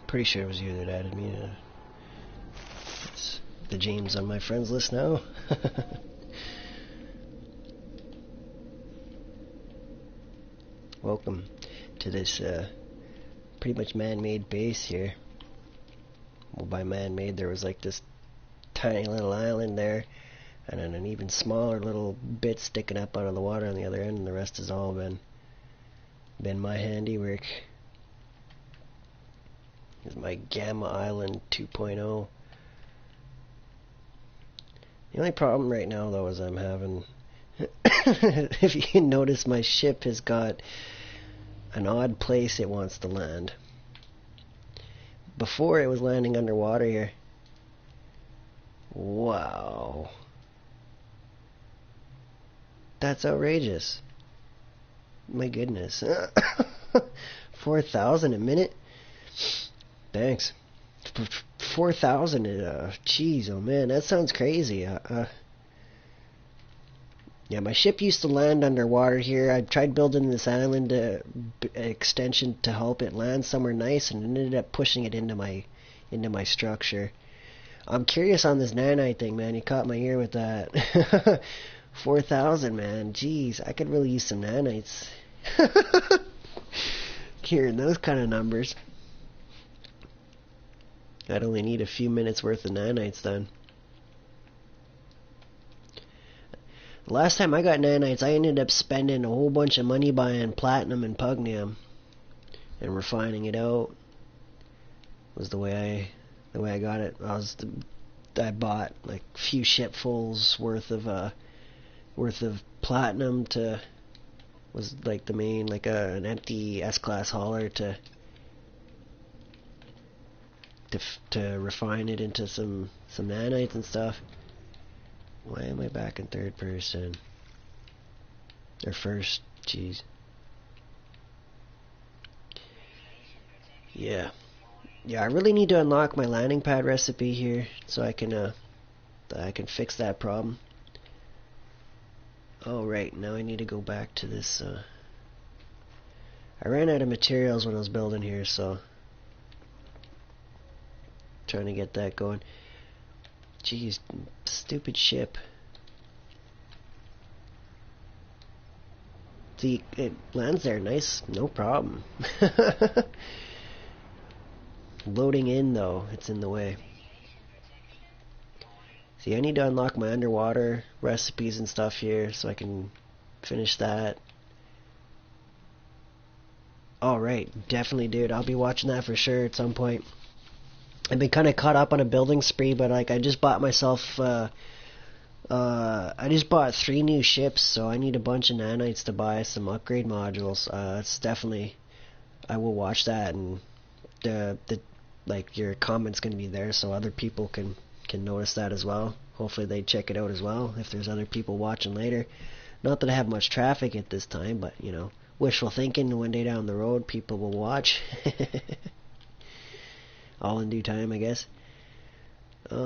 Speaker 1: Pretty sure it was you that added me to the James on my friends list now. Welcome to this pretty much man-made base here. Well, by man-made, there was like this tiny little island there, and then an even smaller little bit sticking up out of the water on the other end, and the rest has all been my handiwork. This is my Gamma Island 2.0. The only problem right now, though, is I'm having... if you can notice, my ship has got an odd place it wants to land. Before, it was landing underwater here. Wow. That's outrageous. My goodness. 4,000 a minute? Thanks. 4,000, jeez, oh man, that sounds crazy. Yeah, my ship used to land underwater here. I tried building this island extension to help it land somewhere nice, and ended up pushing it into my structure. I'm curious on this nanite thing, man. You caught my ear with that. 4,000, man. Jeez, I could really use some nanites. Hearing those kind of numbers. I'd only need a few minutes worth of nanites then. Last time I got nanites, I ended up spending a whole bunch of money buying platinum and pugnium and refining it out. Was the way I got it. I bought like a few shipfuls worth of platinum was like the main, like an empty S-class hauler to refine it into some nanites and stuff. Why am I back in third person? Or first, jeez. Yeah. Yeah, I really need to unlock my landing pad recipe here so I can fix that problem. Oh right, now I need to go back to this. I ran out of materials when I was building here, so trying to get that going. Jeez, stupid ship. See, it lands there nice, no problem. Loading in, though, it's in the way. See, I need to unlock my underwater recipes and stuff here so I can finish that. Alright, definitely, dude. I'll be watching that for sure at some point. I've been kind of caught up on a building spree, but like I just bought myself, I just bought 3 new ships, so I need a bunch of nanites to buy some upgrade modules. It's definitely, I will watch that, and like your comment's gonna be there, so other people can notice that as well. Hopefully they check it out as well if there's other people watching later. Not that I have much traffic at this time, but you know, wishful thinking. One day down the road, people will watch. All in due time, I guess. You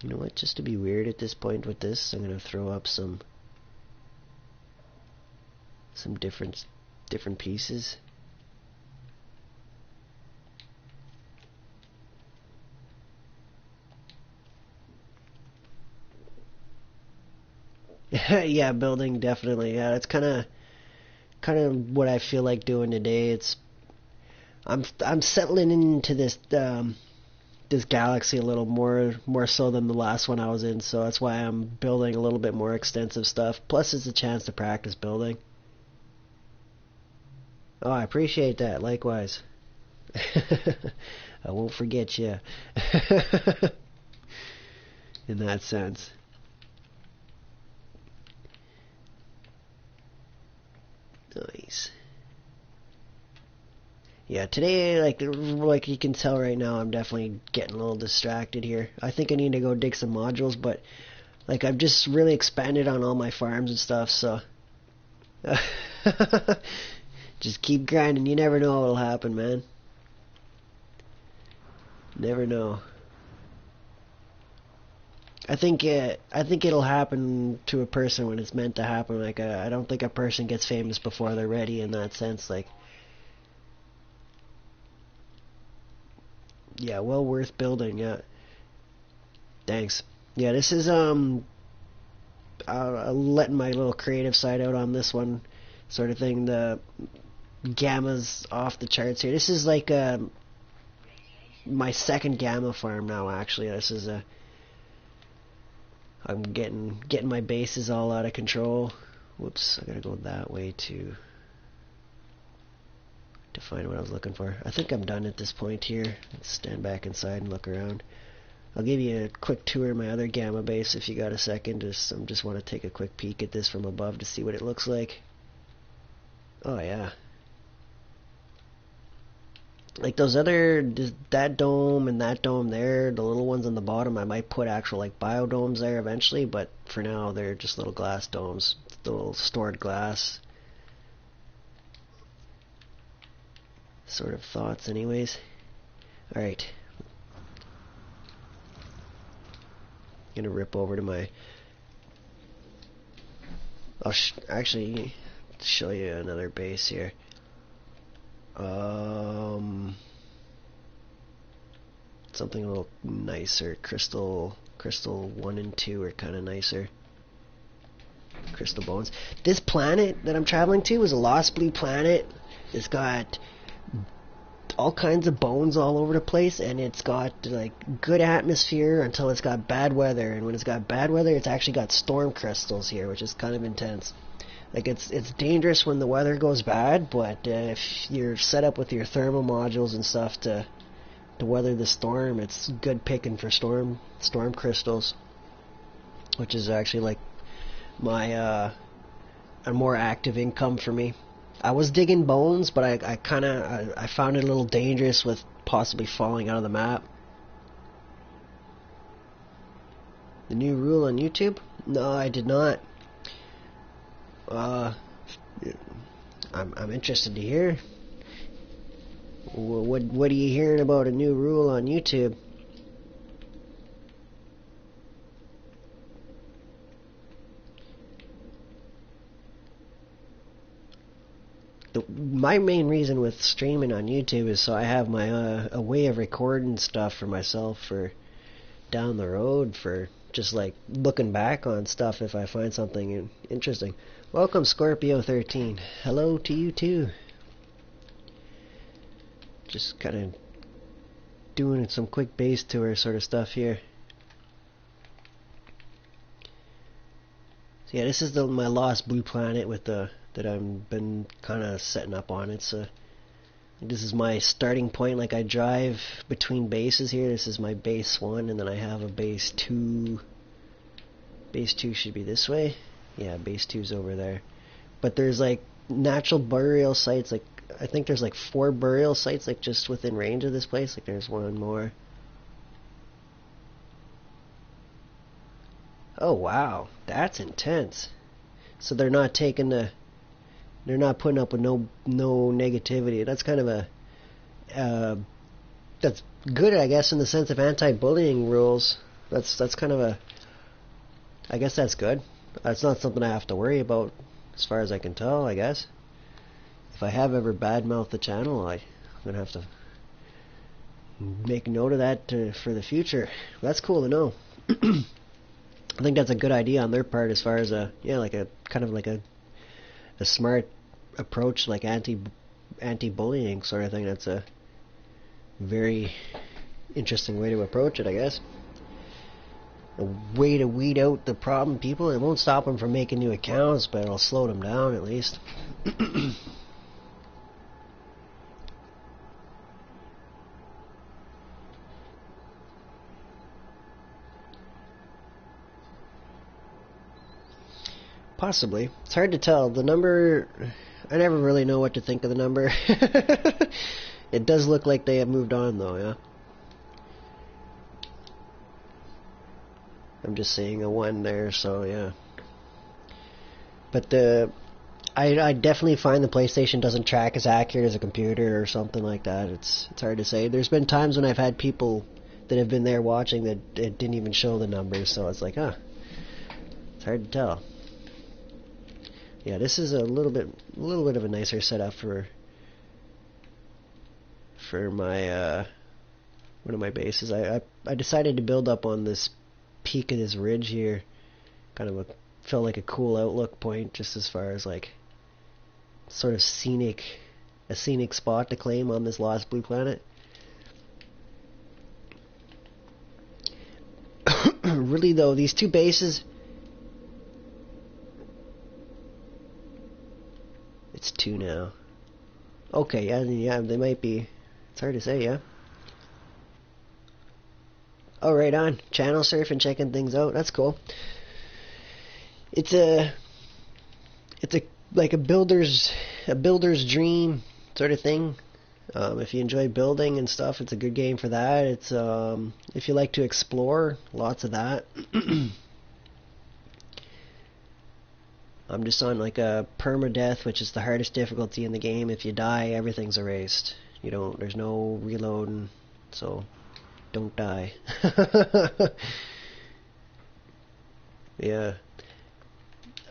Speaker 1: know what? Just to be weird at this point with this, I'm gonna throw up some different pieces. Yeah, building definitely. Yeah, it's kind kind of what I feel like doing today. I'm settling into this this galaxy a little more so than the last one I was in, so that's why I'm building a little bit more extensive stuff. Plus, it's a chance to practice building. Oh, I appreciate that. Likewise. I won't forget you. In that sense. Nice. Yeah, today, like you can tell right now, I'm definitely getting a little distracted here. I think I need to go dig some modules, but like I've just really expanded on all my farms and stuff, so just keep grinding. You never know what'll happen, man. Never know. I think it'll happen to a person when it's meant to happen. Like I don't think a person gets famous before they're ready in that sense. Like, yeah, well worth building. Yeah, thanks. Yeah, this is letting my little creative side out on this one, sort of thing. The gamma's off the charts here. This is like my second gamma farm now. Actually, this is I'm getting my bases all out of control. Whoops, I gotta go that way to find what I was looking for. I think I'm done at this point here. Let's stand back inside and look around. I'll give you a quick tour of my other gamma base if you got a second. Just want to take a quick peek at this from above to see what it looks like. Oh yeah. Like those other, that dome and that dome there, the little ones on the bottom, I might put actual like biodomes there eventually, but for now they're just little glass domes, little stored glass sort of thoughts anyways. Alright. Gonna rip over to my, I'll actually show you another base here. Something a little nicer. Crystal 1 and 2 are kind of nicer. Crystal bones. This planet that I'm traveling to is a lost blue planet. It's got all kinds of bones all over the place, and it's got like good atmosphere until it's got bad weather, and when it's got bad weather it's actually got storm crystals here, which is kind of intense. Like it's dangerous when the weather goes bad, but if you're set up with your thermal modules and stuff to weather the storm, it's good picking for storm crystals, which is actually like my a more active income for me. I was digging bones, but I found it a little dangerous with possibly falling out of the map. The new rule on YouTube? No, I did not. I'm interested to hear. What are you hearing about a new rule on YouTube? My main reason with streaming on YouTube is so I have my a way of recording stuff for myself for down the road, for just like looking back on stuff if I find something interesting. Welcome Scorpio 13. Hello to you too. Just kind of doing some quick base tour sort of stuff here. So yeah, this is my lost blue planet with the that I've been kind of setting up on. It's this is my starting point. Like I drive between bases here. This is my base 1, and then I have a base 2. Base 2 should be this way. Yeah, base 2's over there. But there's like natural burial sites. Like I think there's like 4 burial sites like just within range of this place. Like there's one more. Oh wow, that's intense. So they're not taking the, they're not putting up with no negativity. That's kind of a that's good, I guess, in the sense of anti-bullying rules. That's kind of a, I guess that's good. That's not something I have to worry about as far as I can tell, I guess. If I have ever badmouthed the channel, I'm gonna have to make note of that for the future. That's cool to know. I think that's a good idea on their part as far as like a kind of like a smart approach, like anti-bullying sort of thing. That's a very interesting way to approach it, I guess. A way to weed out the problem people. It won't stop them from making new accounts, but it'll slow them down at least. Possibly. It's hard to tell. The number, I never really know what to think of the number. It does look like they have moved on though, yeah. I'm just seeing a 1 there, so yeah. But I definitely find the PlayStation doesn't track as accurate as a computer or something like that. It's hard to say. There's been times when I've had people that have been there watching that it didn't even show the numbers, so it's like, it's hard to tell. Yeah, this is a little bit of a nicer setup for my one of my bases. I decided to build up on this peak of this ridge here. Kind of felt like a cool outlook point, just as far as like sort of a scenic spot to claim on this lost blue planet. Really though, these two bases, it's 2 now. Okay, yeah, they might be. It's hard to say, yeah. Oh, right on. Channel surfing, checking things out. That's cool. It's like a builder's dream sort of thing. If you enjoy building and stuff, it's a good game for that. It's if you like to explore, lots of that. I'm just on like a PermaDeath, which is the hardest difficulty in the game. If you die, everything's erased. There's no reloading, so don't die. Yeah.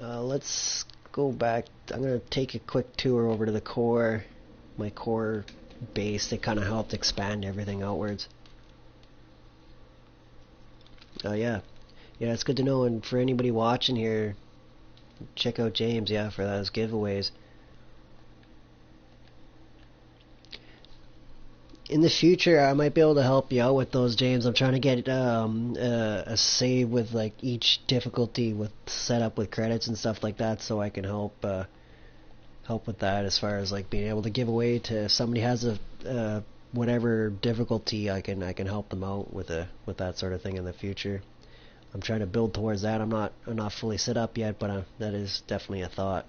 Speaker 1: Let's go back. I'm gonna take a quick tour over to the core, my core base that kind of helped expand everything outwards. Yeah, it's good to know. And for anybody watching here, check out James, for those giveaways. In the future, I might be able to help you out with those, James. I'm trying to get a save with like each difficulty with set up with credits and stuff like that, so I can help with that as far as like being able to give away to somebody has a whatever difficulty. I can help them out with that sort of thing in the future. I'm trying to build towards that. I'm not fully set up yet, but that is definitely a thought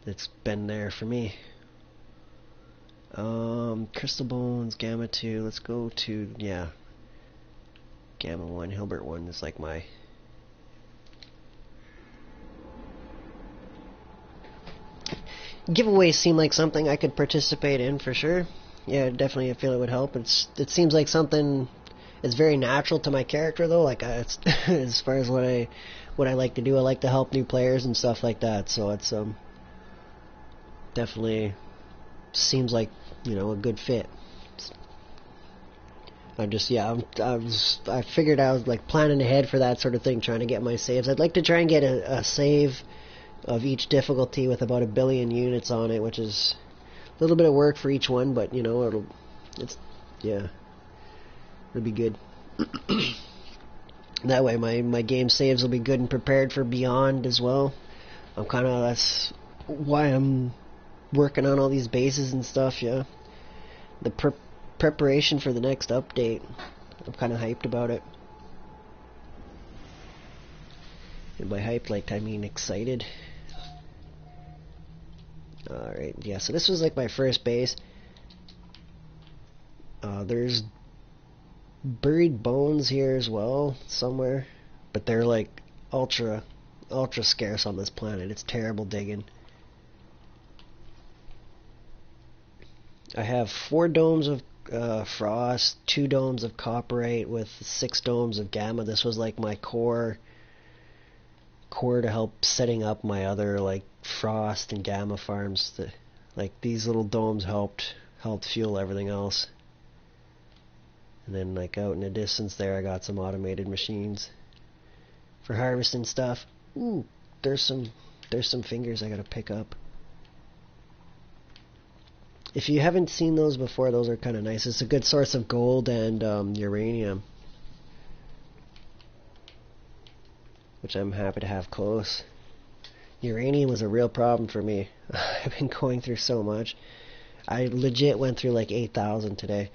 Speaker 1: that's been there for me. Crystal Bones, Gamma 2, let's go to, Gamma 1, Hilbert 1 is like my... Giveaways seem like something I could participate in for sure. Yeah, definitely I feel it would help. It seems like something is very natural to my character though, like it's as far as what I like to do, I like to help new players and stuff like that, so it's definitely seems like a good fit. I figured I was like planning ahead for that sort of thing, trying to get my saves. I'd like to try and get a save of each difficulty with about 1 billion units on it, which is a little bit of work for each one, but it'll be good. That way my game saves will be good and prepared for Beyond as well. That's why I'm working on all these bases and stuff, yeah. The preparation for the next update. I'm kind of hyped about it. And by hyped, I mean excited. Alright, yeah, so this was like my first base. There's buried bones here as well, somewhere. But they're like ultra scarce on this planet. It's terrible digging. I have 4 domes of frost, 2 domes of copperite with 6 domes of gamma. This was like my core to help setting up my other like frost and gamma farms. Like these little domes helped fuel everything else. And then like out in the distance there, I got some automated machines for harvesting stuff. Ooh, there's some fingers I gotta pick up. If you haven't seen those before, those are kind of nice. It's a good source of gold and uranium, which I'm happy to have close. Uranium was a real problem for me. I've been going through so much. I legit went through like 8,000 today.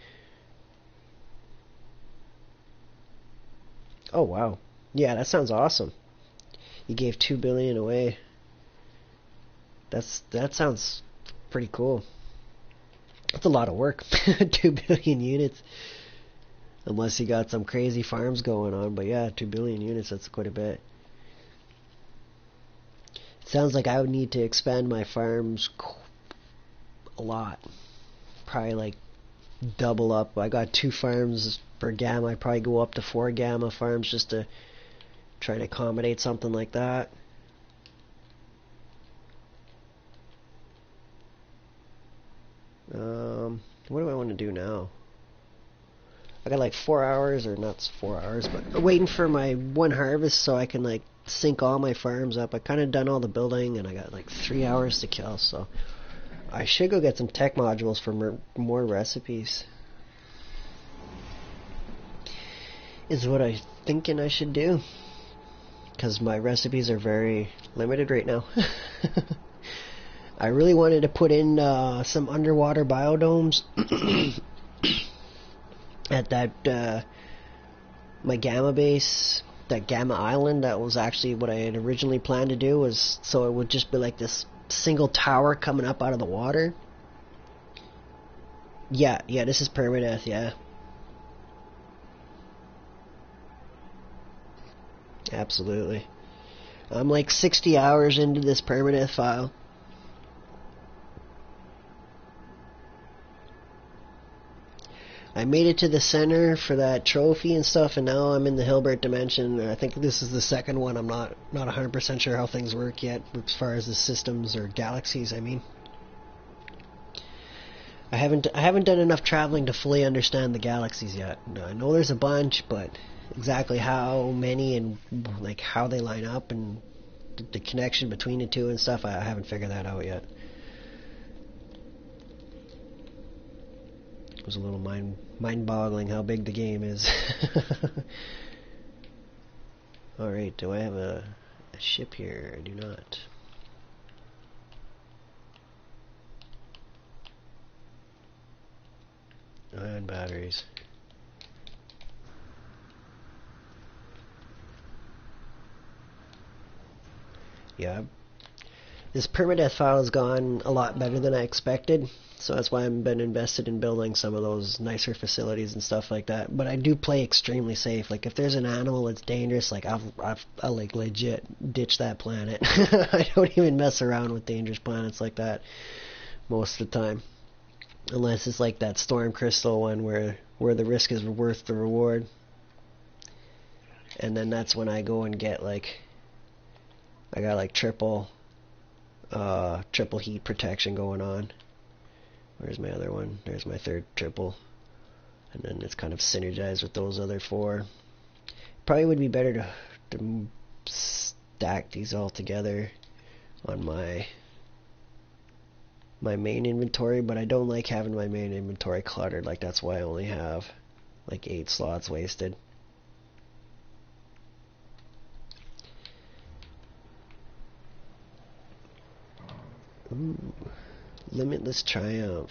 Speaker 1: Oh wow. Yeah, that sounds awesome. You gave 2 billion away. That sounds pretty cool. That's a lot of work. 2 billion units. Unless you got some crazy farms going on, but yeah, 2 billion units, that's quite a bit. It sounds like I would need to expand my farms a lot. Probably like double up. I got 2 farms per gamma. I'd probably go up to 4 gamma farms just to try to accommodate something like that. What do I want to do now? I got like 4 hours, or not 4 hours, but waiting for my one harvest so I can like sync all my farms up. I kind of done all the building, and I got like 3 hours to kill, so I should go get some tech modules for more recipes. Is what I'm thinking I should do, because my recipes are very limited right now. I really wanted to put in some underwater biodomes at that my gamma base, that gamma island. That was actually what I had originally planned to do, was so it would just be like this single tower coming up out of the water. Yeah, this is PermaDeath, yeah. Absolutely. I'm like 60 hours into this PermaDeath file. I made it to the center for that trophy and stuff, and now I'm in the Hilbert dimension. I think this is the second one. I'm not 100% sure how things work yet, as far as the systems or galaxies, I mean. I haven't done enough traveling to fully understand the galaxies yet. I know there's a bunch, but exactly how many and like how they line up and the connection between the two and stuff, I haven't figured that out yet. It was a little mind-boggling how big the game is. Alright, do I have a ship here? I do not. Ion batteries. Yeah, this PermaDeath file has gone a lot better than I expected, so that's why I've been invested in building some of those nicer facilities and stuff like that. But I do play extremely safe. Like if there's an animal that's dangerous, like I'll like legit ditch that planet. I don't even mess around with dangerous planets like that most of the time, unless it's like that storm crystal one where the risk is worth the reward, and then that's when I go and get like, I got like triple heat protection going on. Where's my other one? There's my third triple. And then it's kind of synergized with those other 4. Probably would be better to stack these all together on my main inventory, but I don't like having my main inventory cluttered. Like that's why I only have like 8 slots wasted. Ooh, Limitless Triumph.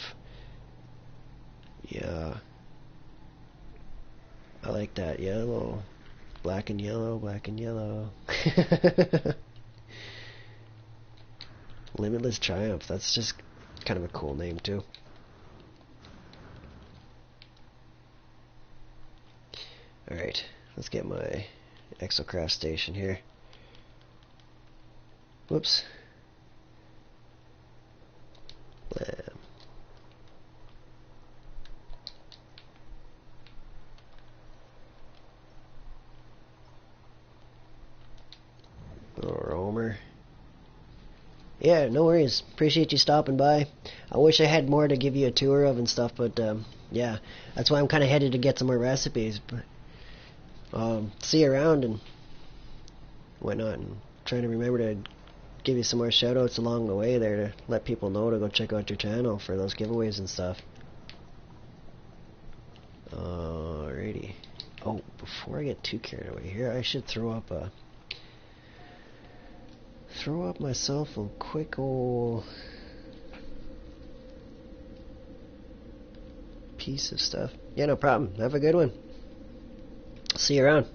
Speaker 1: Yeah, I like that yellow. Black and yellow, black and yellow. Limitless Triumph, that's just kind of a cool name too. Alright, let's get my exocraft station here. Whoops. Blam. Little roamer. Yeah, no worries. Appreciate you stopping by. I wish I had more to give you a tour of and stuff, but yeah, that's why I'm kind of headed to get some more recipes. But see you around and whatnot, and trying to remember to give you some more shoutouts along the way there to let people know to go check out your channel for those giveaways and stuff. Alrighty. Oh, before I get too carried away here, I should throw up myself a quick ol' piece of stuff. Yeah, no problem. Have a good one. See you around.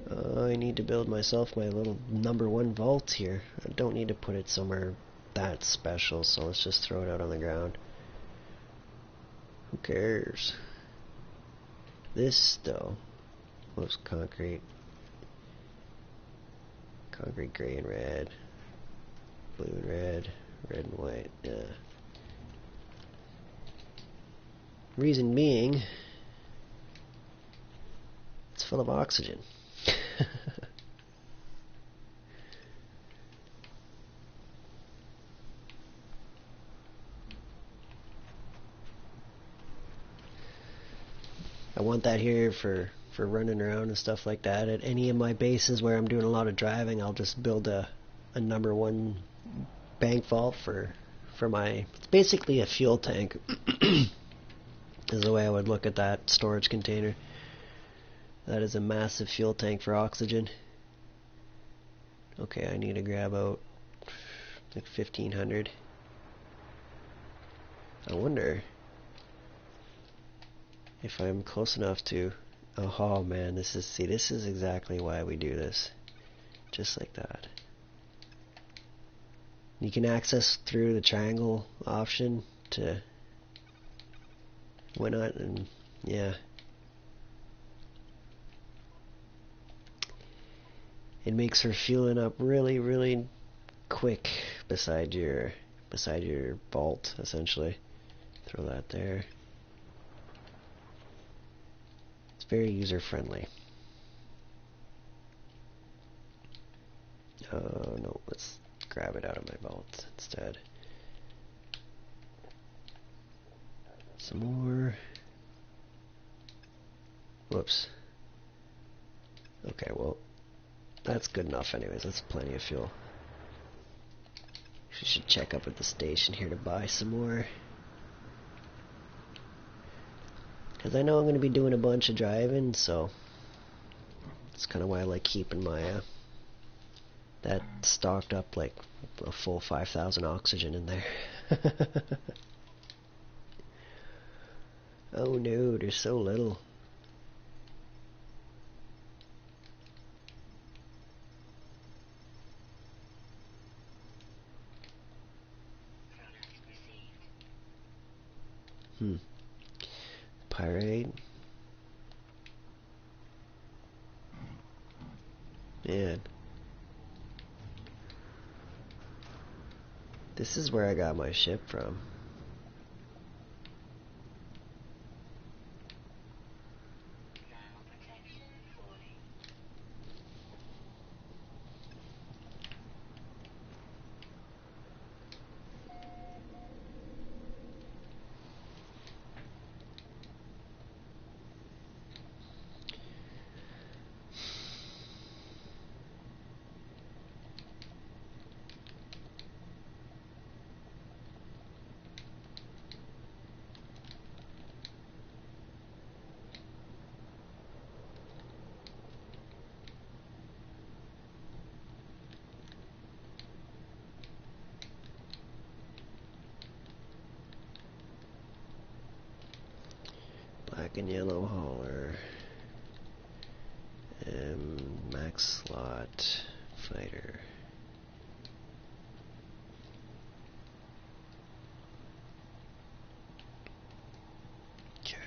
Speaker 1: I need to build myself my little #1 vault here. I don't need to put it somewhere that special, so let's just throw it out on the ground. Who cares? This, though, was concrete. Concrete gray and red. Blue and red. Red and white. Yeah. Reason being, it's full of oxygen. I want that here for running around and stuff like that. At any of my bases where I'm doing a lot of driving, I'll just build a #1 bank vault for my... It's basically a fuel tank. Is the way I would look at that storage container. That is a massive fuel tank for oxygen. Okay, I need to grab out like 1,500. I wonder if I'm close enough to... Oh man, this is exactly why we do this. Just like that. You can access through the triangle option to... Why not? And yeah. It makes her fueling up really, really quick beside your vault, essentially. Throw that there. It's very user friendly. Oh no, let's grab it out of my vault instead. Some more. Whoops. Okay, well, that's good enough anyways. That's plenty of fuel. We should check up at the station here to buy some more. Because I know I'm going to be doing a bunch of driving, so that's kind of why I like keeping my that stocked up, like a full 5,000 oxygen in there. Oh no, there's so little. Pyrite. Man. This is where I got my ship from. Black and yellow hauler. Max slot fighter. Okay.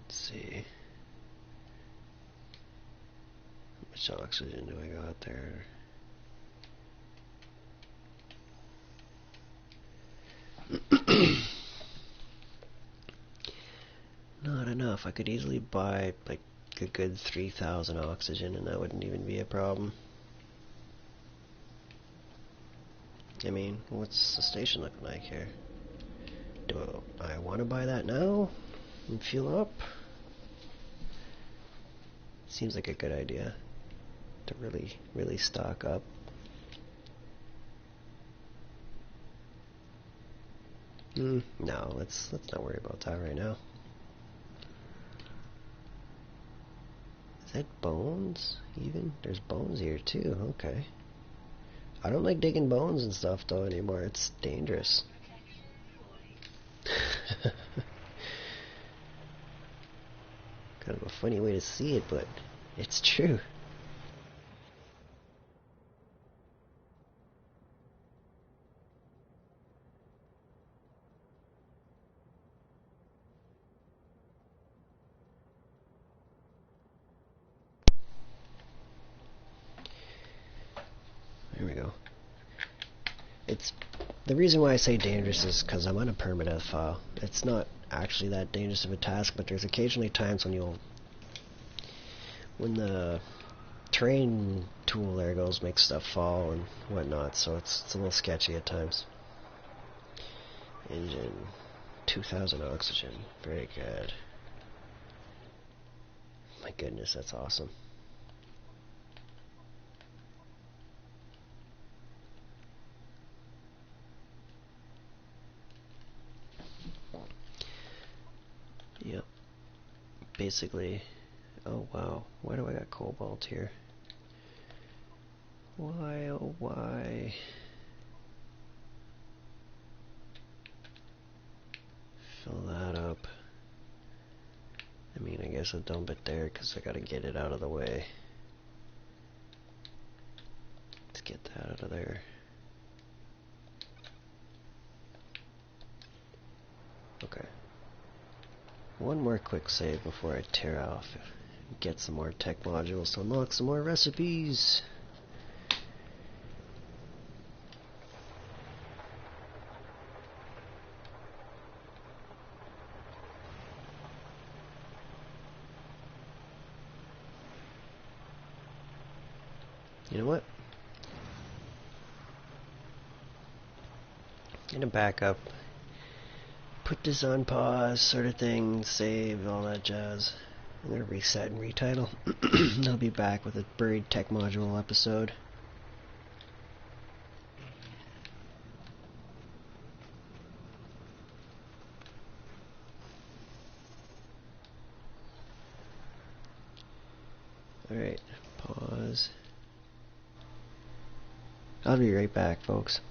Speaker 1: Let's see. How much oxygen do I got there? Not enough. I could easily buy like a good 3,000 oxygen and that wouldn't even be a problem. I mean, what's the station looking like here? Do I want to buy that now? and fuel up. Seems like a good idea to really stock up. No, let's not worry about that right now. Is that bones even? There's bones here too, okay. I don't like digging bones and stuff though anymore, it's dangerous. Kind of a funny way to see it, but it's true. There we go. It's the reason why I say dangerous is because I'm on a PermaDeath file. It's not actually that dangerous of a task, but there's occasionally times when the terrain tool there goes makes stuff fall and whatnot, so it's a little sketchy at times. Engine, 2000 oxygen, very good. My goodness, that's awesome. Yep. Basically, oh wow, why do I got cobalt here? Why, oh why? Fill that up. I mean, I guess I'll dump it there because I gotta get it out of the way. Let's get that out of there. Okay. One more quick save before I tear off and get some more tech modules to unlock some more recipes. You know what? I'm gonna back up, put this on pause, sort of thing, save, all that jazz. I'm gonna reset and retitle. I'll be back with a buried tech module episode. Alright, pause. I'll be right back, folks.